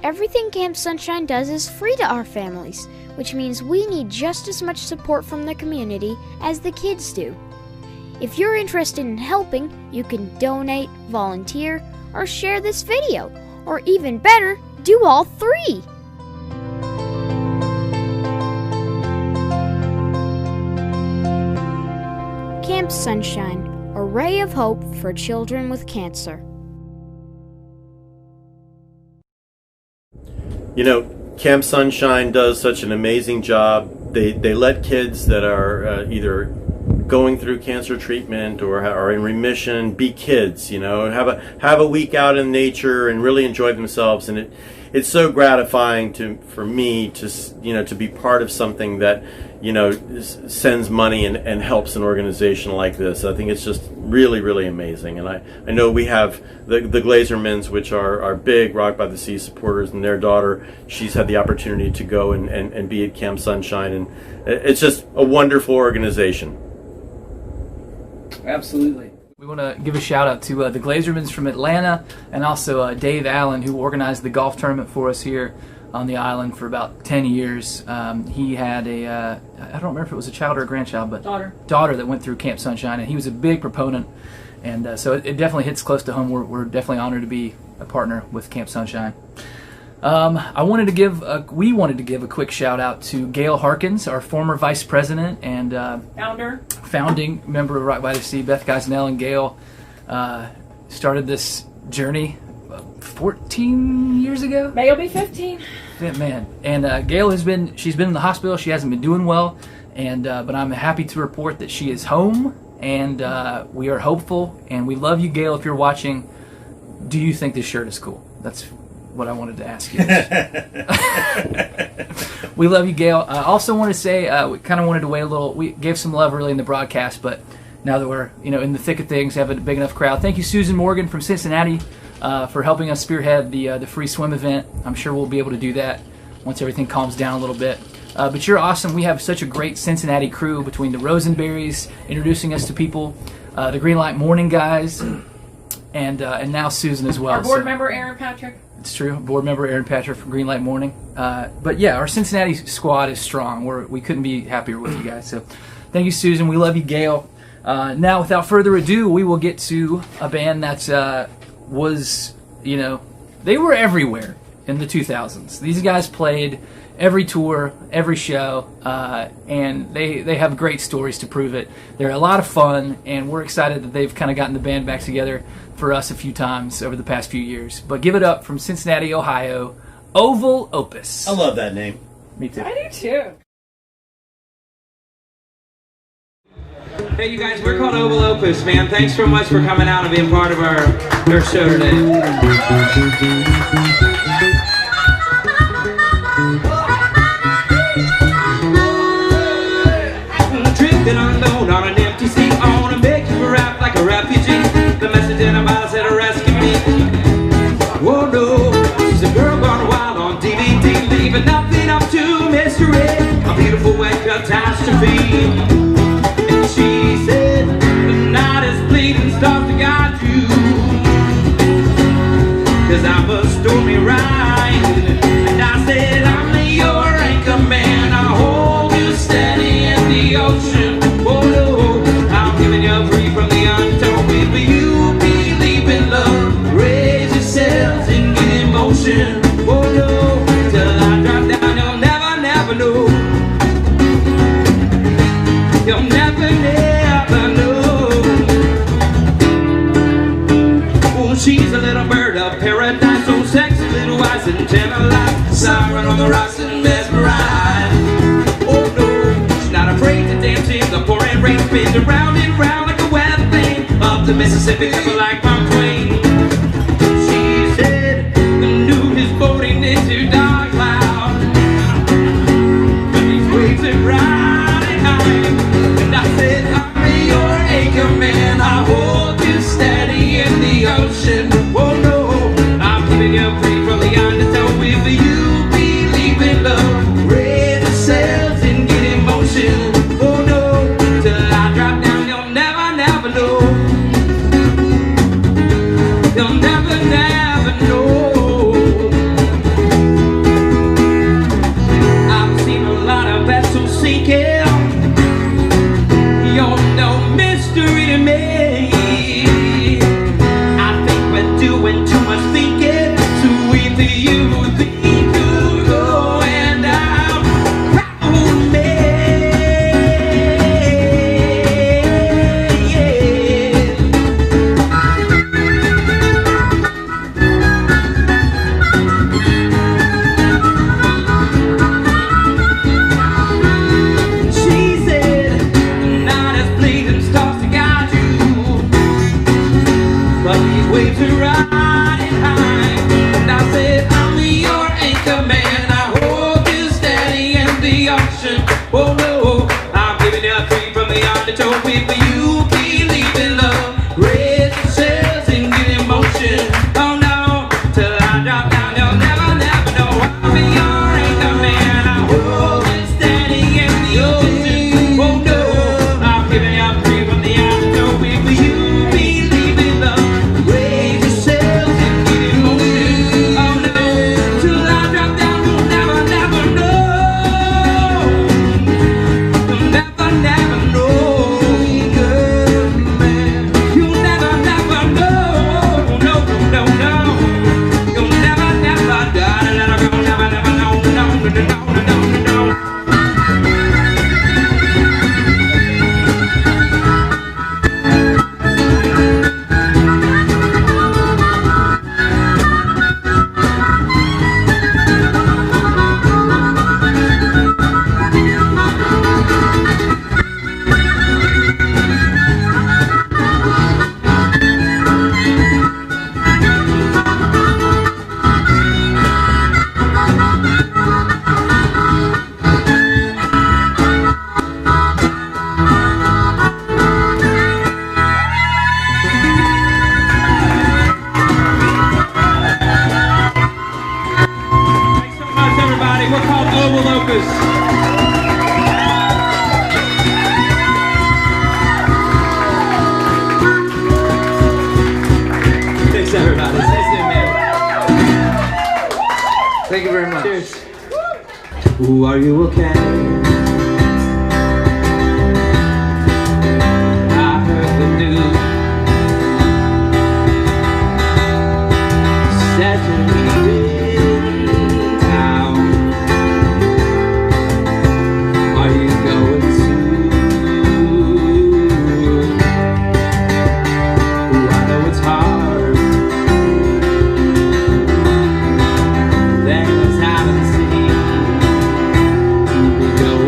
Everything Camp Sunshine does is free to our families, which means we need just as much support from the community as the kids do. If you're interested in helping, you can donate, volunteer, or share this video, or even better, do all three. Camp Sunshine, a ray of hope for children with cancer. You know, Camp Sunshine does such an amazing job. They let kids that are either going through cancer treatment or are in remission be kids, you know, have a week out in nature and really enjoy themselves. And it's so gratifying for me to be part of something that, sends money and helps an organization like this. I think it's just really, really amazing. And I know we have the Glazermans, which are big Rock by the Sea supporters, and their daughter, she's had the opportunity to go and be at Camp Sunshine. And it's just a wonderful organization. Absolutely. We want to give a shout out to the Glazermans from Atlanta, and also Dave Allen, who organized the golf tournament for us here on the island for about 10 years. He had I don't remember if it was a child or a grandchild, but daughter that went through Camp Sunshine, and he was a big proponent. And so it definitely hits close to home. We're definitely honored to be a partner with Camp Sunshine. We wanted to give a quick shout out to Gail Harkins, our former vice president and founding member of Rock by the Sea. Beth Gosnell and Gail started this journey 14 years ago. May will be 15. Yeah, man. And Gail she's been in the hospital. She hasn't been doing well, and but I'm happy to report that she is home, and we are hopeful. And we love you, Gail. If you're watching, do you think this shirt is cool? That's what I wanted to ask you. We love you, Gail. I also want to say we kind of wanted to wait a little. We gave some love early in the broadcast, but now that we're in the thick of things, have a big enough crowd. Thank you, Susan Morgan from Cincinnati, for helping us spearhead the free swim event. I'm sure we'll be able to do that once everything calms down a little bit. But you're awesome. We have such a great Cincinnati crew between the Rosenberries introducing us to people, the Greenlight Morning guys, and now Susan as well. Our board member Aaron Patrick. It's true. Board member Aaron Patrick from Greenlight Morning. But yeah, our Cincinnati squad is strong. We couldn't be happier with you guys. So thank you, Susan. We love you, Gail. Now, without further ado, we will get to a band that was, they were everywhere in the 2000s. These guys played every tour, every show, and they have great stories to prove it. They're a lot of fun, and we're excited that they've kind of gotten the band back together for us a few times over the past few years. But give it up from Cincinnati, Ohio, Oval Opus. I love that name. Me too. I do too. Hey, you guys, we're called Oval Opus, man. Thanks so much for coming out and being part of our show today. Drifting unknown on an empty seat, I wanna make you rap like a refugee. The message in a box that'll rescue me. Whoa, no, she's a girl gone wild on DVD, leaving nothing up to mystery. A beautiful wet catastrophe. And she said, the night is bleeding, stars to guide you. 'Cause I'm a stormy ride. And I said, I'm your anchor man, I hold you steady in the ocean. Oh no, I'm giving you free from the untold. Will you believe in love? Raise your sails and get in motion. Oh no, till I drop down, you'll never, never know. You'll never, never know. Oh, she's a little bird of paradise, so sexy, little eyes and tantalized. Siren on the rocks and mesmerized. Oh no, she's not afraid to dance in the pouring rain, spins around and round like a weather vane. Up the Mississippi, never like Mark Twain. She said, the nude is floating into dark clouds, but these waves are riding high. And I said, I'm your anchor man, I hold you steady in the ocean. Oh no, I'm giving you free from the undertow. Will you believe in love? Raise the sails and get in motion. Oh no, till I drop down, you'll never, never know. to told me for you believe in love. Raise yourselves and get in motion. Oh no, till I drop down, you'll never, never know. I'll be your anchor man. I'll hold you steady in the ocean. Oh no, I'm giving you free from the eyes. Told me for you believe in love. Raise yourselves and get in motion. Oh no, till I drop down, you'll never, never know. You'll never, never know. You'll never, never know. No, no, no. You'll never, never die. Never, never, never know. No, no, no, no, no, no. Thanks so much, everybody. We're called Oval Locust. Thanks, everybody. Nice to meet you. Thank you very much. Cheers. Ooh, are you okay? I heard the news. Said you're leaving town. Are you going soon? Ooh, I know it's hard. Things haven't seemed to be going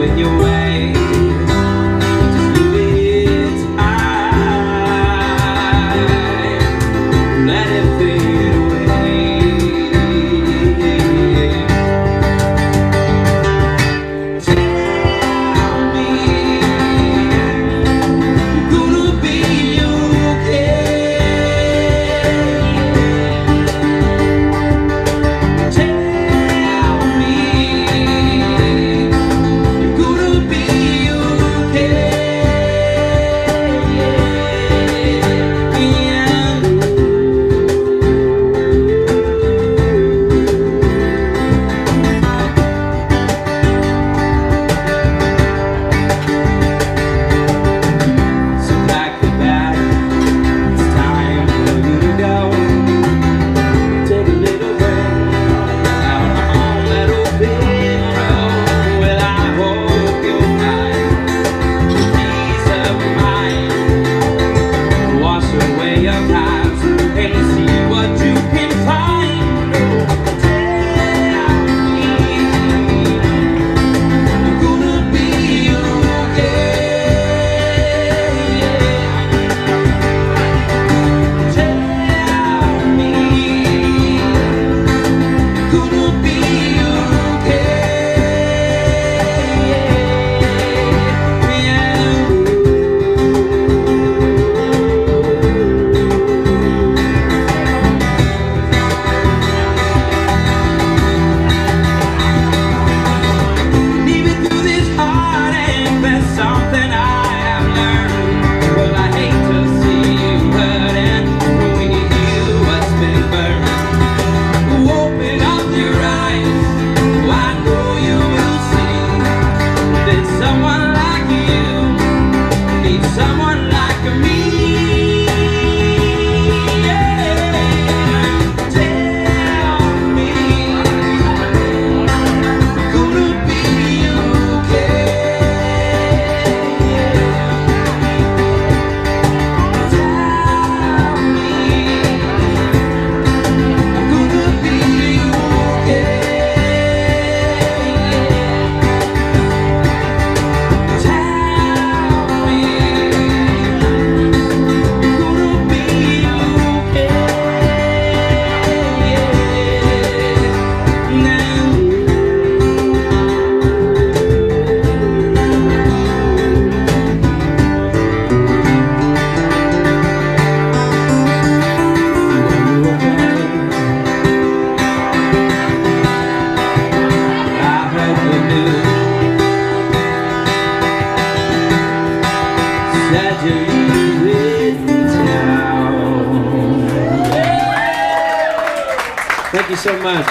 you so much.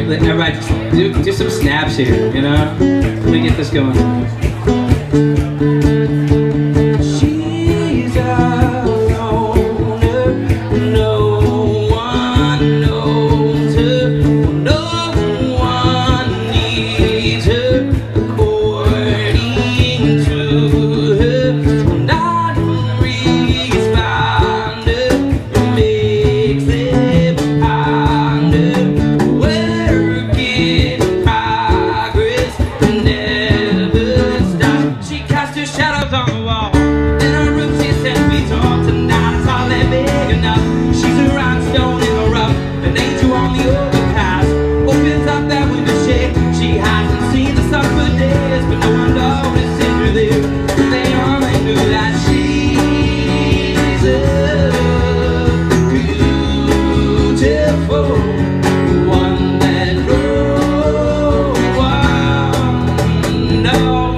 Everybody, just do some snaps here, you know? Let me get this going. She's a loner, no one knows her, no one needs her, according to her, not responder, makes them ponder. Shadows on the wall. In her room she sends me talk tonight. It's all that big enough. She's a rhinestone in the rough, an angel on the overpass. Opens up that window shade. She hasn't seen the sun for days, but no one notices her there. They only knew that she's beautiful one that no one knows.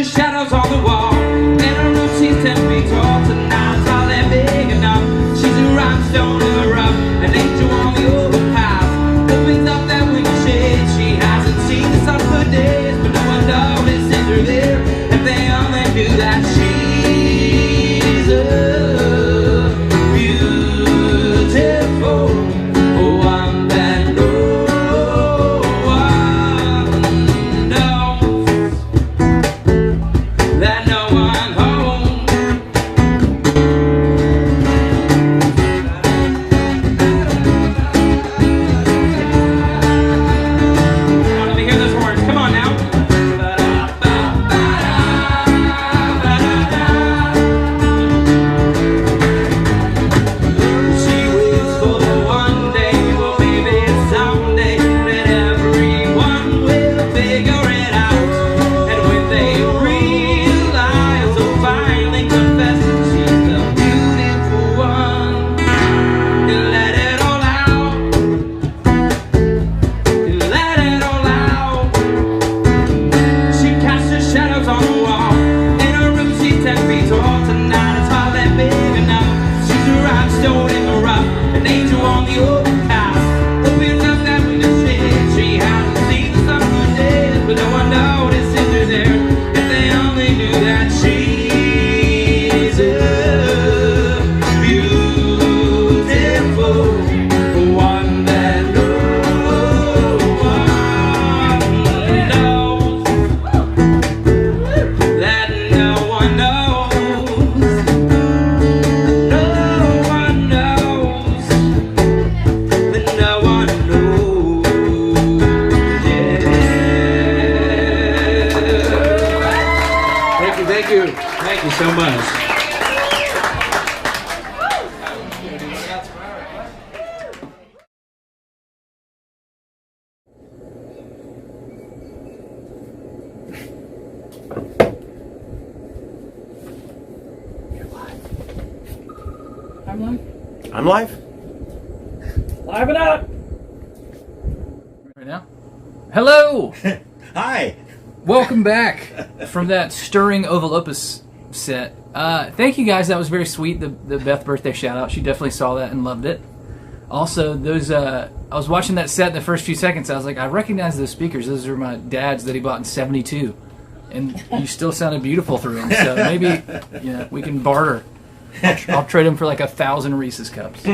Shadows on the wall. In her room she's 10 feet tall. Tonight it's all that big enough. She's a rhinestone in the rough, an angel on the overpass. Opens up that window shade. She hasn't seen the sun for days, but no one notices her there. And they only knew that she's a beautiful one that no one knows. That no one home. Let me hear those horns. Come on now. She waits for the one day, well maybe someday, that everyone will figure it out. And when they realize, oh finally confess that she's the beautiful one, and let it all out, and let it all out. She casts her shadows on the wall. In her room she's 10 feet tall. Tonight it's all that big enough. She's a rhinestone in the rough, an angel on the overpass. Opens up that window shade. She hasn't seen the sun for days, but no one notices her there. If they only knew that she's a beautiful one that no one knows. That no one knows. No one knows. That no one knows. Yeah. Thank you, thank you. Thank you so much. I'm live. I'm live. Live it up. Right now. Hello. Hi. Welcome back from that stirring Oval Opus set. Thank you guys. That was very sweet. The Beth birthday shout out. She definitely saw that and loved it. Also, those I was watching that set in the first few seconds. I was like, I recognize those speakers. Those are my dad's that he bought in '72, and you still sounded beautiful through them. So maybe we can barter. I'll trade them for like 1,000 Reese's cups.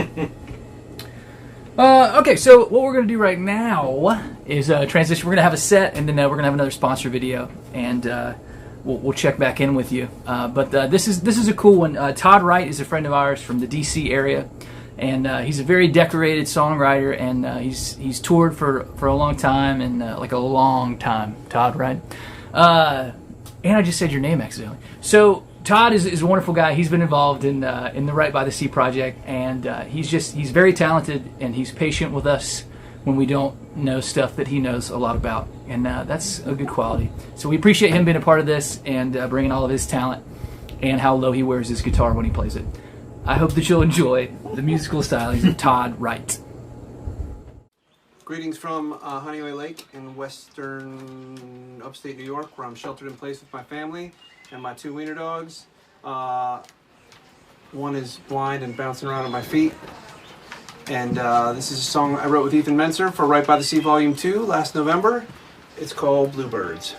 Okay, so what we're going to do right now is transition. We're going to have a set, and then we're going to have another sponsor video. And we'll check back in with you. But this is a cool one. Todd Wright is a friend of ours from the D.C. area, and he's a very decorated songwriter, and he's toured for a long time, and like a long time. Todd Wright. And I just said your name accidentally. So Todd is a wonderful guy. He's been involved in the Right by the Sea project, and he's very talented, and he's patient with us when we don't know stuff that he knows a lot about, and that's a good quality. So we appreciate him being a part of this and bringing all of his talent and how low he wears his guitar when he plays it. I hope that you'll enjoy the musical stylings of Todd Wright. Greetings from Honeyway Lake in western upstate New York, where I'm sheltered in place with my family and my 2 wiener dogs. One is blind and bouncing around at my feet. And this is a song I wrote with Ethan Menser for Right by the Sea Volume 2 last November. It's called Bluebirds.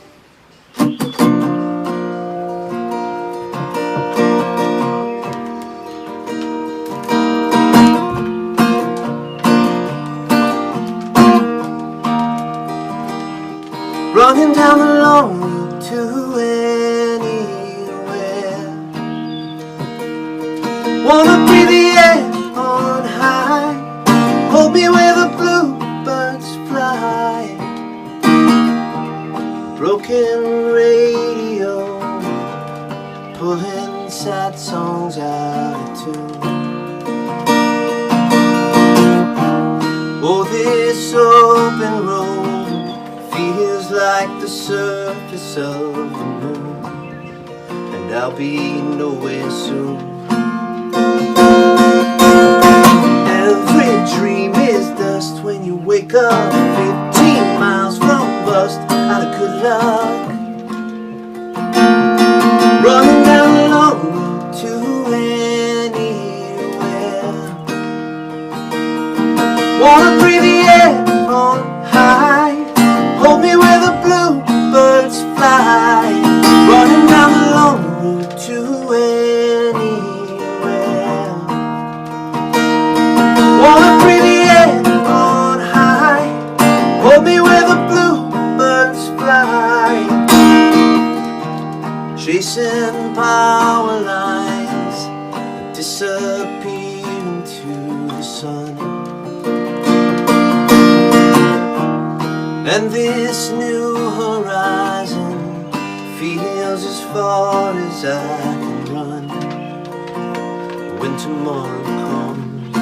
Running down the long road to anywhere. Wanna breathe the air on high. Hold me where the bluebirds fly. Broken radio, pulling sad songs out of tune. Oh, this open road feels like the surface of the moon, and I'll be nowhere soon. Every dream is dust when you wake up 15 miles from bust out of good luck. Running down the long road to anywhere. Wanna breathe the air on high. Hold me where the bluebirds fly. Running down the long road to anywhere. Wanna breathe the air on high. Hold me where the bluebirds fly. Chasing power lines, disappear into the sun. And this new horizon feels as far as I can run when tomorrow comes.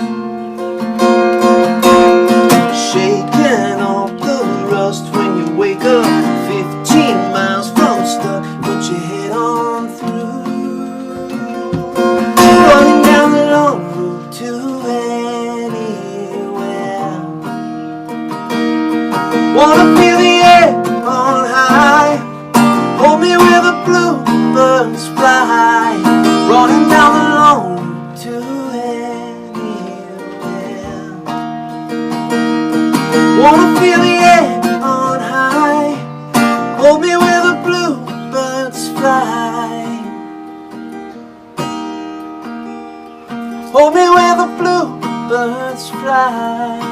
Shaking off the rust when you wake up 15 miles from stuck. Put your head on through. Running down the long road to anywhere. Wanna feel the air on high. Hold me where the bluebirds fly. Running down the long road to anywhere. Wanna feel the air on high. Hold me where the bluebirds fly. Hold me where the bluebirds fly.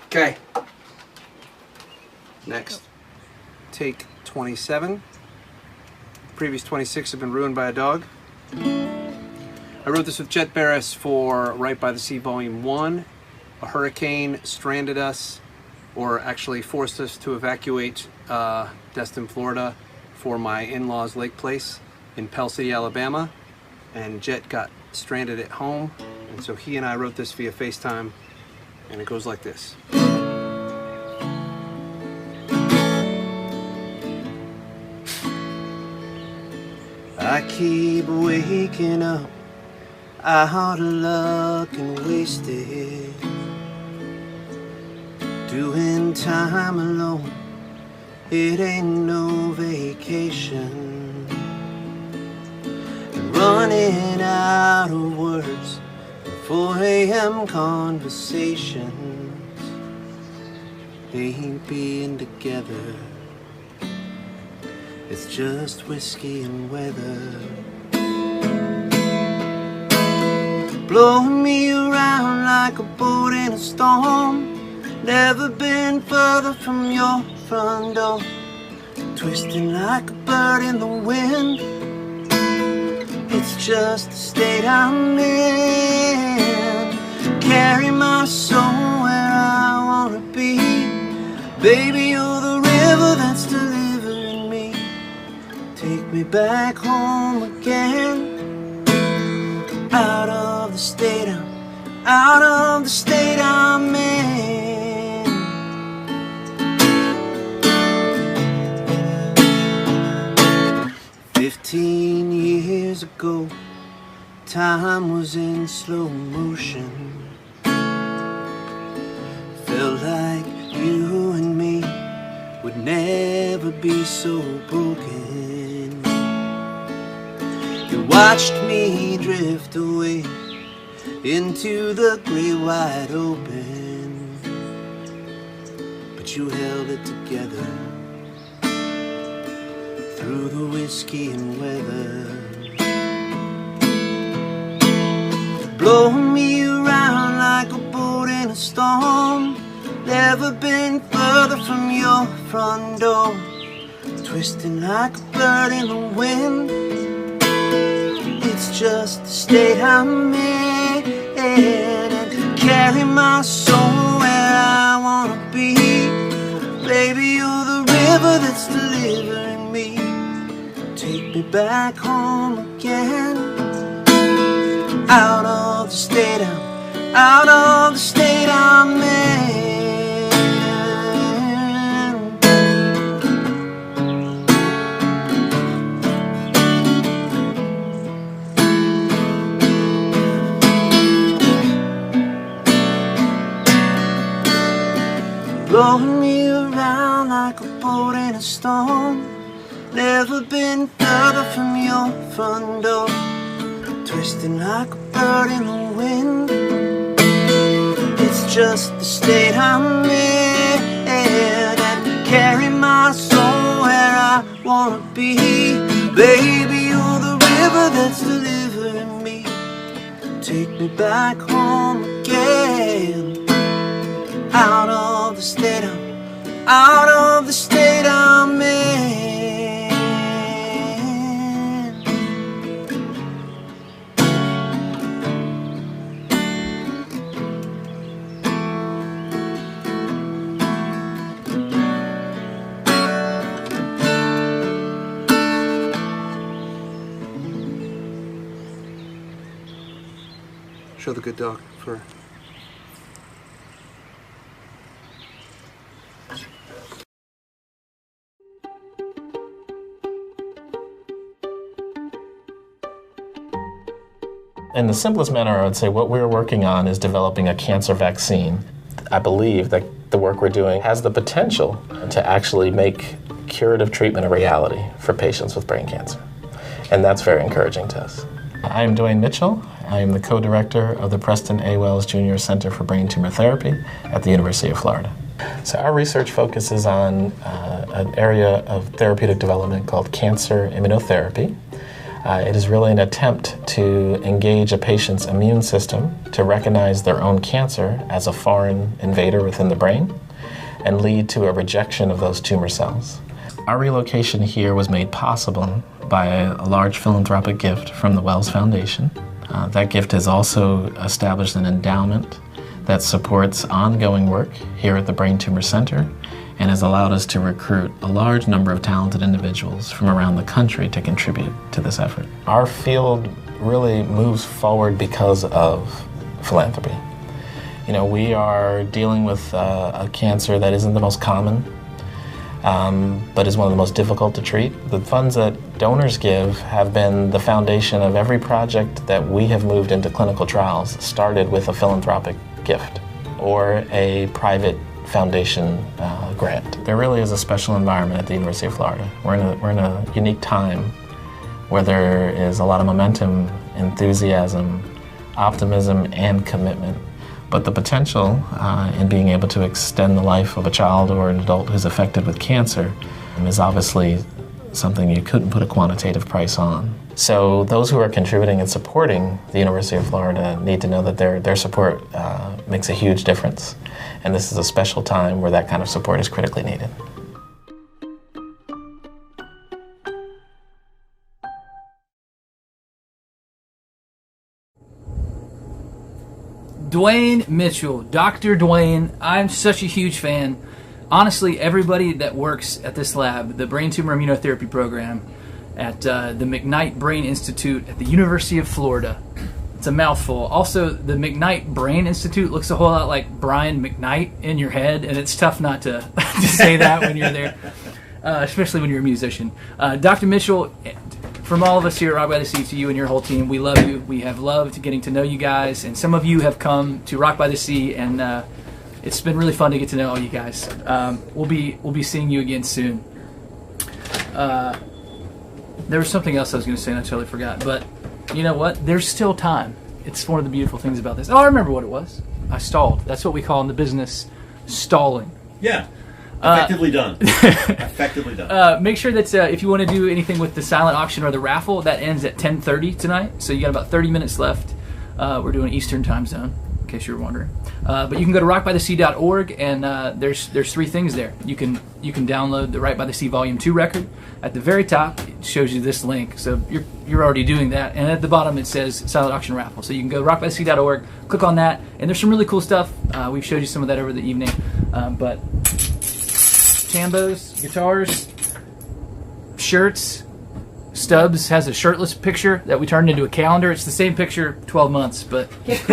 Okay. Next. Take 27. Previous 26 have been ruined by a dog. I wrote this with Jet Barris for Right by the Sea Volume 1. A hurricane stranded us, or actually forced us to evacuate Destin, Florida for my in-laws' lake place in Pell City, Alabama. And Jet got stranded at home, and so he and I wrote this via FaceTime, and it goes like this. I keep waking up out of luck and wasted, doing time alone. It ain't no vacation, and running out of words for 4 a.m. conversations. They ain't being together, it's just whiskey and weather. blowing me around like a boat in a storm. Never been further from your front door, twisting like a bird in the wind. It's just the state I'm in. Carry my soul where I wanna be. Baby, you're the river that's delivering me. Take me back home again. Out of the state I'm in. 15 years ago, time was in slow motion. Felt like you and me would never be so broken. You watched me drift away into the great wide open, but you held it together through the whiskey and weather. Blowing me around like a boat in a storm. Never been further from your front door, twisting like a bird in the wind. It's just the state I'm in, and carry my soul where I wanna be. Baby, you're the river that's delivering me. Take me back home again. Out of the state I'm in. Blowing me around like a boat in a storm. Never been further from your front door, twisting like a bird in the wind. It's just the state I'm in, and carry my soul where I wanna be. Baby, you're the river that's delivering me. Take me back home again. Out of the state I'm in. Show the good dog for. In the simplest manner, I would say what we're working on is developing a cancer vaccine. I believe that the work we're doing has the potential to actually make curative treatment a reality for patients with brain cancer. And that's very encouraging to us. I am Dwayne Mitchell. I am the co-director of the Preston A. Wells Jr. Center for Brain Tumor Therapy at the University of Florida. So our research focuses on an area of therapeutic development called cancer immunotherapy. It is really an attempt to engage a patient's immune system to recognize their own cancer as a foreign invader within the brain and lead to a rejection of those tumor cells. Our relocation here was made possible by a large philanthropic gift from the Wells Foundation. That gift has also established an endowment that supports ongoing work here at the Brain Tumor Center and has allowed us to recruit a large number of talented individuals from around the country to contribute to this effort. Our field really moves forward because of philanthropy. You know, we are dealing with a cancer that isn't the most common, but is one of the most difficult to treat. The funds that donors give have been the foundation of every project that we have moved into clinical trials, started with a philanthropic gift or a private foundation grant. There really is a special environment at the University of Florida. We're in a unique time where there is a lot of momentum, enthusiasm, optimism, and commitment. But the potential in being able to extend the life of a child or an adult who's affected with cancer is obviously something you couldn't put a quantitative price on. So those who are contributing and supporting the University of Florida need to know that their support makes a huge difference. And this is a special time where that kind of support is critically needed. Dwayne Mitchell, Dr. Dwayne, I'm such a huge fan. Honestly, everybody that works at this lab, the Brain Tumor Immunotherapy Program at the McKnight Brain Institute at the University of Florida. It's a mouthful. Also, the McKnight Brain Institute looks a whole lot like Brian McKnight in your head, and it's tough not to, to say that when you're there, especially when you're a musician. Dr. Mitchell, from all of us here at Rock by the Sea, to you and your whole team, we love you. We have loved getting to know you guys, and some of you have come to Rock by the Sea, and it's been really fun to get to know all you guys. We'll be seeing you again soon. There was something else I was going to say and I totally forgot, but you know what? There's still time. It's one of the beautiful things about this. Oh, I remember what it was. I stalled. That's what we call in the business stalling. Yeah. Effectively done. Effectively done. Make sure that if you want to do anything with the silent auction or the raffle, that ends at 10:30 tonight. So you got about 30 minutes left. We're doing Eastern time zone, in case you were wondering. But you can go to rockbythesea.org, and there's 3 things there. You can download the Right by the Sea Volume 2 record. At the very top, it shows you this link. So you're already doing that. And at the bottom, it says Silent Auction Raffle. So you can go to rockbythesea.org, click on that, and there's some really cool stuff. We've showed you some of that over the evening. But Tambos, guitars, shirts. Stubbs has a shirtless picture that we turned into a calendar. It's the same picture, 12 months, but gift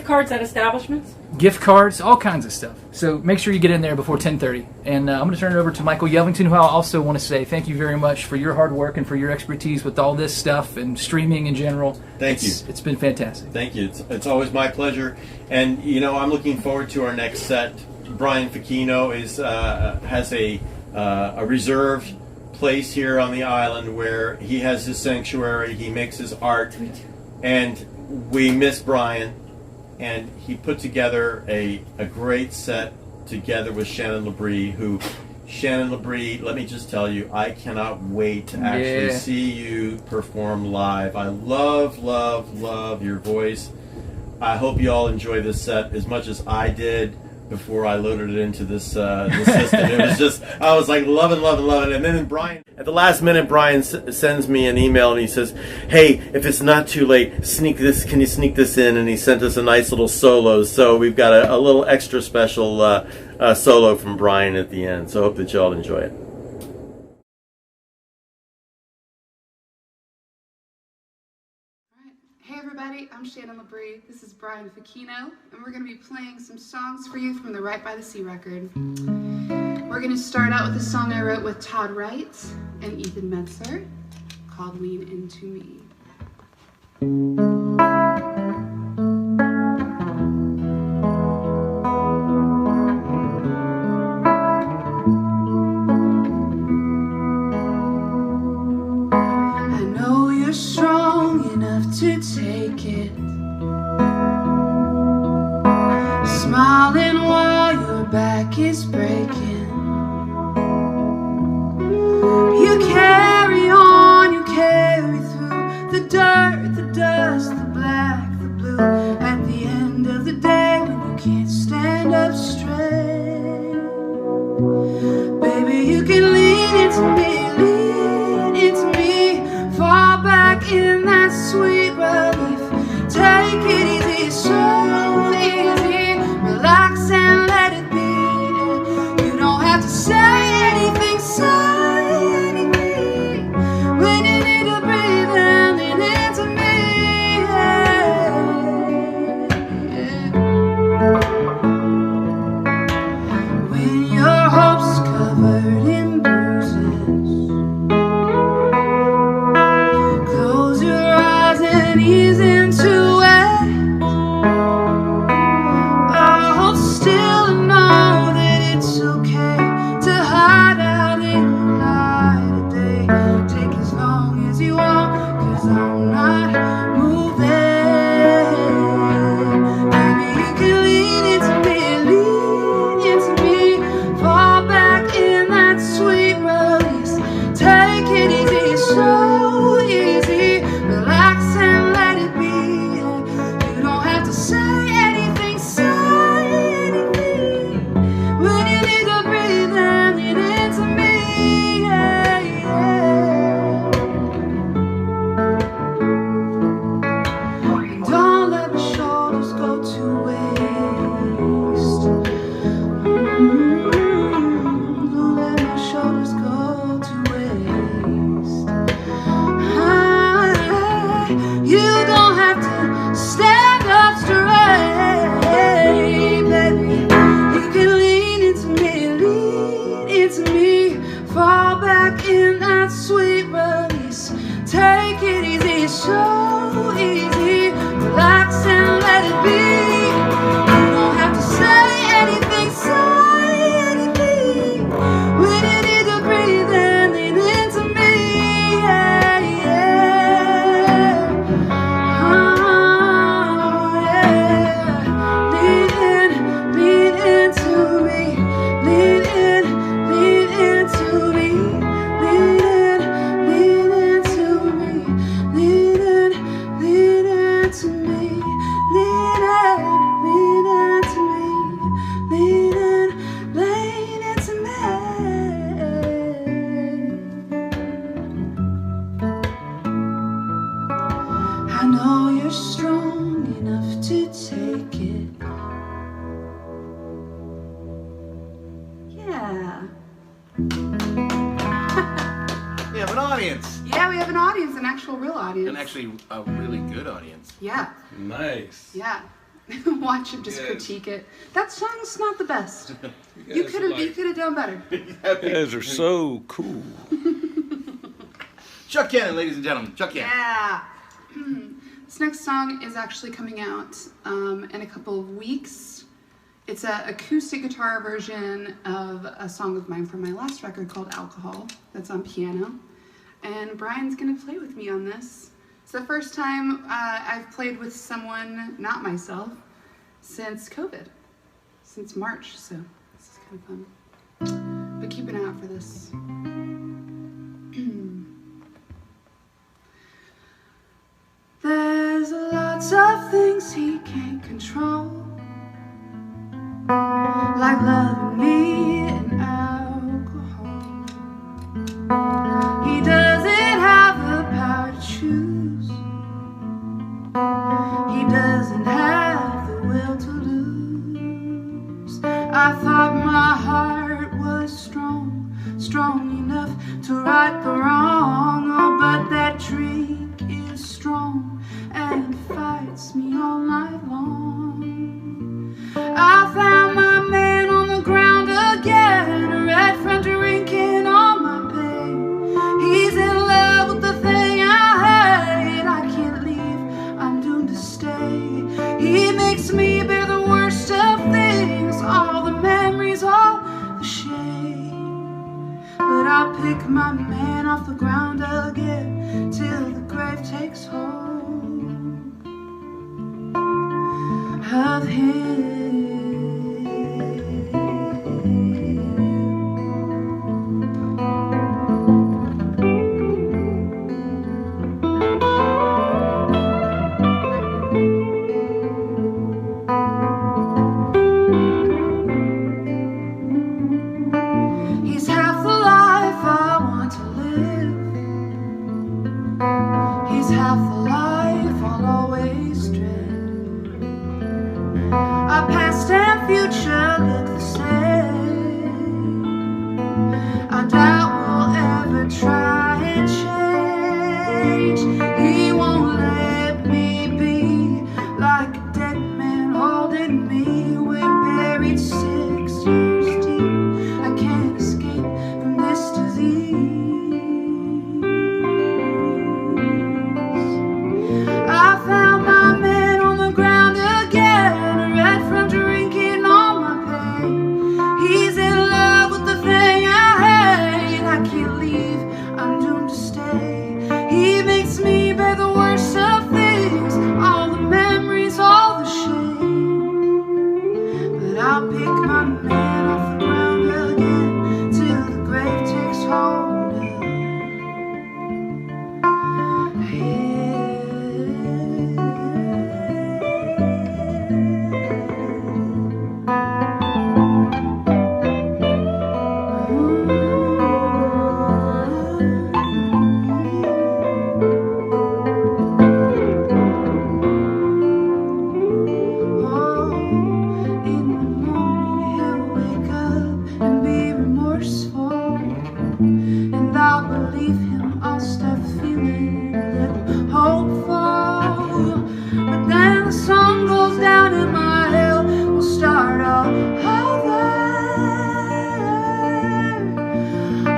cards at establishments, gift cards, all kinds of stuff. So make sure you get in there before 10:30. And I'm going to turn it over to Michael Yelvington, who I also want to say thank you very much for your hard work and for your expertise with all this stuff and streaming in general. Thank you. It's been fantastic. Thank you. It's always my pleasure. And you know, I'm looking forward to our next set. Brian Facchino has a reserved place here on the island where he has his sanctuary, he makes his art, and we miss Brian, and he put together a great set together with Shannon Labrie, who, Shannon Labrie, let me just tell you, I cannot wait to actually see you perform live. I love your voice. I hope you all enjoy this set as much as I did before I loaded it into this system. It was just, I was like loving. And then Brian, at the last minute, Brian sends me an email and he says, hey, if it's not too late, can you sneak this in? And he sent us a nice little solo. So we've got a little extra special solo from Brian at the end. So I hope that you all enjoy it. Hey everybody, I'm Shannon Labrie. This is Brian Facchino, and we're going to be playing some songs for you from the Right by the Sea record. We're going to start out with a song I wrote with Todd Wright and Ethan Metzer called Lean Into Me. I know you're strong enough to take it, smiling while your back is breaking. You carry on, you carry through the dirt, the dust, the black, the blue. At the end of the day, when you can't stand up straight, baby, you can lean into me, lean into me. Fall back in that sweet relief. Take it easy, so easy. Relax and let it be. You don't have to say anything, say anything. When you need to breathe in, lean into me. audience. Yeah, we have an audience, an actual real audience. And actually a really good audience. Yeah. Nice. Yeah. Watch him just critique it. That song's not the best. You could have done better. You guys are so cool. Chuck Cannon, ladies and gentlemen. Chuck Cannon. Yeah. This next song is actually coming out in a couple of weeks. It's an acoustic guitar version of a song of mine from my last record called Alcohol. That's on piano. And Brian's gonna play with me on this. It's the first time I've played with someone, not myself, since COVID, since March, so this is kind of fun. But keep an eye out for this. There's lots of things he can't control, like loving me and alcohol. He doesn't have the power to choose. He doesn't have the will to lose. I thought my heart was strong, strong enough to right the wrong. Oh, but that drink is strong and fights me all night long. I found my man on the ground again, a red front drinking on my pain. He's in love with the thing I hate. I can't leave, I'm doomed to stay. He makes me bear the worst of things, all the memories, all the shame. But I'll pick my man off the ground again till the grave takes hold of him. He's half the life I want to live. He's half the life I'll always dread. Our past and future look the same. I doubt we'll ever try and change. He won't let me be like a dead man holding me. We're buried 6 years deep. I can't escape from this disease. I found my man on the ground again, red from drinking all my pain. He's in love with the thing I hate. I can't leave, I'm doomed to stay. He makes me bear the worst of things, all the memories, all the shame. But I'll pick my man off the ground again till the grave takes hold of him. And be remorseful, and I'll believe him. I'll start feeling a little hopeful. But then the sun goes down and my hell will start all over.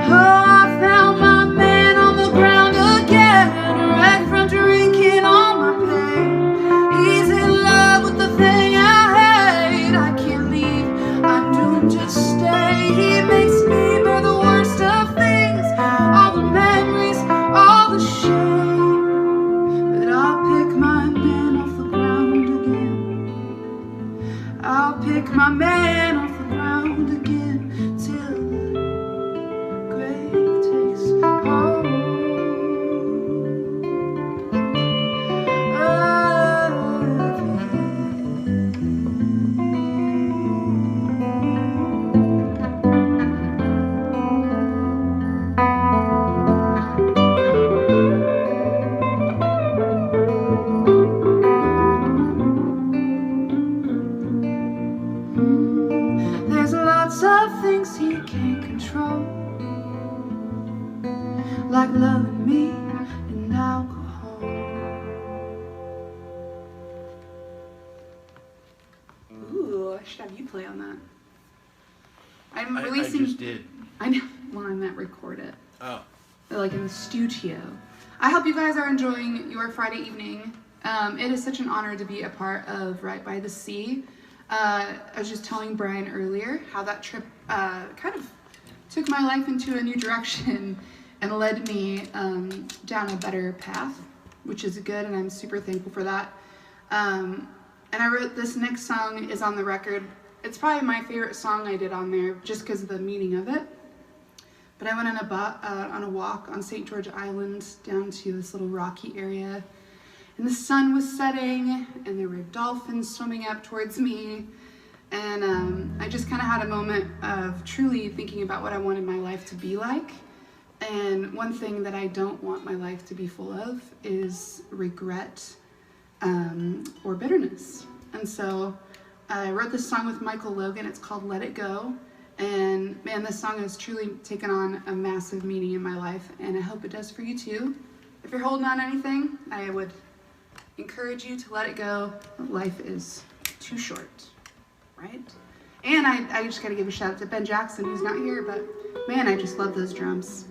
Oh, I found my man on the ground again, red from drinking all my pain. He's in love with the thing I hate. I can't leave, I'm doomed to stay. He makes me bear the worst of things, all the memories, all the shame. But I'll pick my man off the ground again. I'll pick my man off the ground again till the grave takes hold of him. There's lots of things he can't control, like loving me, and now go home. Ooh, I should have you play on that. I'm I releasing. just did. I know. Well, I meant record it. Oh. Like in the studio. I hope you guys are enjoying your Friday evening. It is such an honor to be a part of Right by the Sea. I was just telling Brian earlier how that trip kind of took my life into a new direction and led me down a better path, which is good, and I'm super thankful for that. And I wrote this next song is on the record. It's probably my favorite song I did on there just because of the meaning of it. But I went on a walk on St. George Island down to this little rocky area, and the sun was setting, and there were dolphins swimming up towards me, and I just kind of had a moment of truly thinking about what I wanted my life to be like. And one thing that I don't want my life to be full of is regret or bitterness. And so I wrote this song with Michael Logan. It's called Let It Go. And man, this song has truly taken on a massive meaning in my life, and I hope it does for you too. If you're holding on to anything, I would encourage you to let it go. Life is too short, right? And I just gotta give a shout out to Ben Jackson, who's not here, but man, I just love those drums.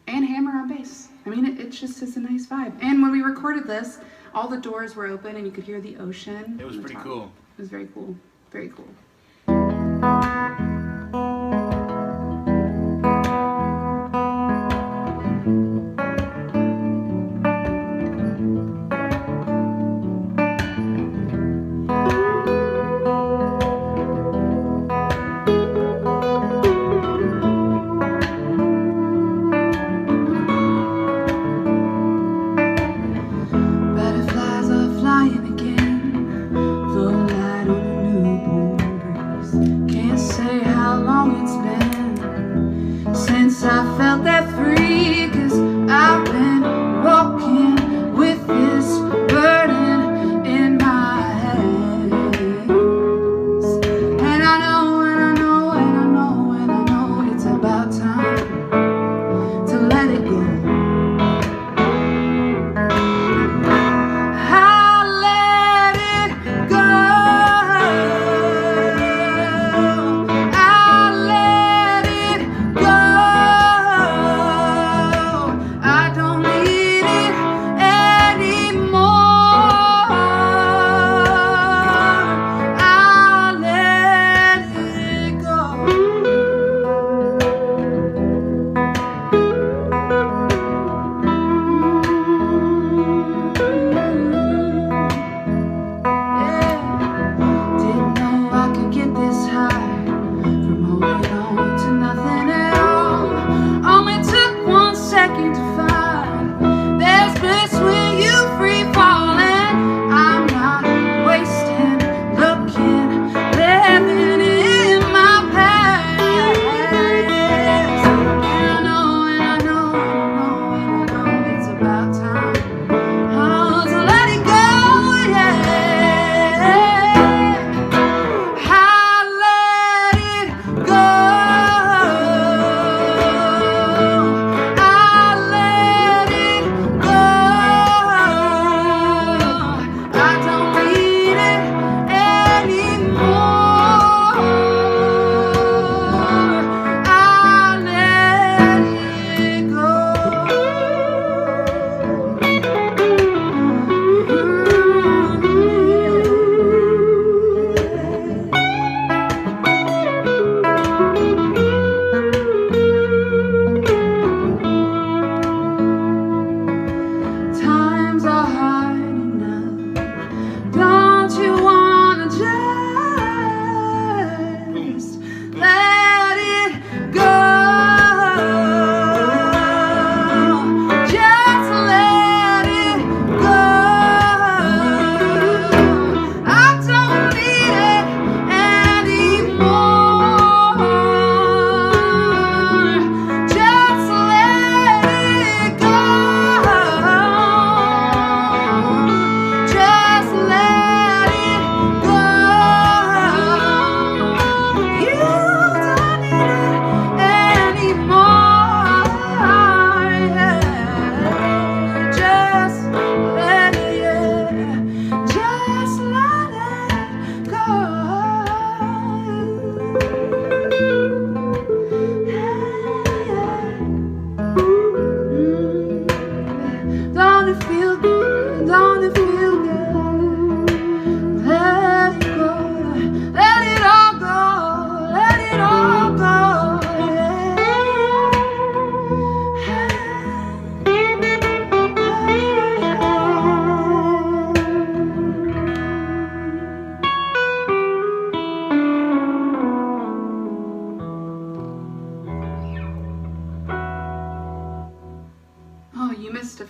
And Hammer on bass. I mean, it just is a nice vibe. And when we recorded this, all the doors were open and you could hear the ocean. It was pretty cool. It was very cool, very cool. Butterflies are flying again, the light on a newborn breeze. Can't say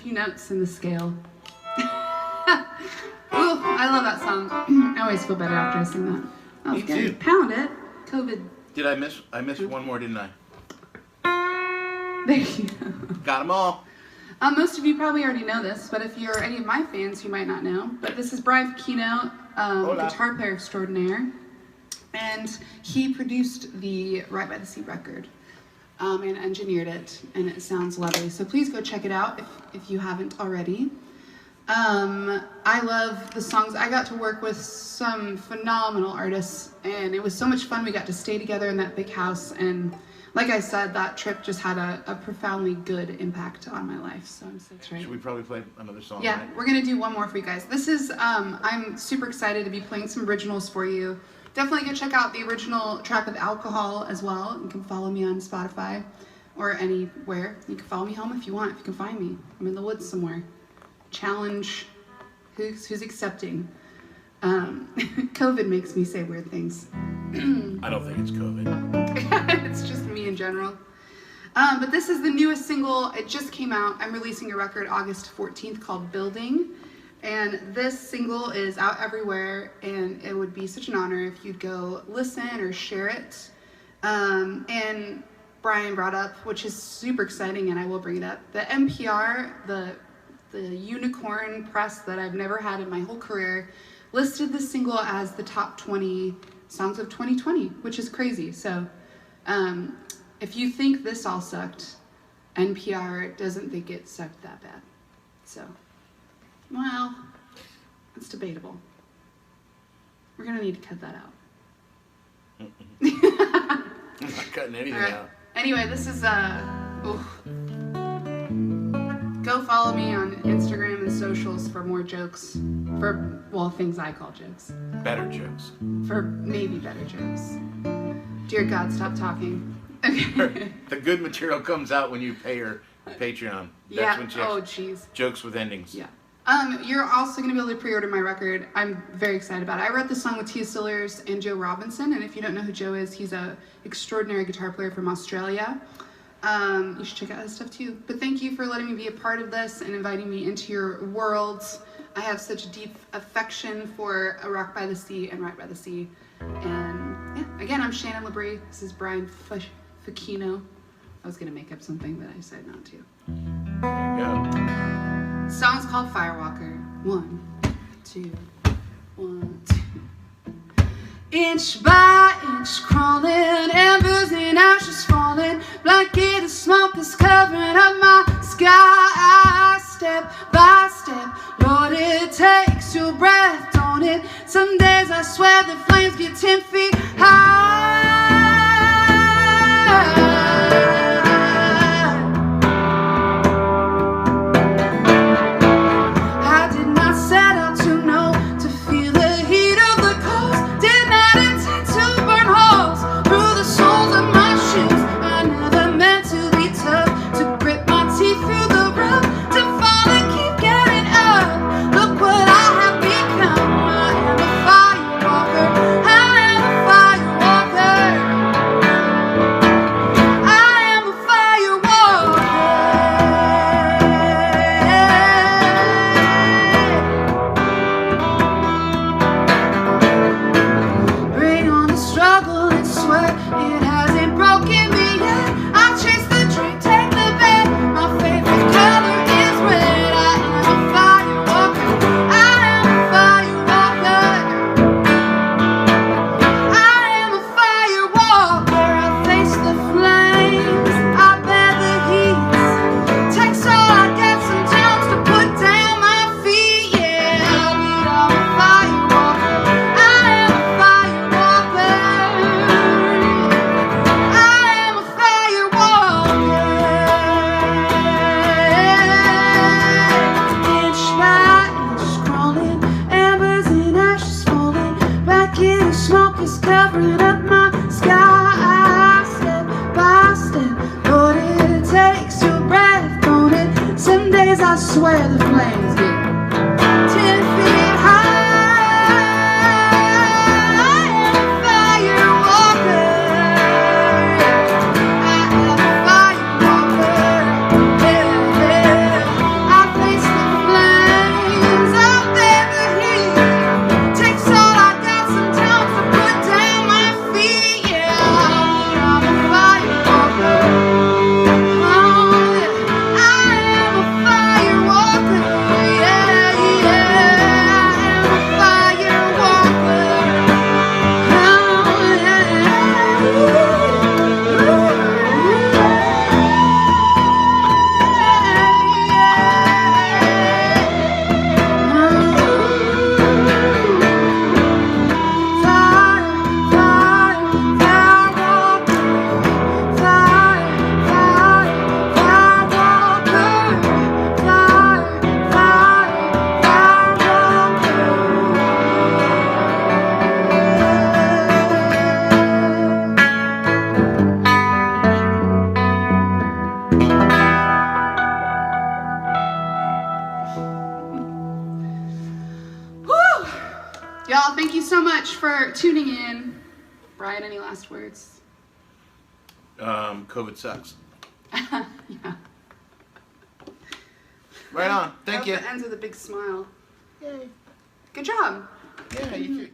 few notes in the scale. Ooh, I love that song. I always feel better after I sing that. That was Me good. too. Pound it. COVID. Did I miss? I missed one more, didn't I? There you go. Got them all. Most of you probably already know this, but if you're any of my fans, you might not know. But this is Brian Fakino, guitar player extraordinaire, and he produced the Right by the Sea record and engineered it, and it sounds lovely. So please go check it out if you haven't already. I love the songs. I got to work with some phenomenal artists, and it was so much fun. We got to stay together in that big house, and like I said, that trip just had a profoundly good impact on my life. So I'm so excited. Should we probably play another song? Yeah, right? we're gonna do one more for you guys. This is, I'm super excited to be playing some originals for you. Definitely go check out the original track with Alcohol as well. You can follow me on Spotify or anywhere. You can follow me home if you want, if you can find me. I'm in the woods somewhere. Challenge who's accepting. COVID makes me say weird things. I don't think it's COVID. It's just me in general. But this is the newest single. It just came out. I'm releasing a record August 14th called Building. And this single is out everywhere, and it would be such an honor if you'd go listen or share it. And Brian brought up, which is super exciting, and I will bring it up, the NPR, the unicorn press that I've never had in my whole career, listed this single as the top 20 songs of 2020, which is crazy. So if you think this all sucked, NPR doesn't think it sucked that bad. So, well, it's debatable. We're gonna need to cut that out. I'm not cutting anything out. Anyway, this is go follow me on Instagram and socials for more jokes. For things I call jokes. Better jokes. For maybe better jokes. Dear God, stop talking. The good material comes out when you pay your Patreon. That's when she has jokes with endings. Yeah. You're also going to be able to pre-order my record. I'm very excited about it. I wrote this song with Tia Stillers and Joe Robinson, and if you don't know who Joe is, he's an extraordinary guitar player from Australia. You should check out his stuff too. But thank you for letting me be a part of this and inviting me into your worlds. I have such a deep affection for A Rock by the Sea and Right by the Sea. And yeah, again, I'm Shannon Labrie. This is Brian Fakino. I was going to make up something, but I decided not to. There you go. The song's called Firewalker. 1, 2, 1, 2. Inch by inch crawling, embers and ashes falling. Blanket of smoke is covering up my sky. Step by step, Lord, it takes your breath, don't it? Some days I swear the flames get 10 feet high. I did not set out to know, to feel the heat of the coast. Did not intend to burn holes through the soles of my shoes. I never meant to be tough, to grit my teeth through the rough, to fall and keep getting up. Look what I have become. I am a firewalker. I am a firewalker. I am a firewalker. Rain on the struggle and sweat, it hasn't broken me yet. I chase the dream, take the bet. My favorite color is red. I am a firewalker. I am a firewalker. I am a firewalker. I face the flames, I bear the heat. Takes all I get sometimes to put down my feet. Yeah, but I'm a firewalker. I am a firewalker. I am for tuning in. Brian, any last words? COVID sucks. Yeah. Right on. Thank you. It ends with a big smile. Yay. Good job. Yeah, you too.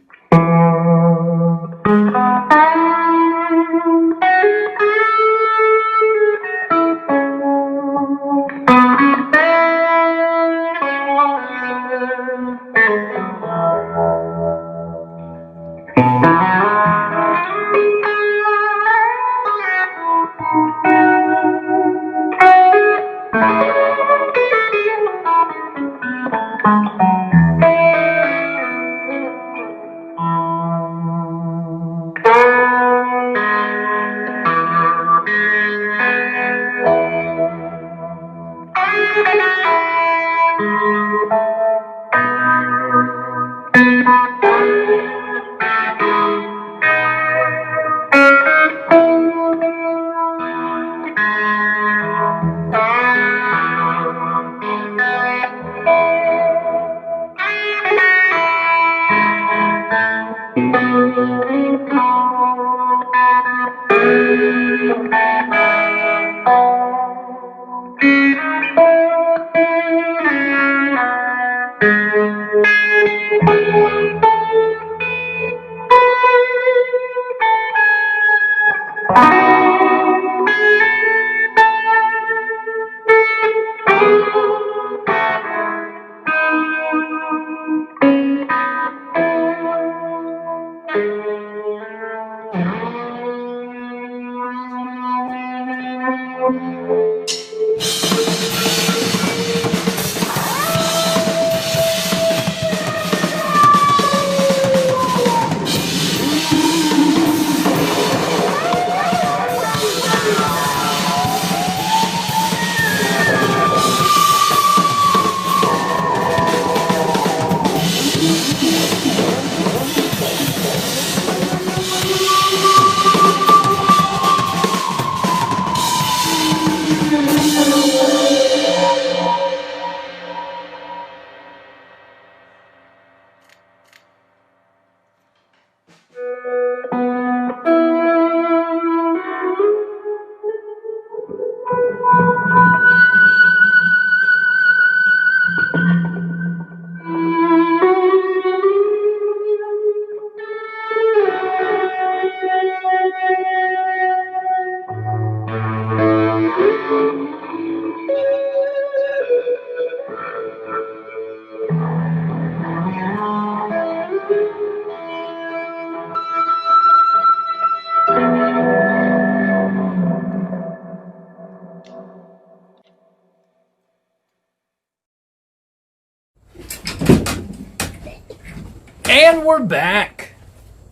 And we're back.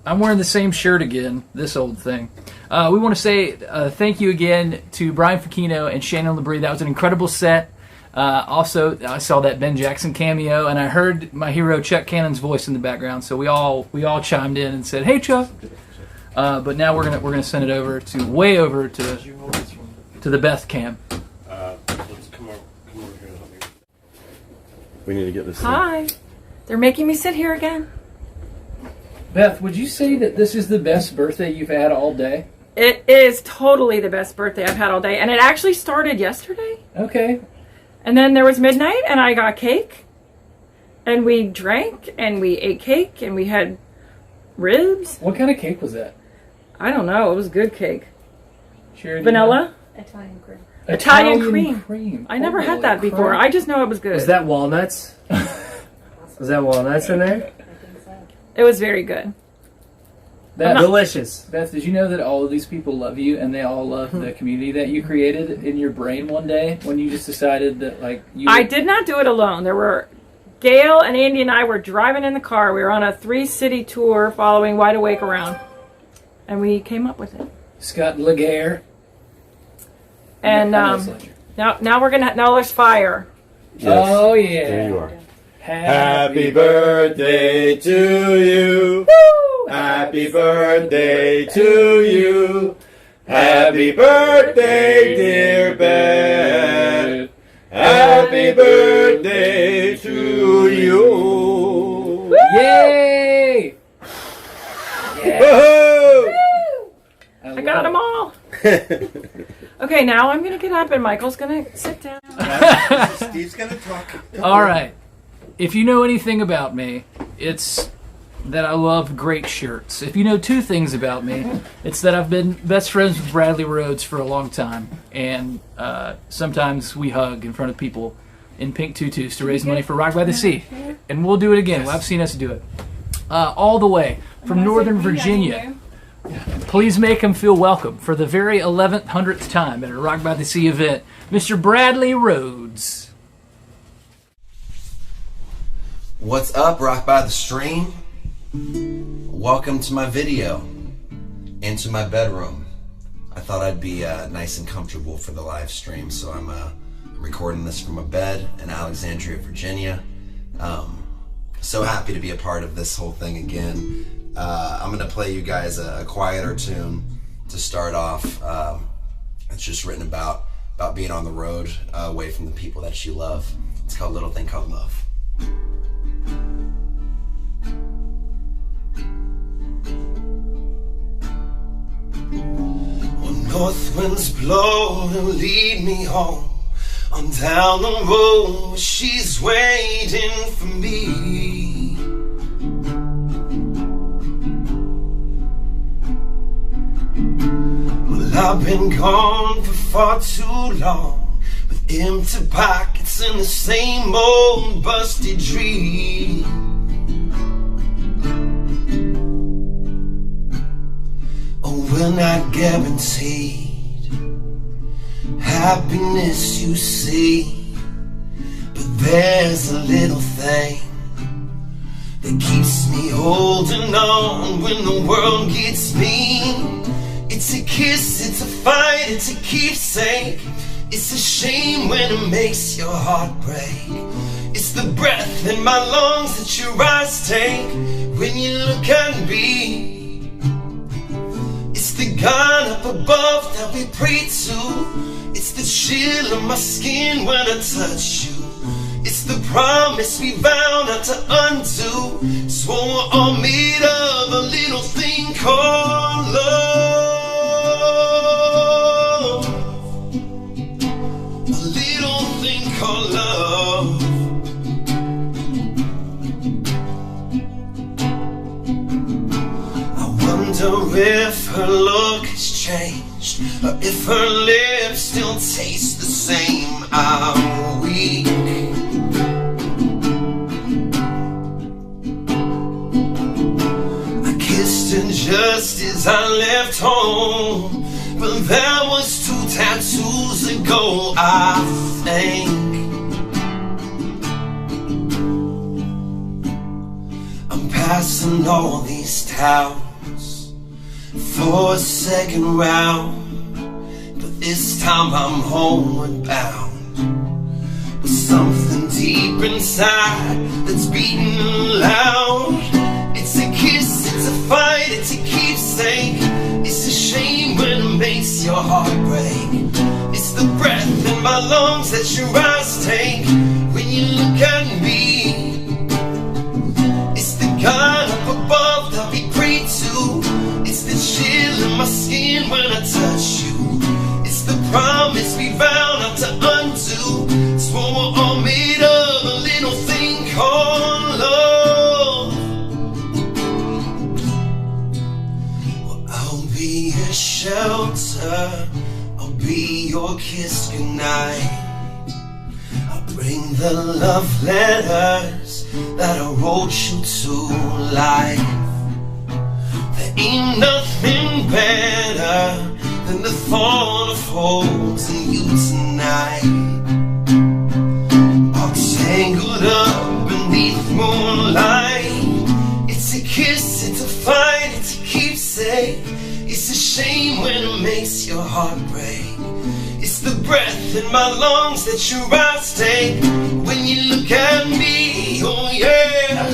I'm wearing the same shirt again, this old thing. We want to say thank you again to Brian Facchino and Shannon LaBrie. That was an incredible set. Also, I saw that Ben Jackson cameo, and I heard my hero Chuck Cannon's voice in the background. So we all chimed in and said, "Hey, Chuck." But now we're gonna send it over to the Beth cam. Let's come over here and help me. We need to get this. Hi. They're making me sit here again. Beth, would you say that this is the best birthday you've had all day? It is totally the best birthday I've had all day, and it actually started yesterday. Okay. And then there was midnight, and I got cake, and we drank, and we ate cake, and we had ribs. What kind of cake was that? I don't know. It was good cake. Sure. Vanilla? Italian cream. Italian cream. I never had that before. I just know it was good. Was that walnuts? Was that walnuts in there? It was very good. Delicious. Beth, did you know that all of these people love you and they all love the community that you created in your brain one day when you just decided that I did not do it alone. There were Gail and Andy and I were driving in the car. We were on a 3-city tour following Wide Awake around. And we came up with it. Scott Laguerre. And now there's fire. Yes. Oh yeah. There you are. Happy birthday to you. Woo! Happy birthday to you. Happy birthday, dear Beth. Happy birthday to you. Yay! got them all. Okay, now I'm going to get up and Michael's going to sit down. Steve's going to talk. All right. If you know anything about me, it's that I love great shirts. If you know two things about me, it's that I've been best friends with Bradley Rhodes for a long time. And sometimes we hug in front of people in pink tutus to raise money for Rock by the Sea. And we'll do it again. Well, I've seen us do it. All the way from Northern Virginia. Please make him feel welcome for the very 1,100th time at a Rock by the Sea event, Mr. Bradley Rhodes. What's up, Rock by the Stream? Welcome to my video and to my bedroom. I thought I'd be nice and comfortable for the live stream, so I'm recording this from a bed in Alexandria, Virginia. So happy to be a part of this whole thing again. I'm gonna play you guys a quieter tune to start off. It's just written about being on the road, away from the people that you love. It's called Little Thing Called Love. When north winds blow and lead me home, on down the road, she's waiting for me. Well, I've been gone for far too long, with empty pockets and the same old busted dream. Oh, we're not guaranteed happiness, you see, but there's a little thing that keeps me holding on when the world gets mean. It's a kiss, it's a fight, it's a keepsake. It's a shame when it makes your heart break. It's the breath in my lungs that your eyes take when you look at me. It's the God up above that we pray to. It's the chill of my skin when I touch you. It's the promise we vow not to undo. So we're all made of a little thing called love. A little thing called love. I wonder if her look has changed, or if her lips still taste the same. I'm weak. I kissed her just as I left home, but that was 2 tattoos ago, I think. I'm passing all these towns for a second round, but this time I'm homeward bound, with something deep inside that's beating loud. It's a kiss, it's a fight, it's a keepsake. It's a shame when it makes your heart break. It's the breath in my lungs that your eyes take when you look at me. It's the God up above that we pray to. It's the chill in my skin when I touch you. It's the promise we vow not to undo. It's what we're all made of, a little thing called love. Well, I'll be your shelter, I'll be your kiss goodnight. I'll bring the love letters that I wrote you to life. There ain't nothing better than the thought of holding you tonight. All tangled up beneath moonlight. It's a kiss, it's a fight, it's a keepsake. It's a shame when it makes your heart break. It's the breath in my lungs that your eyes take when you look at me, oh yeah.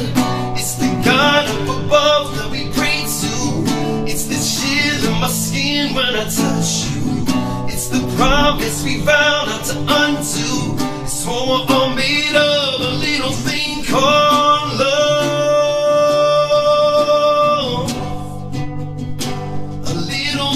It's the God up above that we pray to. It's the chill in my skin when I touch you. It's the promise we vow not to undo. It's what we're all made of, a little thing called love. A little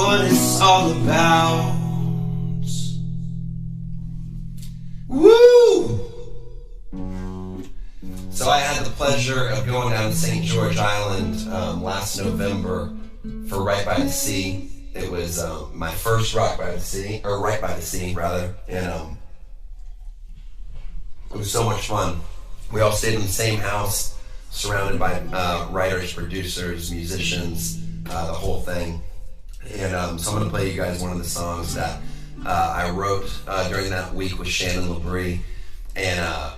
what it's all about. Woo! So I had the pleasure of going down to St. George Island last November for Right by the Sea. It was my first Rock by the Sea, or Right by the Sea rather, and it was so much fun. We all stayed in the same house, surrounded by writers, producers, musicians, the whole thing. And so I'm going to play you guys one of the songs that I wrote during that week with Shannon LaBrie. And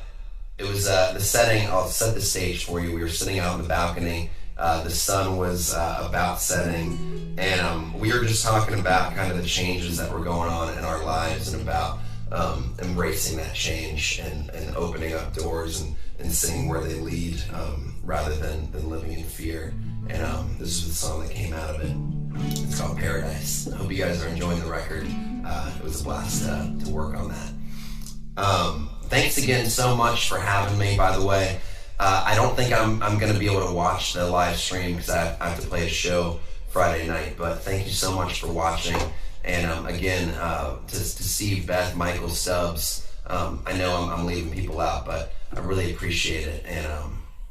it was the setting. I'll set the stage for you. We were sitting out on the balcony. The sun was about setting, and we were just talking about kind of the changes that were going on in our lives and about embracing that change and opening up doors and seeing where they lead rather than living in fear. And this is the song that came out of it. It's called Paradise. I hope you guys are enjoying the record. It was a blast to work on that. Thanks again so much for having me, by the way. I don't think I'm going to be able to watch the live stream because I have to play a show Friday night, but thank you so much for watching. And again, to Steve, Beth, Michael, Stubbs, I know I'm leaving people out, but I really appreciate it. And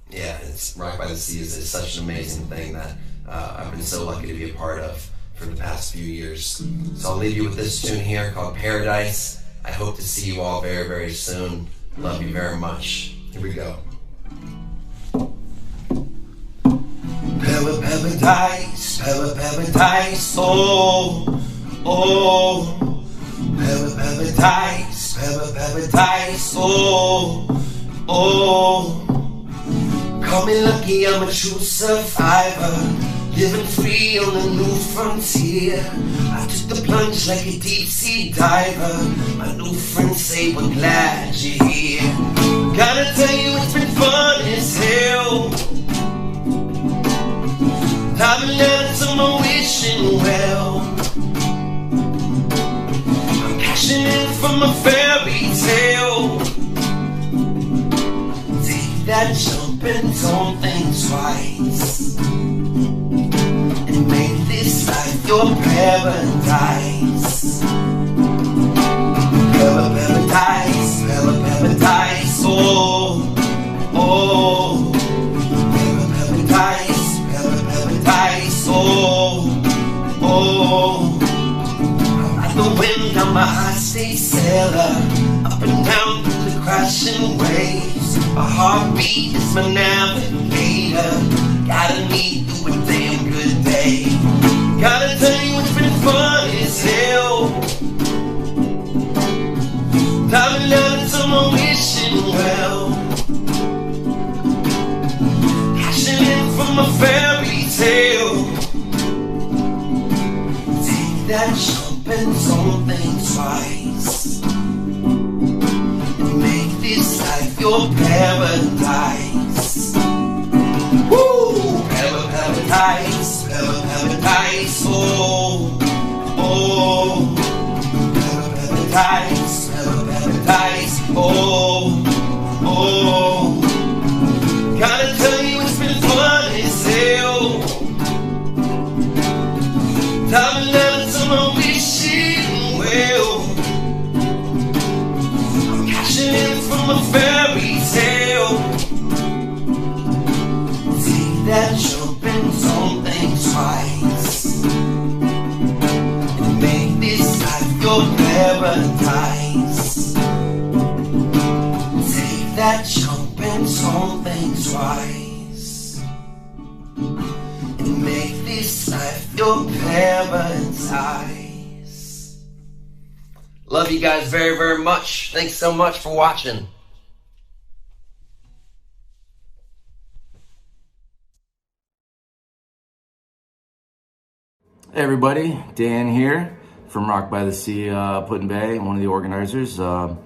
yeah, it's Rock by the Sea is such an amazing thing that I've been so lucky to be a part of for the past few years. So I'll leave you with this tune here called Paradise. I hope to see you all very, very soon. Love you very much. Here we go. Paradise, paradise, oh, oh. Paradise, paradise, oh, oh. Call me lucky, I'm a true survivor, living free on a new frontier. I took the plunge like a deep sea diver. My new friends say we're glad you're here. Gotta tell you it's been fun as hell. Diving down into my wishing well. I'm cashing in from a fairy tale. Take that jump and don't think twice, and make this life your paradise. Paradise, paradise, oh, oh. Paradise, paradise, oh, oh. Like the wind on my high sea sailor, up and down through the crashing waves. My heartbeat is my navigator. Gotta meet through a damn good day. Gotta tell you it's been fun as hell. Diving down into my wishing well. Cashing in from a fairy tale. Take that jump and don't think twice, and make this life your paradise. Woo! Paradise, paradise, oh, oh. Paradise, paradise, oh, oh. Gotta tell you it's been fun as hell. Diving down into my wishing well. I'm cashing in from a fairy tale. Take that jump and don't think twice, and make this life your paradise. Take that jump and don't think twice, and make this life your paradise. Love you guys very, very much. Thanks so much for watching. Hey everybody, Dan here from Rock by the Sea, Put-in-Bay, one of the organizers. So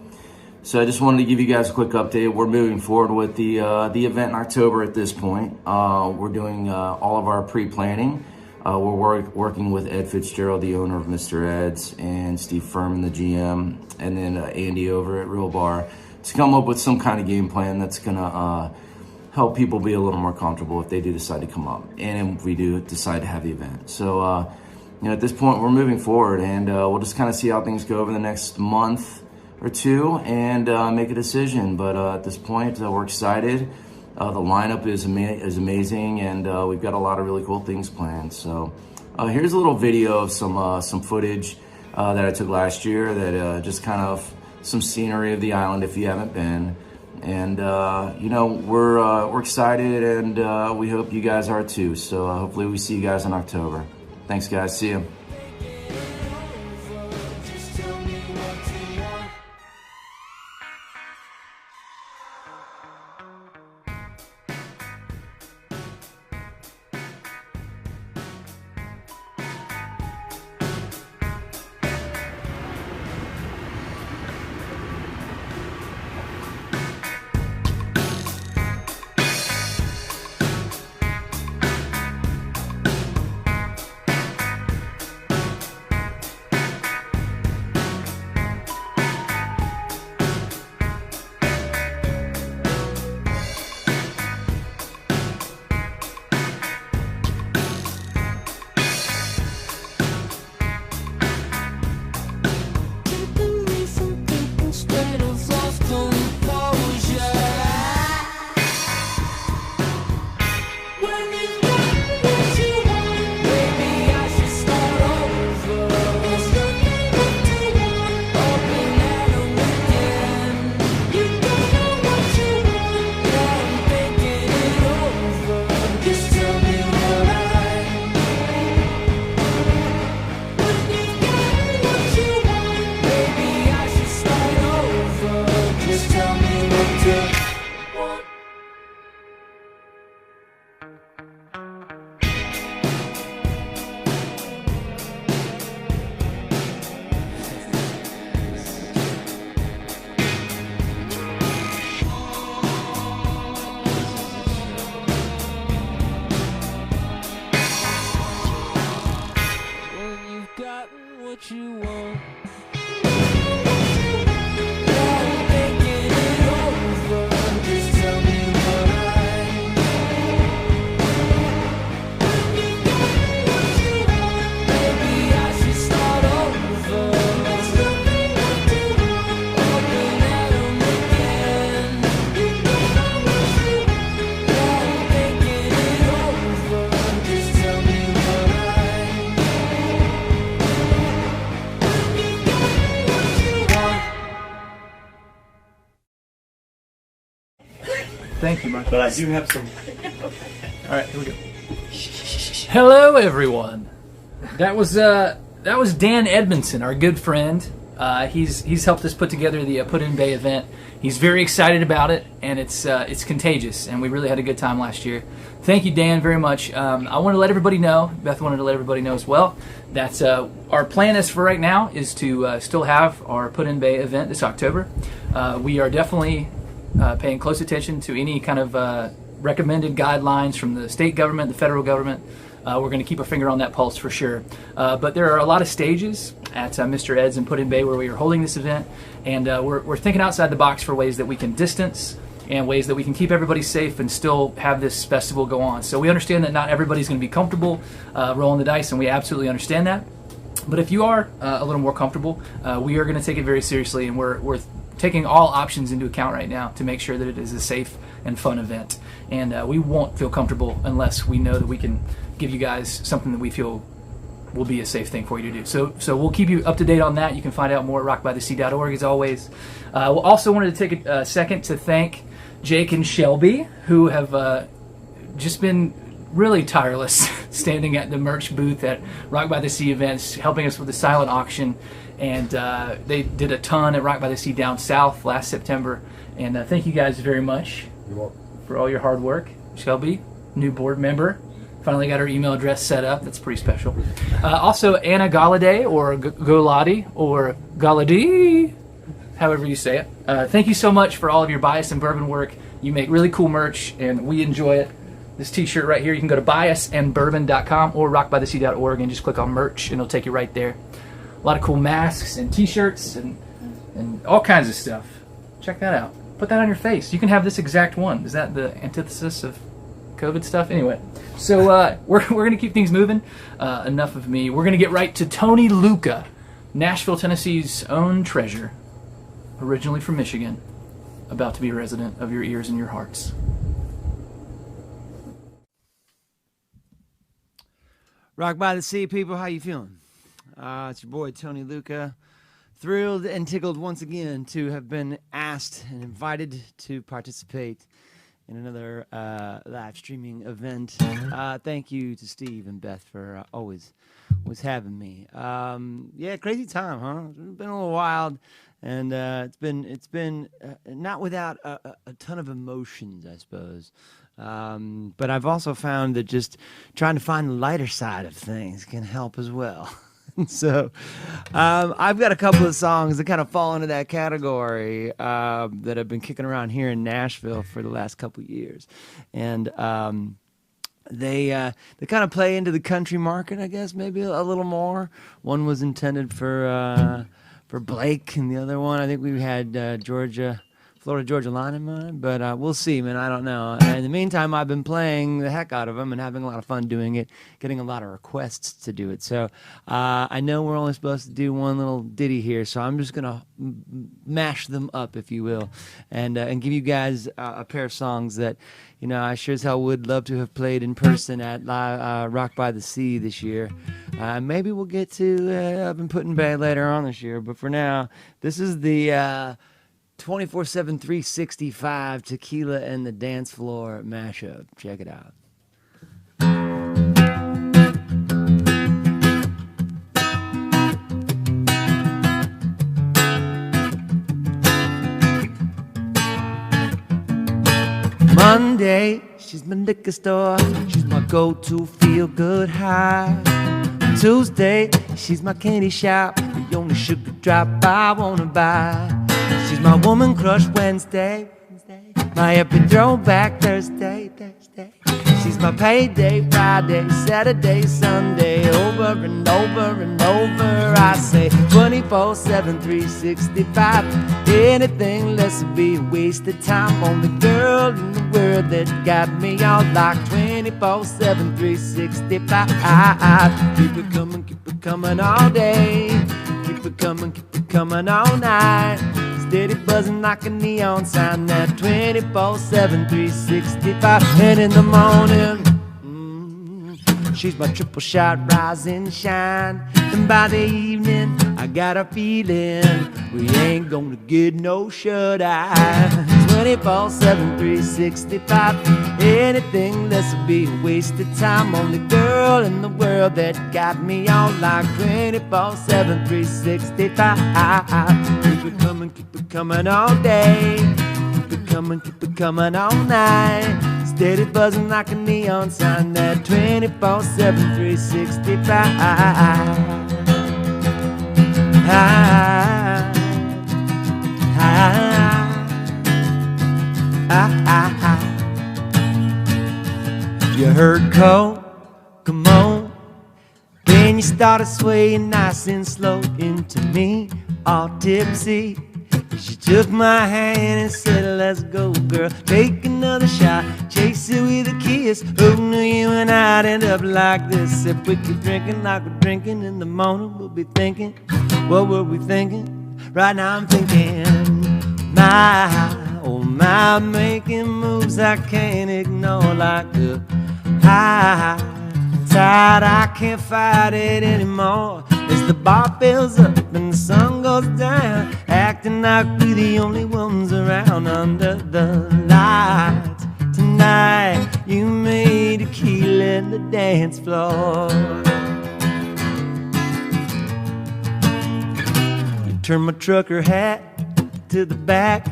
I just wanted to give you guys a quick update. We're moving forward with the event in October at this point. We're doing all of our pre-planning. We're working with Ed Fitzgerald, the owner of Mr. Ed's, and Steve Furman, the GM, and then Andy over at Real Bar, to come up with some kind of game plan that's gonna help people be a little more comfortable if they do decide to come up, and if we do decide to have the event. So at this point we're moving forward, and we'll just kind of see how things go over the next month or two and make a decision. But at this point, we're excited. The lineup is amazing, and we've got a lot of really cool things planned. So here's a little video of some footage that I took last year, that just kind of some scenery of the island if you haven't been. And we're excited, and we hope you guys are too. So hopefully we see you guys in October. Thanks, guys. See you. Thank you, Mark. But I do have some. All right, here we go. Hello, everyone. That was Dan Edmondson, our good friend. He's helped us put together the Put-in Bay event. He's very excited about it, and it's contagious, and we really had a good time last year. Thank you, Dan, very much. I want to let everybody know, Beth wanted to let everybody know as well, that our plan is for right now is to still have our Put-in Bay event this October. We are definitely paying close attention to any kind of recommended guidelines from the state government, the federal government. We're going to keep a finger on that pulse for sure. But there are a lot of stages at Mr. Ed's and Put-in Bay where we are holding this event, and we're thinking outside the box for ways that we can distance and ways that we can keep everybody safe and still have this festival go on. So we understand that not everybody's going to be comfortable rolling the dice, and we absolutely understand that. But if you are a little more comfortable, we are going to take it very seriously, and we're taking all options into account right now to make sure that it is a safe and fun event. And we won't feel comfortable unless we know that we can give you guys something that we feel will be a safe thing for you to do. So we'll keep you up to date on that. You can find out more at rockbythesea.org as always. We'll also wanted to take a second to thank Jake and Shelby, who have just been really tireless standing at the merch booth at Rock by the Sea events, helping us with the silent auction. And they did a ton at Rock by the Sea down south last September. And thank you guys very much for all your hard work. Shelby, new board member, finally got her email address set up. That's pretty special. Also, Anna Galladay, or Goladi, or Galladay, however you say it. Thank you so much for all of your bias and bourbon work. You make really cool merch, and we enjoy it. This t-shirt right here, you can go to biasandbourbon.com or rockbythesea.org and just click on merch, and it'll take you right there. A lot of cool masks and t-shirts and all kinds of stuff. Check that out. Put that on your face. You can have this exact one. Is that the antithesis of COVID stuff. Anyway, so we're going to keep things moving. Enough of me. We're going to get right to Tony Luca, Nashville, Tennessee's own treasure, originally from Michigan, about to be a resident of your ears and your hearts. Rock by the Sea, people, how you feeling? It's your boy Tony Luca. Thrilled and tickled once again to have been asked and invited to participate in another live streaming event. Thank you to Steve and Beth for always having me. Yeah, crazy time, huh? It's been a little wild, and it's been not without a ton of emotions, I suppose. But I've also found that just trying to find the lighter side of things can help as well. So I've got a couple of songs that kind of fall into that category that have been kicking around here in Nashville for the last couple of years. And they kind of play into the country market, I guess, maybe a little more. One was intended for Blake, and the other one, I think we had Florida Georgia Line in mind, but we'll see, man. I don't know. In the meantime, I've been playing the heck out of them and having a lot of fun doing it, getting a lot of requests to do it. So I know we're only supposed to do one little ditty here, so I'm just gonna mash them up, if you will, and give you guys a pair of songs that, you know, I sure as hell would love to have played in person at Rock by the Sea this year. Maybe we'll get to up in Put-in-Bay later on this year, but for now, this is the 24/7 365 Tequila and the Dance Floor mashup. Check it out. Monday, she's my liquor store. She's my go-to feel-good high. Tuesday, she's my candy shop. The only sugar drop I wanna buy. She's my woman crush Wednesday, my epic throwback Thursday. She's my payday Friday, Saturday, Sunday, over and over and over. I say 24/7, 365. Anything less would be a waste of time. Only girl in the world that got me all locked. 24/7, 365. Keep it coming all day. Keep it coming all night. Steady buzzing like a neon sign. That 24/7, 365. And in the morning, she's my triple shot, rise and shine. And by the evening, I got a feeling we ain't gonna get no shut-eye. 24/7, 365. Anything less would be a waste of time. Only girl in the world that got me all like 24/7, 365. Keep it coming all day. Keep it coming all night. Steady buzzing like a neon sign. That 24/7, 365. You heard Cole, come on. Then you started swaying nice and slow into me, all tipsy. She took my hand and said, let's go, girl. Take another shot, chase it with a kiss. Who knew you and I'd end up like this? If we keep drinking like we're drinking in the morning, we'll be thinking, what were we thinking? Right now I'm thinking, my, making moves I can't ignore like the high tide. I can't fight it anymore. As the bar fills up and the sun goes down, acting like we're the only ones around under the lights. Tonight you made tequila in the dance floor. You turn my trucker hat to the back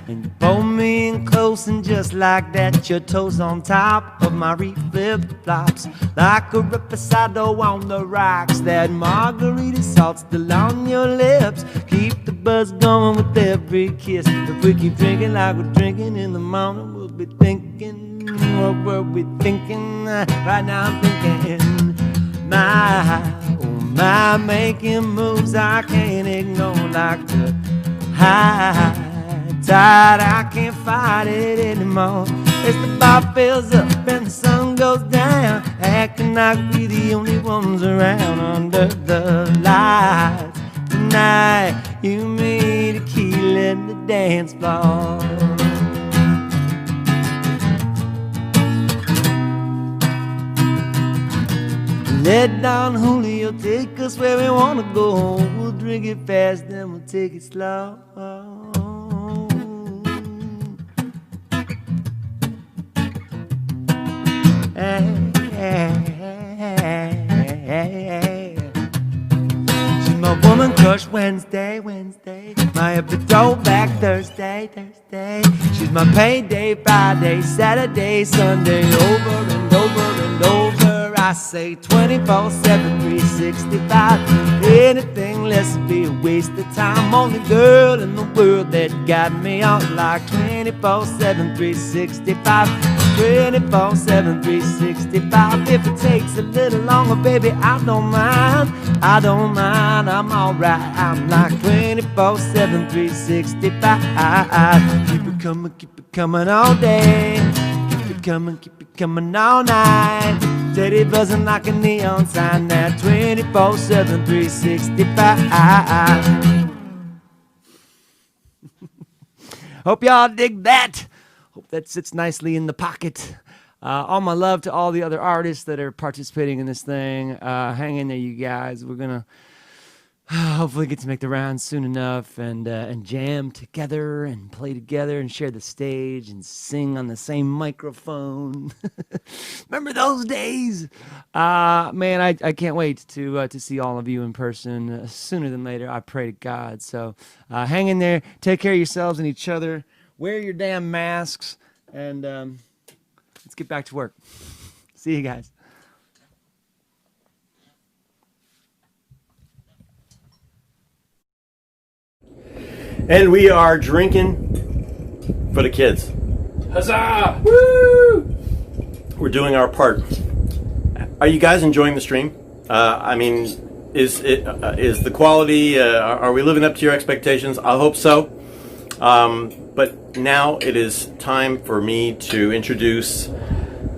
and you pull me in close, and just like that, your toes on top of my flip-flops, like a reposado on the rocks. That margarita salt still on your lips. Keep the buzz going with every kiss. If we keep drinking like we're drinking in the morning, we'll be thinking, what were we thinking? Right now I'm thinking, my, making moves I can't ignore like the high tide. I can't fight it anymore. as the bar fills up and the sun goes down, acting like we the only ones around under the lights. Tonight, you made tequila in the dance floor. Let Don Julio take us where we wanna go. We'll drink it fast, then we'll take it slow. She's my woman crush Wednesday, my episode back Thursday. She's my payday Friday, Saturday, Sunday, over and over and over. I say 24/7, 365. Anything less would be a waste of time. Only girl in the world that got me on like 24/7, 365. 24/7, 365. If it takes a little longer, baby, I don't mind. I'm alright. I'm like 24/7, 365. Keep it coming all day. Keep it coming all night. Steady buzzing like a neon sign. That 24/7, 365. Hope y'all dig that. Hope that sits nicely in the pocket. All my love to all the other artists that are participating in this thing. Hang in there, you guys. We're gonna hopefully get to make the rounds soon enough and jam together and play together and share the stage and sing on the same microphone. Remember those days? Man, I can't wait to see all of you in person sooner than later. I pray to God. So hang in there. Take care of yourselves and each other. Wear your damn masks, and let's get back to work. See you guys. And we are drinking for the kids. Huzzah! Woo! We're doing our part. Are you guys enjoying the stream? I mean, is the quality? Are we living up to your expectations? I hope so. But now it is time for me to introduce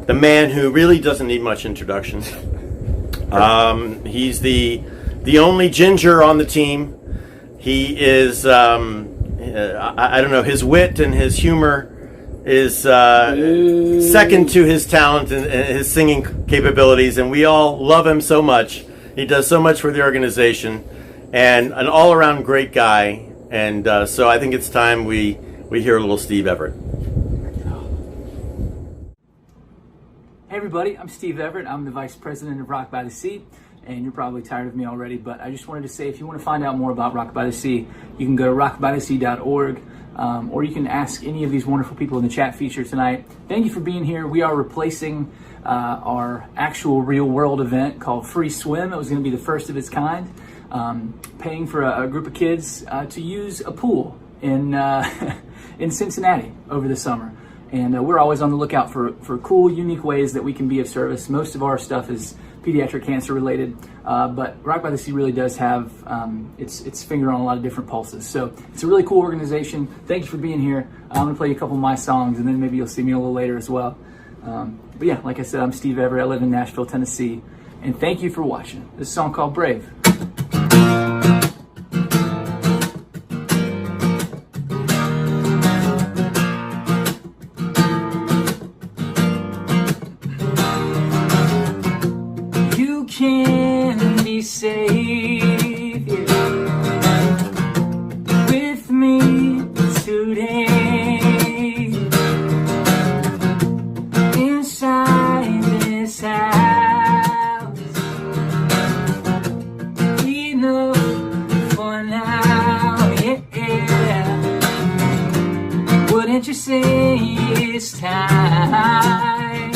the man who really doesn't need much introduction. He's the only ginger on the team. He is, I don't know, his wit and his humor is second to his talent and his singing capabilities, and we all love him so much. He does so much for the organization, and an all-around great guy. And so I think it's time we hear a little Steve Everett. Hey everybody, I'm Steve Everett. I'm the Vice President of Rock by the Sea, and you're probably tired of me already, but I just wanted to say if you want to find out more about Rock by the Sea, you can go to rockbythesea.org, or you can ask any of these wonderful people in the chat feature tonight. Thank you for being here. We are replacing our actual real-world event called Free Swim. It was going to be the first of its kind, paying for a group of kids to use a pool in Cincinnati over the summer. And we're always on the lookout for cool, unique ways that we can be of service. Most of our stuff is pediatric cancer related, but Rock by the Sea really does have its finger on a lot of different pulses. So it's a really cool organization. Thank you for being here. I'm gonna play you a couple of my songs, and then maybe you'll see me a little later as well. But yeah, like I said, I'm Steve Everett. I live in Nashville, Tennessee, and thank you for watching. This is a song called Brave. Can be safe with me today inside this house. Enough for now, yeah. Wouldn't you say it's time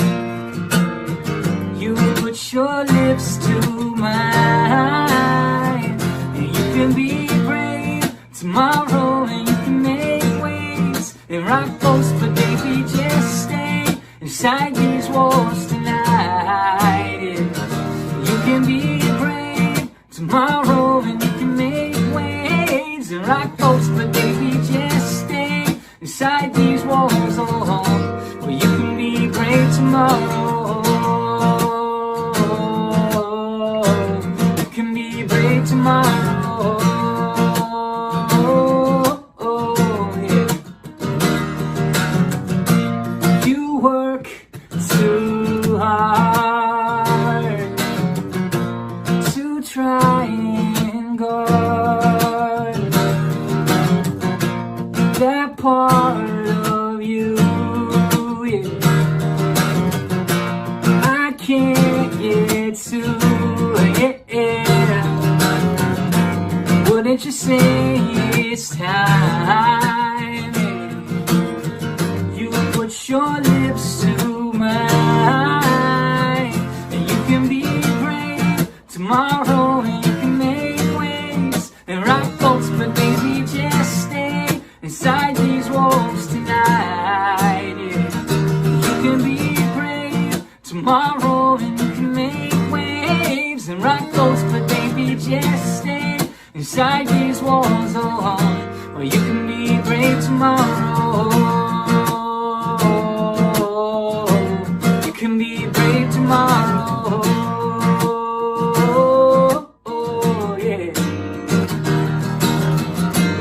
you put your lips to mine, and you can be brave tomorrow, and you can make waves and rock boats, but baby, just stay inside these walls tonight. Yeah. You can be brave tomorrow, and you can make waves and rock boats, but baby, just stay inside these walls. Oh, well, you can tomorrow. You can be brave tomorrow. Yeah. You work too hard to try and guard that part of you, yeah. I can't get to, yeah. Wouldn't you say it's time, yeah. You put your lips to mine, and you can be brave tomorrow, and you can make waves and rock boats, but baby, just stay inside these walls tonight, yeah. You can be brave tomorrow, and you can make waves and rock boats, but baby, just stay inside these walls, oh, or you can be brave tomorrow. You can be brave tomorrow. Yeah.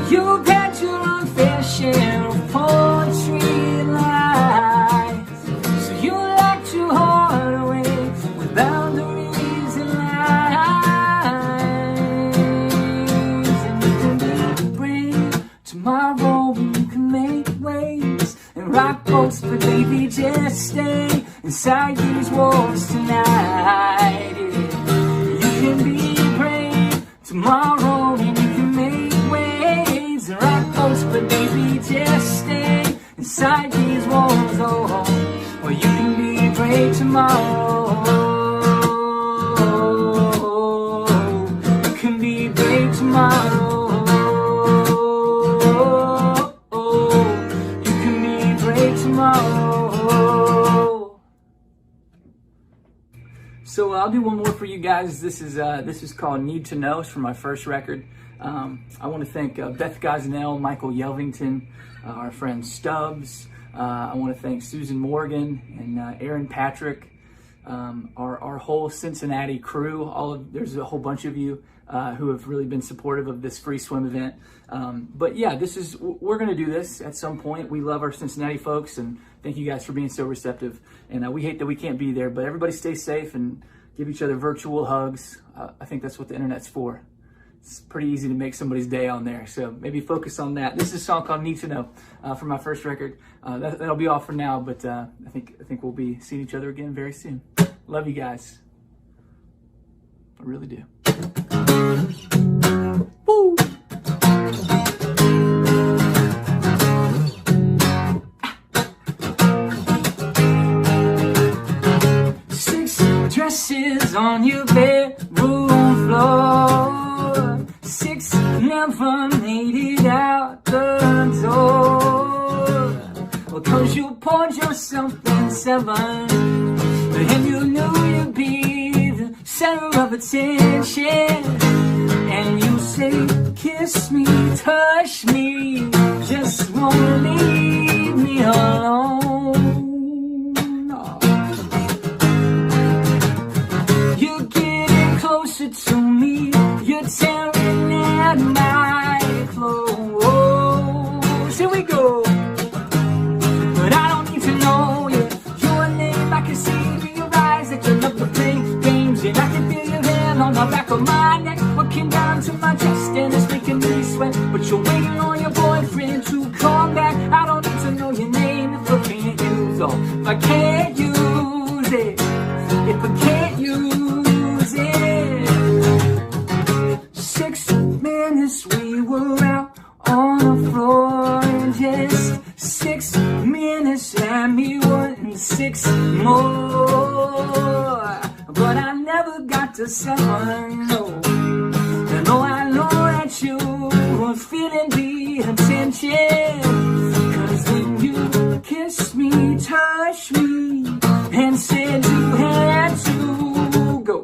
You've had your unfair share of poetry lies, so you locked your heart away with boundaries and lies. And you can be brave tomorrow, and you can make waves and rock boats, but baby, just stay inside these walls tonight, yeah. You can be brave tomorrow, and you can make waves and rock boats, but baby, just stay inside these walls, oh, or you can be brave tomorrow. You can be brave tomorrow. You can be brave tomorrow. So I'll do one more for you guys. This is called Need to Know. It's from my first record. I want to thank Beth Gosnell, Michael Yelvington, our friend Stubbs. I want to thank Susan Morgan and Aaron Patrick, our whole Cincinnati crew. There's a whole bunch of you who have really been supportive of this free swim event. But yeah, we're going to do this at some point. We love our Cincinnati folks, and thank you guys for being so receptive. And we hate that we can't be there, but everybody stay safe and give each other virtual hugs. I think that's what the internet's for. It's pretty easy to make somebody's day on there, so maybe focus on that. This is a song called Need to Know from my first record. That'll be all for now, but I think we'll be seeing each other again very soon. Love you guys. I really do. Woo! 6 dresses on your bedroom floor. 6 never made it out the door. Well, 'cause you poured yourself in 7, and you knew you'd be the center of attention. And you say, kiss me, touch me, just won't leave me alone. Oh. You're getting closer to me, you're tearing at my clothes. Here we go. But I don't need to know your name. I can see in your eyes that you love to play games, and I can feel your hand on the back of my neck, working down to my chest, and it's making me sweat. But you're waiting on your boyfriend to come back. I don't need to know your name if I can't use it. If I can't use it, if I can't use it. 6 minutes we were out on the floor, and just 6 minutes had me wanting 6 more. But I never got to 7, no. And oh, I know that you were feeling the attention, 'cause when you kissed me, touched me, and said you had to go.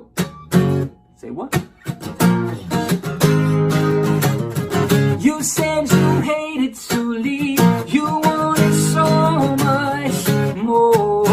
Say what? You said you hated to leave, you wanted so much more.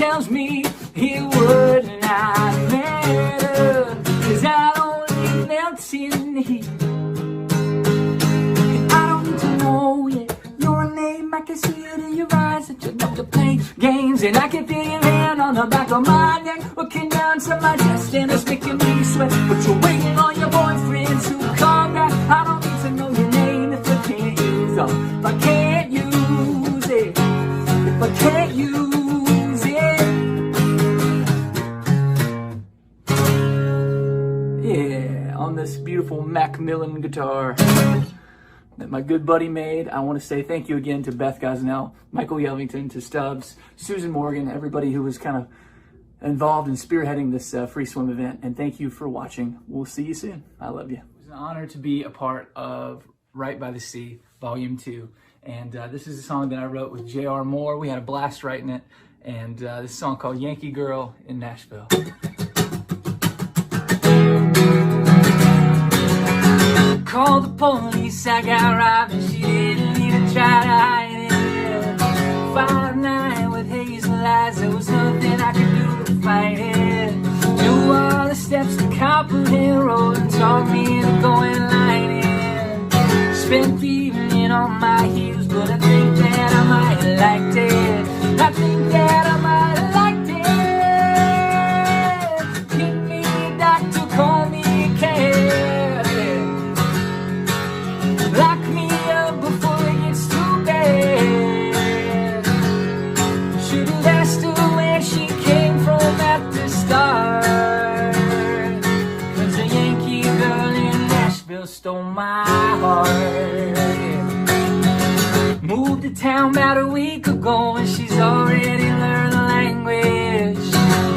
tells me it would not matter, 'cause I only melt in the heat. And I don't need to know yet your name, I can see it in your eyes that you know to play games. And I can feel your hand on the back of my neck, looking down to my chest, and it's making me sweat. But you're waiting on your boyfriend to come back. I don't need to know your name if I can't use it. If I can't use it, if I can't use it. Yeah, on this beautiful Macmillan guitar that my good buddy made, I want to say thank you again to Beth Gosnell, Michael Yelvington, to Stubbs, Susan Morgan, everybody who was kind of involved in spearheading this free swim event. And thank you for watching. We'll see you soon. I love you. It was an honor to be a part of Right by the Sea, Volume 2. And this is a song that I wrote with J.R. Moore. We had a blast writing it. And this song called Yankee Girl in Nashville. Called the police, I got robbed, and she didn't even try to hide it. 5'9" with hazel eyes, there was nothing I could do to fight it. Knew all the steps to Copper Hill Road and taught me into going lighting. Spent the evening on my heels, but I think that I might have liked it. I think that I might have liked it. Give me a doctor, call me a cab. Lock me up before it gets too bad. Should've asked her where she came from at the start, 'cause a Yankee girl in Nashville stole my heart. Moved to town about a week ago, and she's already learned the language.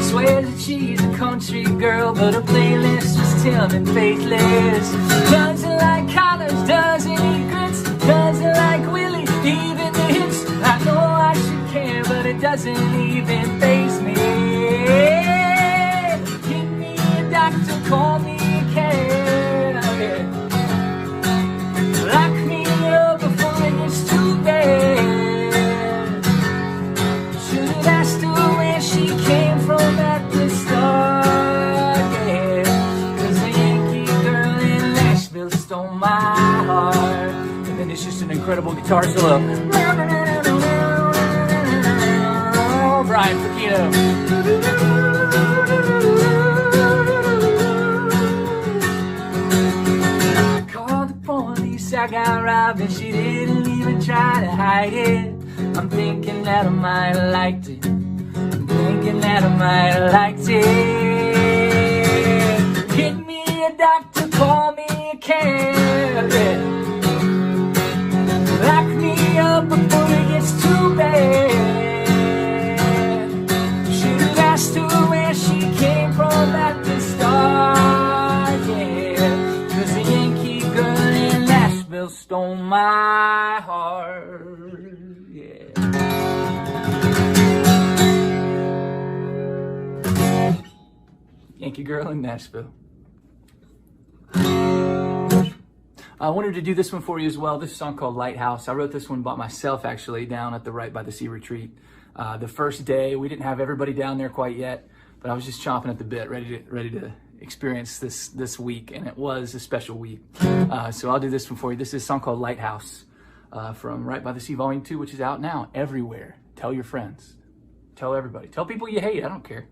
Swears that she's a country girl, but her playlist was Tim and Faithless. Doesn't like collars, doesn't eat grits, doesn't like Willie, even the hits. I know I should care, but it doesn't even faze me. Give me a doctor, call me a cab. Lock me up before it gets too bad. Should've asked her where she came from at the start, yeah. 'Cause the Yankee girl in Nashville stole my heart. And then it's just an incredible guitar solo. Brian Fakino. Called the police, I got robbed, and she didn't even try to hide it. I'm thinking that I might have liked it. I'm thinking that I might have liked it. Get me a doctor, call me a cab. Lock me up before it gets too bad. Should've asked her where she came from at the start, yeah. 'Cause the Yankee girl in Nashville stole my heart, yeah. Yankee girl in Nashville. I wanted to do this one for you as well. This is a song called Lighthouse. I wrote this one by myself, actually, down at the Right by the Sea retreat. The first day, we didn't have everybody down there quite yet, but I was just chomping at the bit, ready to experience this week, and it was a special week. So I'll do this one for you. This is a song called Lighthouse from Right by the Sea Volume 2, which is out now everywhere. Tell your friends. Tell everybody. Tell people you hate. I don't care.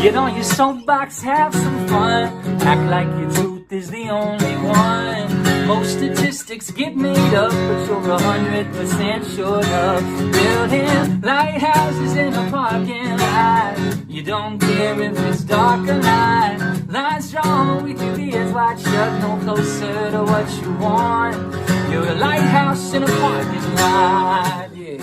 Get on your soapbox, have some fun. Act like your truth is the only one. Most statistics get made up, but you're 100% sure of building lighthouses in a parking lot. You don't care if it's dark or not. Lines drawn with your ears wide shut, no closer to what you want. You're a lighthouse in a parking lot, yeah.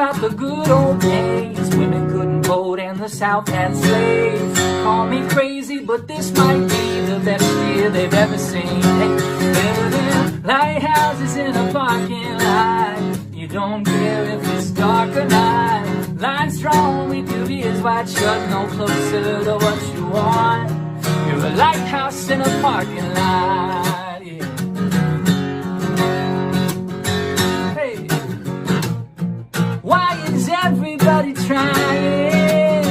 About the good old days, women couldn't vote and the South had slaves. Call me crazy, but this might be the best year they've ever seen. Hey, building lighthouses in a parking lot. You don't care if it's dark or not. Lines drawn with your ears wide shut, no closer to what you want. You're a lighthouse in a parking lot. Yeah. Hey, why is everybody trying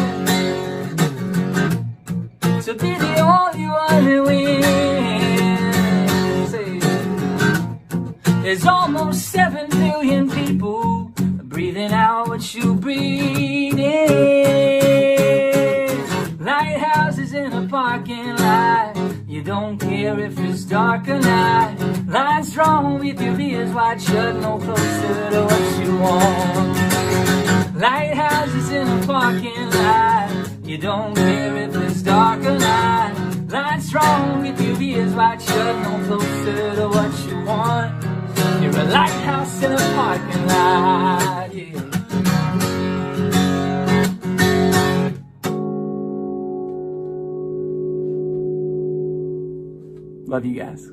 to be the only one who wins? Hey, there's almost 7 billion people breathing out what you breathe in. Lighthouses in a parking lot. You don't care if it's dark or not. Lines drawn with your ears wide shut, no closer to what you want. Lighthouses in a parking lot. You don't care if it's dark or not. Lines drawn with your ears wide shut, no closer to what you want. You're a lighthouse in a parking lot, yeah. Love you guys.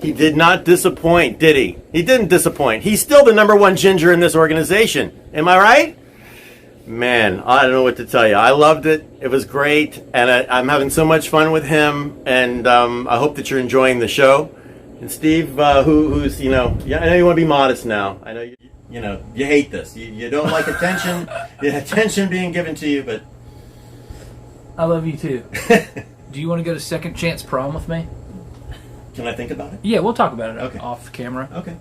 He did not disappoint, did he? He didn't disappoint. He's still the #1 ginger in this organization. Am I right? Man, I don't know what to tell you. I loved it. It was great, and I'm having so much fun with him. And I hope that you're enjoying the show. And Steve, who's I know you want to be modest now. I know you hate this. You don't like attention, attention being given to you, but I love you too. Do you want to go to Second Chance Prom with me? Can I think about it? Yeah, we'll talk about it off camera. Okay.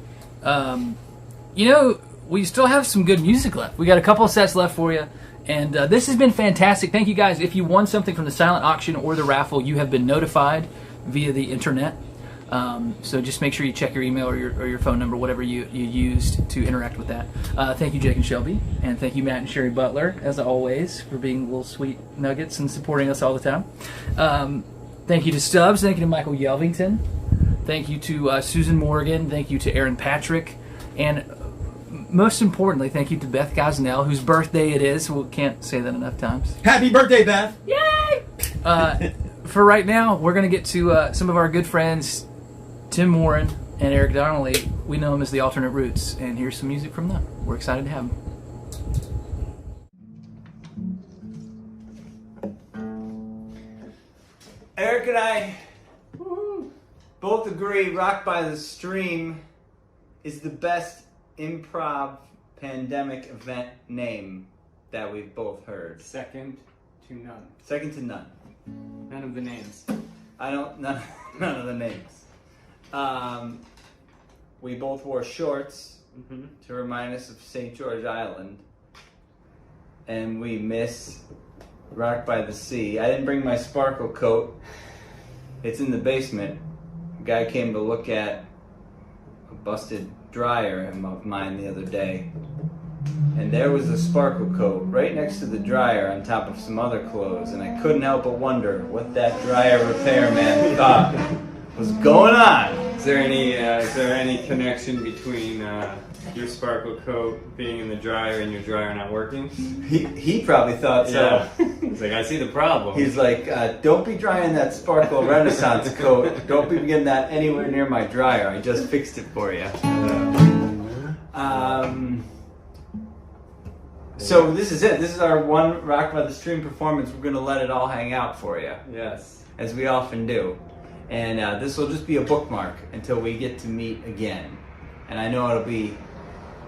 We still have some good music left. We got a couple of sets left for you. And this has been fantastic. Thank you guys. If you won something from the silent auction or the raffle, you have been notified via the internet. So just make sure you check your email or your phone number, whatever you used to interact with that. Thank you, Jake and Shelby. And thank you, Matt and Sherry Butler, as always, for being little sweet nuggets and supporting us all the time. Thank you to Stubbs. Thank you to Michael Yelvington. Thank you to Susan Morgan. Thank you to Aaron Patrick. And most importantly, thank you to Beth Gosnell, whose birthday it is. We can't say that enough times. Happy birthday, Beth! Yay! For right now, we're going to get to some of our good friends, Tim Warren and Eric Donnelly. We know them as the Alternate Roots, and here's some music from them. We're excited to have them. Eric and I both agree Rock by the Stream is the best improv pandemic event name that we've both heard. Second to none. Second to none. None of the names. None of the names. We both wore shorts to remind us of St. George Island. And we miss Rock by the Sea. I didn't bring my sparkle coat. It's in the basement. A guy came to look at a busted dryer of mine the other day. And there was a sparkle coat right next to the dryer on top of some other clothes. And I couldn't help but wonder what that dryer repairman thought was going on. Is there any connection between your sparkle coat being in the dryer and your dryer not working? He probably thought so. Yeah. He's like, I see the problem. He's like, don't be drying that sparkle Renaissance coat. Don't be getting that anywhere near my dryer. I just fixed it for you. So this is it. This is our one Rock by the Stream performance. We're going to let it all hang out for you. Yes. As we often do. And this will just be a bookmark until we get to meet again. And I know it'll be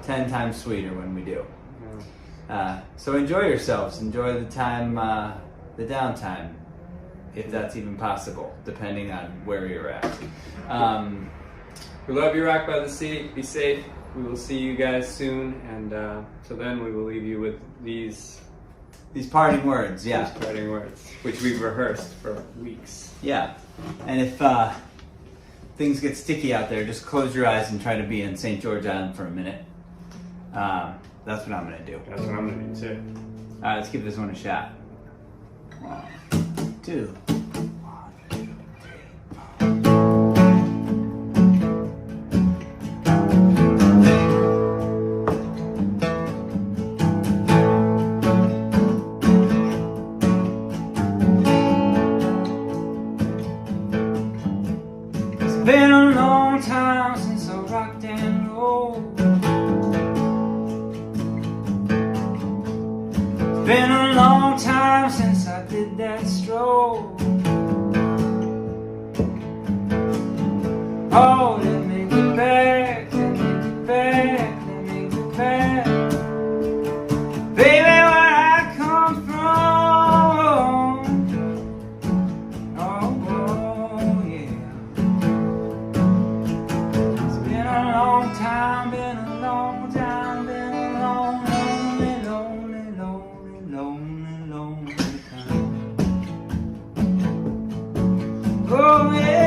10 times sweeter when we do. So enjoy yourselves. Enjoy the time, the downtime, if that's even possible, depending on where you're at. We love you, Rock by the Sea. Be safe. We will see you guys soon. And so then we will leave you with these parting words, yeah. These parting words, which we've rehearsed for weeks. Yeah. And if things get sticky out there, just close your eyes and try to be in St. George Island for a minute. That's what I'm going to do. That's what I'm going to do too. All right, let's give this one a shot. 1, 2. Been a long time since I rocked and rolled. Been a long time time since I did that stroll. Oh, let me get back, let me get back, let me get back. Baby, where I come from. Oh, yeah. It's been a long time, been a long time, been a long, lonely, lonely, lonely, lonely, lonely time. Oh, yeah.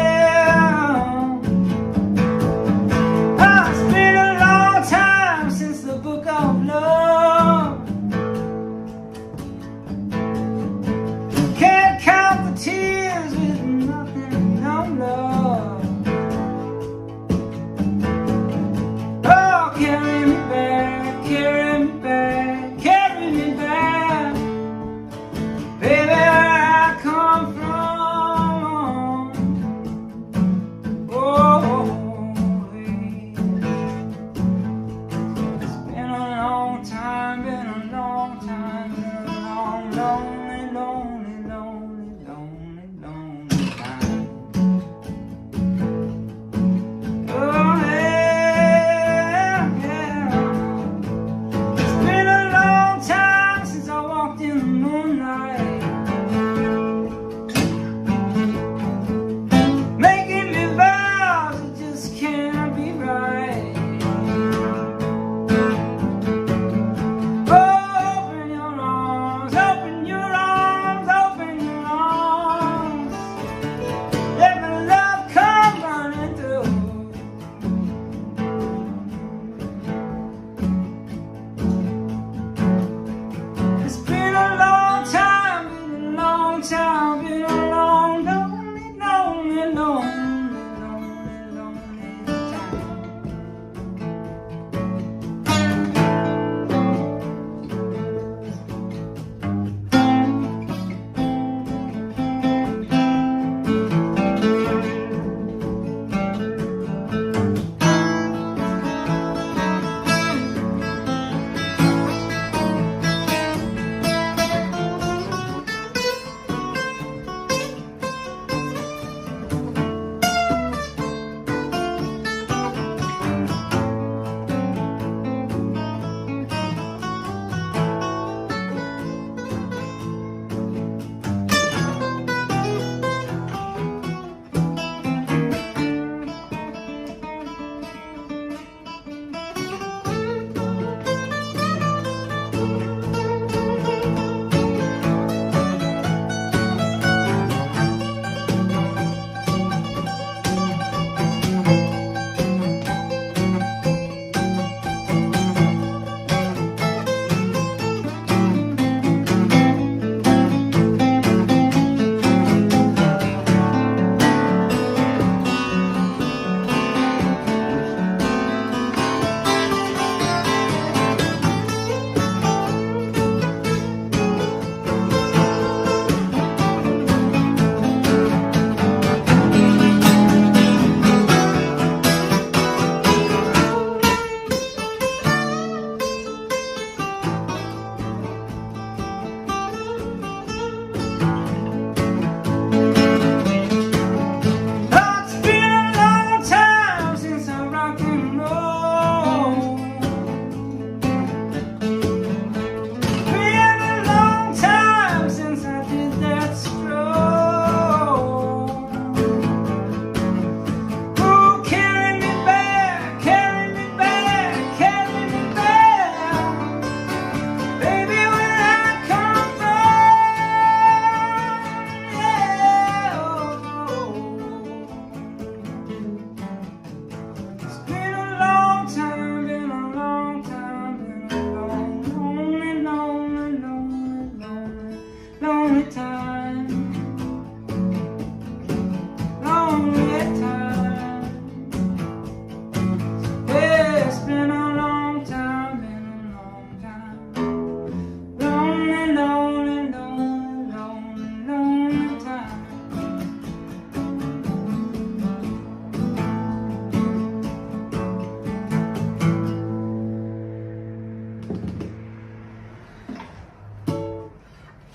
Tears with nothing, no love. Oh, carry me back, carry me back, carry me back. Baby, where I come from. Oh, it's been a long time, been a long time, been a long, lonely, lonely, lonely.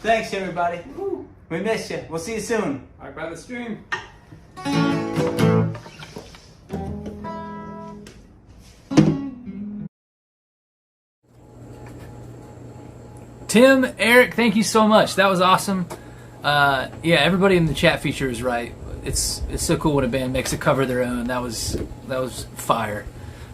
Thanks, everybody. We miss you. We'll see you soon. Rock by the Stream. Tim, Eric, thank you so much. That was awesome. Yeah, everybody in the chat feature is right. It's so cool when a band makes a cover of their own. That was fire.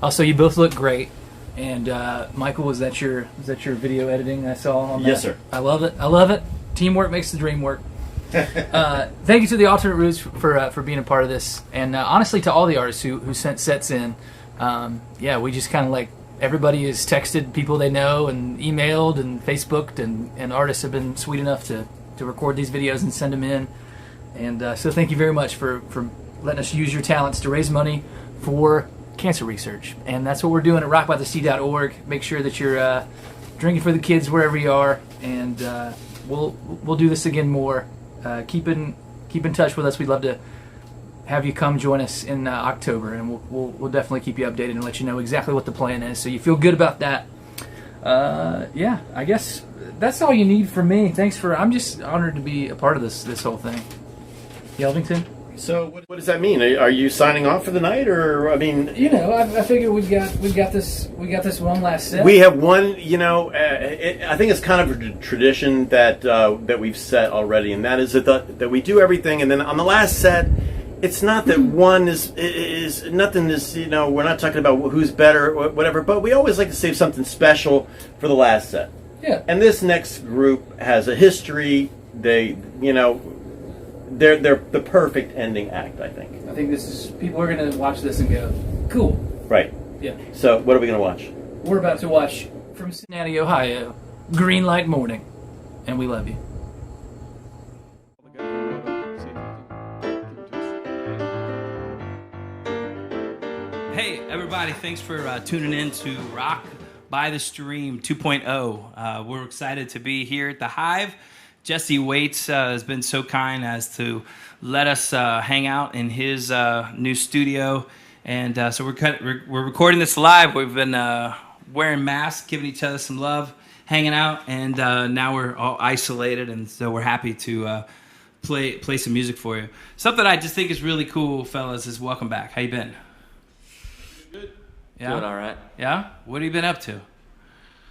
Also, you both look great. And Michael, was that your video editing I saw on that? Yes, sir. I love it. I love it. Teamwork makes the dream work. Thank you to the Alternate Routes for being a part of this, and honestly to all the artists who sent sets in. Yeah, we just kind of like everybody has texted people they know and emailed and Facebooked, and artists have been sweet enough to record these videos and send them in. And so thank you very much for letting us use your talents to raise money for cancer research. And that's what we're doing at rockbythesea.org. Make sure that you're drinking for the kids wherever you are, and we'll do this again more. Keep in touch with us. We'd love to have you come join us in October, and we'll definitely keep you updated and let you know exactly what the plan is, so you feel good about that. Yeah, I guess that's all you need from me. I'm just honored to be a part of this whole thing. Yelvington? So what does that mean? Are you signing off for the night, or I mean? I figure we've got this one last set. We have one. I think it's kind of a tradition that we've set already, and that is that we do everything, and then on the last set, it's not that one is nothing is we're not talking about who's better or whatever, but we always like to save something special for the last set. Yeah. And this next group has a history. They're the perfect ending act, I think. I think people are going to watch this and go, cool. Right. Yeah. So what are we going to watch? We're about to watch from Cincinnati, Ohio, Green Light Morning, and we love you. Hey everybody, thanks for tuning in to Rock by the Stream 2.0. We're excited to be here at the Hive. Jesse Waits has been so kind as to let us hang out in his new studio, and so we're recording this live. We've been wearing masks, giving each other some love, hanging out, and now we're all isolated, and so we're happy to play some music for you. Something I just think is really cool, fellas, is welcome back. How you been? Good. Yeah? Doing all right. Yeah? What have you been up to?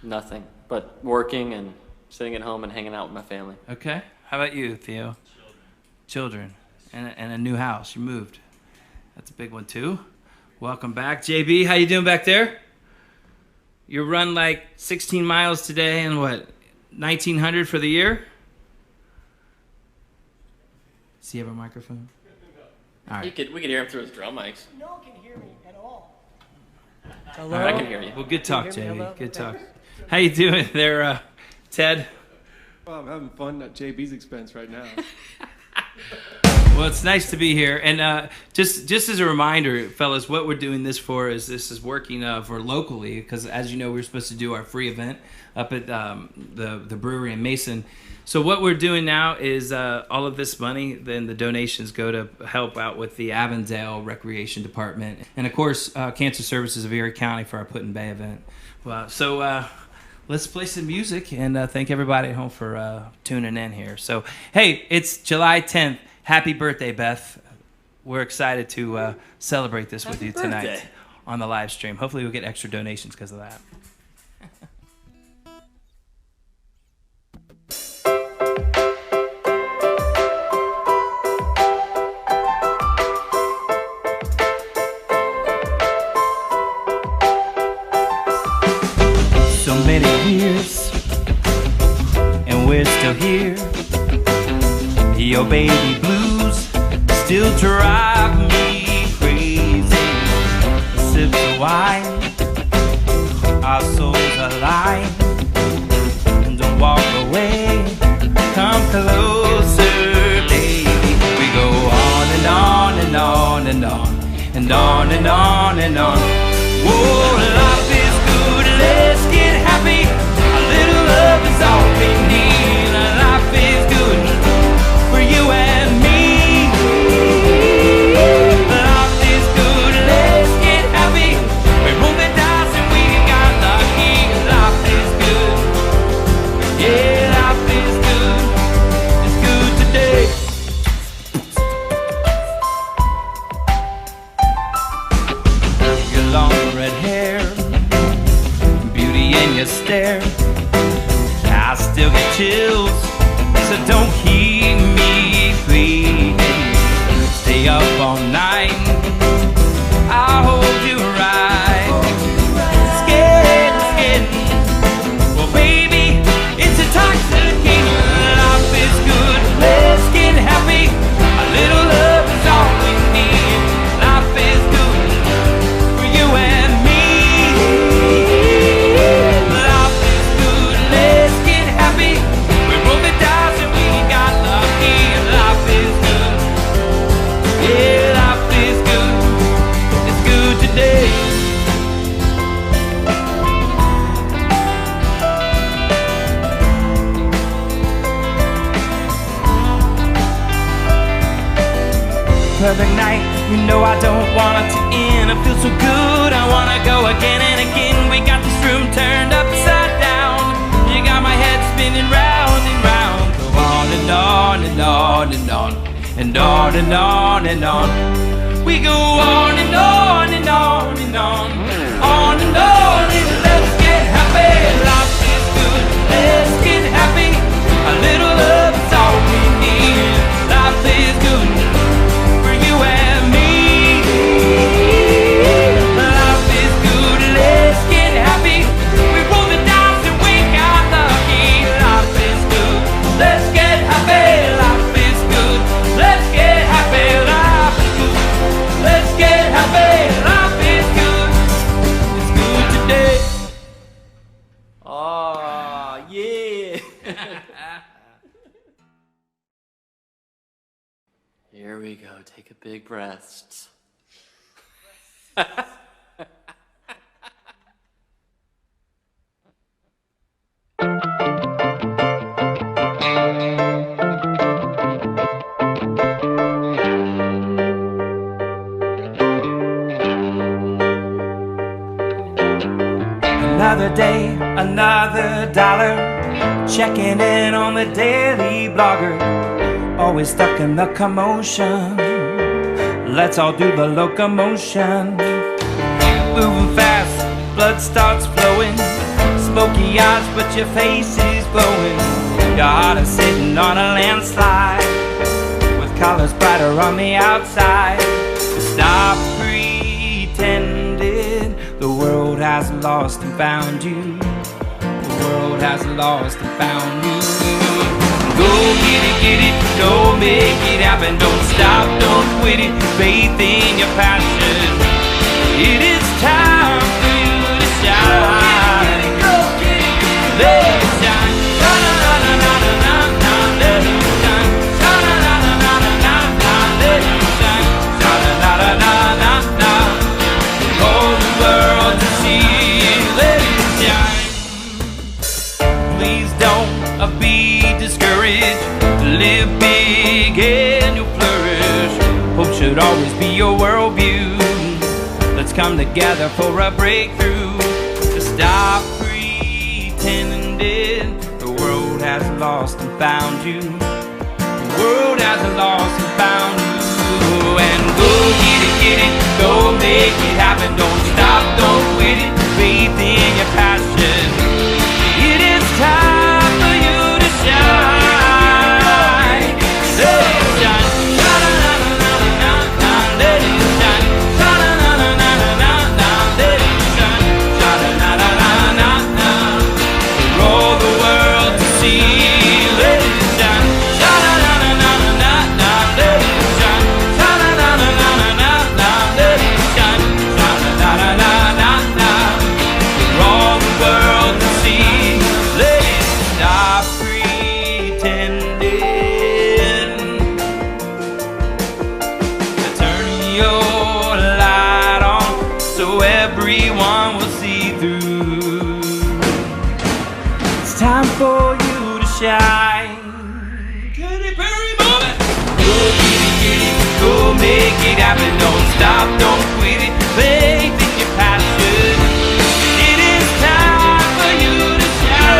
Nothing, but working and sitting at home and hanging out with my family. Okay. How about you, Theo? Children. And a new house. You moved. That's a big one, too. Welcome back. JB, how you doing back there? You run like 16 miles today and what, 1,900 for the year? Does he have a microphone? All right. We could hear him through his drum mics. No one can hear me at all. Hello? I can hear you. Well, good talk, Can you hear me? JB. Hello? Good talk. How you doing there, Ted? Well, I'm having fun at JB's expense right now. Well, it's nice to be here, and just as a reminder, fellas, what we're doing this for is this is working for locally, because as you know, we're supposed to do our free event up at the brewery in Mason. So what we're doing now is all of this money, then the donations go to help out with the Avondale Recreation Department, and of course, Cancer Services of Erie County for our Put-in-Bay event. So let's play some music, and thank everybody at home for tuning in here. So, hey, it's July 10th. Happy birthday, Beth. We're excited to celebrate this with you tonight birthday. on the live stream. Hopefully we'll get extra donations because of that. So many years, and we're still here. Your baby blues still drive me crazy. Sips of wine, our souls align. Don't walk away, come closer, baby. We go on and on and on and on and on and on and on. Whoa, life is good, let's get happy. A little love is all we need. Life is good for you and me. Life is good, let's get happy. We roll the dice and we got lucky. Life is good, yeah, life is good. don't keep me pleading. Stay up all night. I hold you right. Scared. Well, baby, it's intoxicating. Life is good. Let's get happy. A little love is all we need. Life is good for you and me. Life is good. Let's get happy. We rolled the dice and we got lucky. Life is good. Yeah, life is good. It's good today. Perfect night, you know I don't want it to end. I feel so good, I wanna go again and again. We got this room turned upside down. You got my head spinning round and round. Go on and on and on and on and on and on and on. We go on and on and on and on and on and let's get happy. Life is good, let's get happy. A little love is all we need. Life is good for you and me. Life is good, let's get happy. We roll the dice and we got lucky. Life is good, let's get happy. Life is good, let's get happy. Life is good, let's get happy. Life is good, it's good today. Oh, yeah. Here we go. Take a big breath. Another day, another dollar. Checking in on the Daily Blogger. Always stuck in the commotion. Let's all do the locomotion. Moving fast, blood starts flowing. Smoky eyes, but your face is glowing. Your heart is sitting on a landslide, with colors brighter on the outside. Stop pretending the world has lost and found you. The world has lost and found you. Go get it, go make it happen. Don't stop, don't quit it, faith in your passion. It is time for you to shine. Go get it, let it shine. Sha-na-na-na-na-na-na, let it shine. Sha-na-na-na-na-na-na, let it shine. Sha-na-na-na-na-na, all the world to see, let it shine. Please don't be discouraged. Live big and you'll flourish. Hope should always be your worldview. Let's come together for a breakthrough. To stop pretending the world has lost and found you. The world has lost and found you. And go get it, go make it happen. Don't stop, don't quit it, faith in your passion. It is time for you to shine. Let it shine. Sha-na-na-na-na-na-na, let it shine. Sha-na-na-na-na-na-na, let it shine. Sha-na-na-na-na-na, for all the world to see. Let it shine. Sha-na-na-na-na-na-na, let it shine. Sha-na-na-na-na-na-na, let it shine. Sha-na-na-na-na-na, for all the world to see. Let it stop pretending. Turn your light on so everyone will see through. It's time for you to shine. Katy Perry, move it. Go get it, go make it happen. Don't stop, don't quit it, faith in your passion. It is time for you to shine.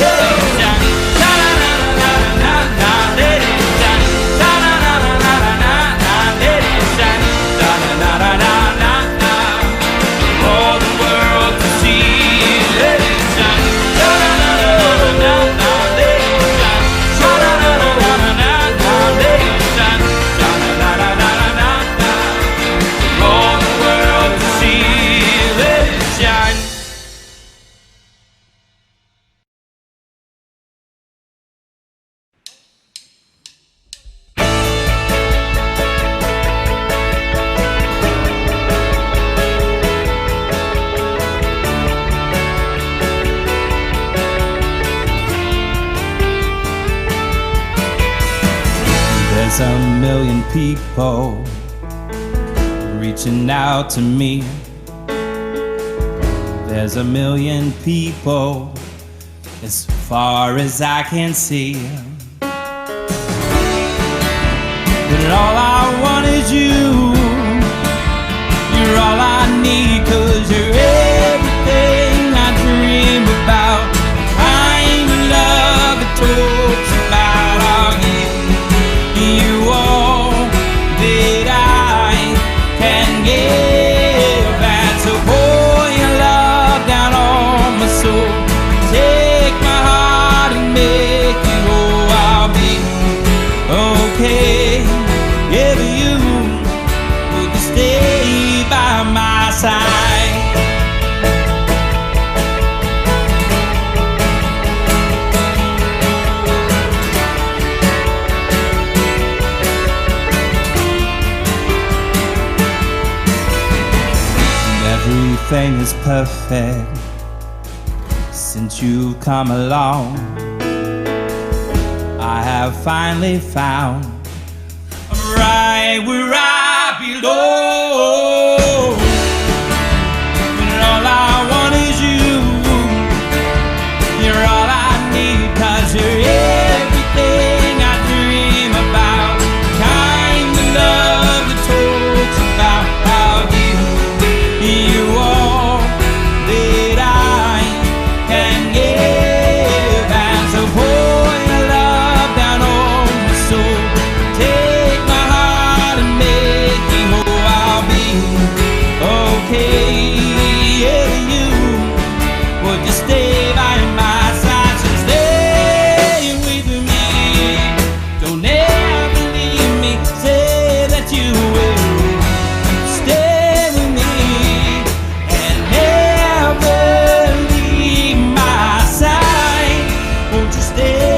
Let it shine. Sha-na-na-na-na-na-na, let it shine. Sha-na-na-na-na-na-na, let it shine. Sha-na-na-na-na-na, for all the world to see. Let it shine. Sha-na-na-na-na-na, let There's a million people reaching out to me. There's a million people as far as I can see. But all I want is you. You're all I need, 'cause you're everything I dream about. Kind of love that talks about all you all that I can give. And so pour your love down on my soul. Take my heart and make it whole. I'll be okay if you would stay by my side. Everything is perfect since you've come along. I have finally found I'm right where I belong. And all I want is you. You're all I need, 'cause you're everything I dream about. Kind of love that talks about how you all that I can give. And so pour your love down on my soul. Take my heart and make me whole. I'll be okay if you would just stay by my side. So stay with me, don't ever leave me. Say that you will stay with me and never leave my side. Won't you stay?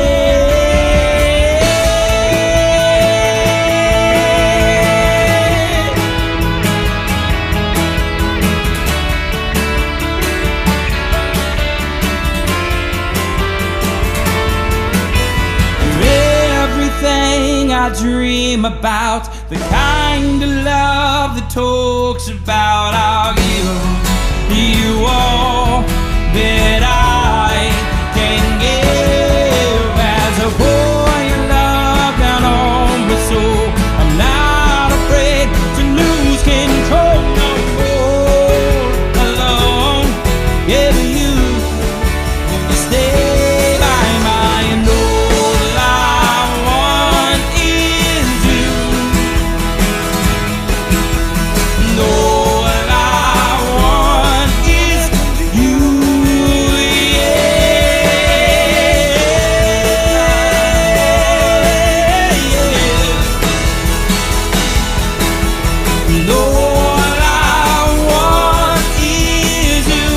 You're everything I dream about. The kind of love that talks about all you all that I can give. As I pour your love down on my soul, I'm not afraid to lose control no more. Alone, yeah, you will stay by my and all I want is you. And all I want is you, and all I want is you.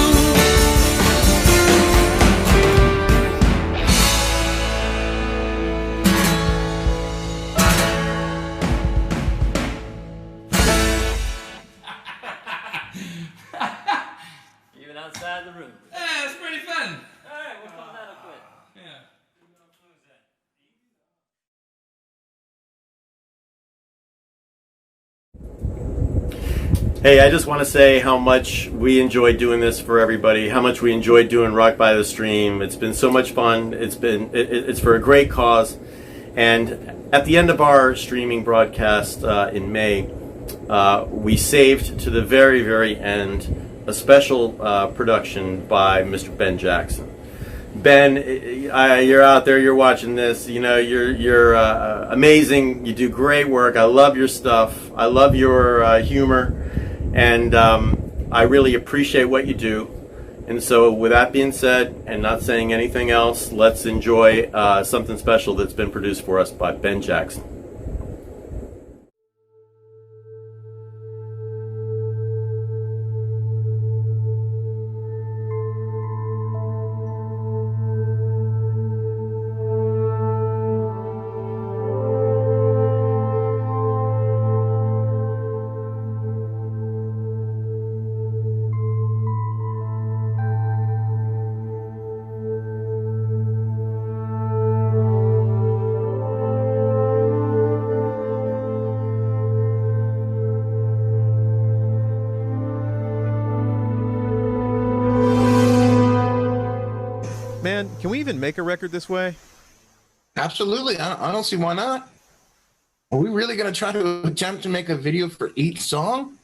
Even outside the room. Yeah, it's pretty fun. All right, we'll call that a quit. Yeah. Hey, I just want to say how much we enjoy doing this for everybody, how much we enjoy doing Rock by the Stream. It's been so much fun. It's for a great cause. And at the end of our streaming broadcast in May, we saved to the very, very end a special production by Mr. Ben Jackson. Ben, you're out there, you're watching this, you know, you're amazing, you do great work, I love your stuff, I love your humor, and I really appreciate what you do. And so with that being said, and not saying anything else, let's enjoy something special that's been produced for us by Ben Jackson. even make a record this way? Absolutely. I don't see why not. Are we really going to try to attempt to make a video for each song?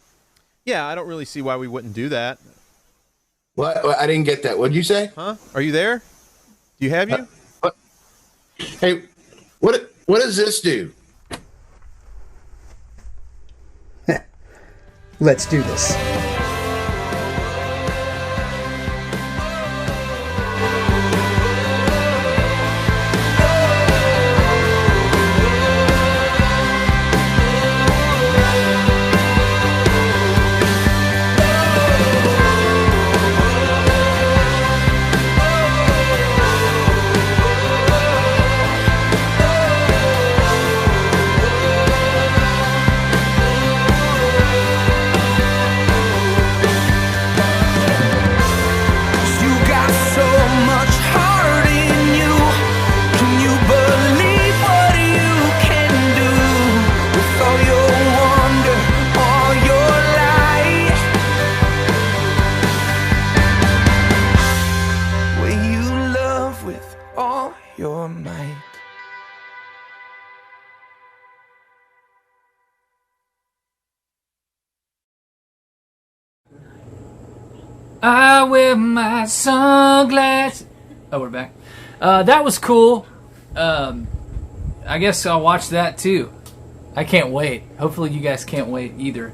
Yeah, I don't really see why we wouldn't do that. What? I didn't get that. What'd you say? Huh? Are you there? Do you have you? Hey, what does this do? Let's do this. I wear my sunglasses. Oh, we're back. That was cool. I guess I'll watch that too. I can't wait. Hopefully you guys can't wait either.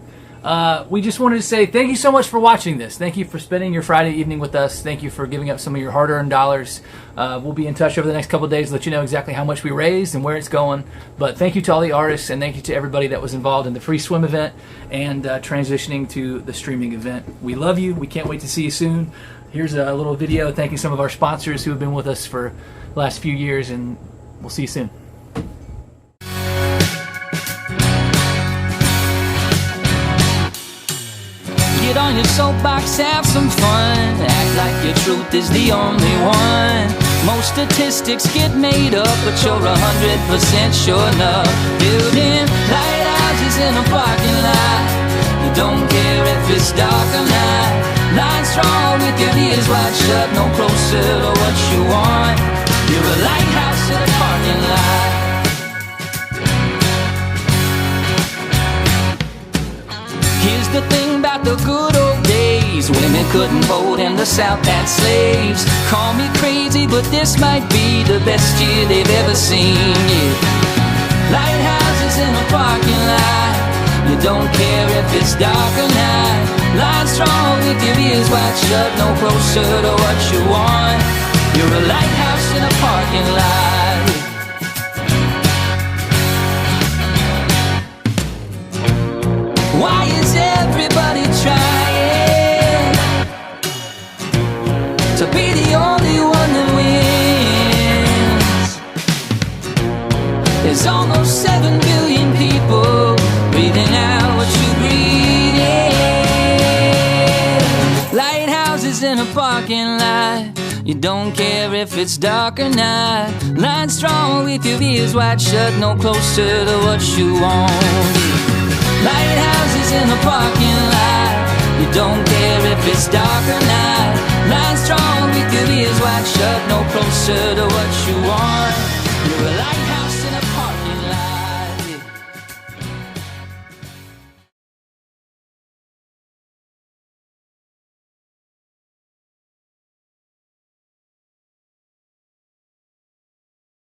We just wanted to say thank you so much for watching this. Thank you for spending your Friday evening with us. Thank you for giving up some of your hard-earned dollars. We'll be in touch over the next couple of days to let you know exactly how much we raised and where it's going. But thank you to all the artists, and thank you to everybody that was involved in the free swim event and transitioning to the streaming event. We love you. We can't wait to see you soon. Here's a little video thanking some of our sponsors who have been with us for the last few years, and we'll see you soon. Get on your soapbox, have some fun. Act like your truth is the only one. Most statistics get made up, but you're 100% sure enough. Building lighthouses in a parking lot. You don't care if it's dark or not. Lying strong with your ears wide shut, no closer to what you want. You're a lighthouse in a parking lot. Here's the thing about the good old days. Women couldn't vote in the South, had slaves. Call me crazy, but this might be the best year they've ever seen, yeah. Lighthouses in a parking lot. You don't care if it's dark or not. Lying strong with your ears wide shut, no closer to what you want. You're a lighthouse in a parking lot. Why is everybody trying to be the only one that wins? There's almost 7 billion people breathing out what you breathe in. Lighthouses in a parking lot. You don't care if it's dark or not. Lying strong with your ears wide shut, no closer to what you want. Lighthouses in a parking lot. You don't care if it's dark or not. Lying strong with your ears wide shut, no closer to what you want. You're a lighthouse.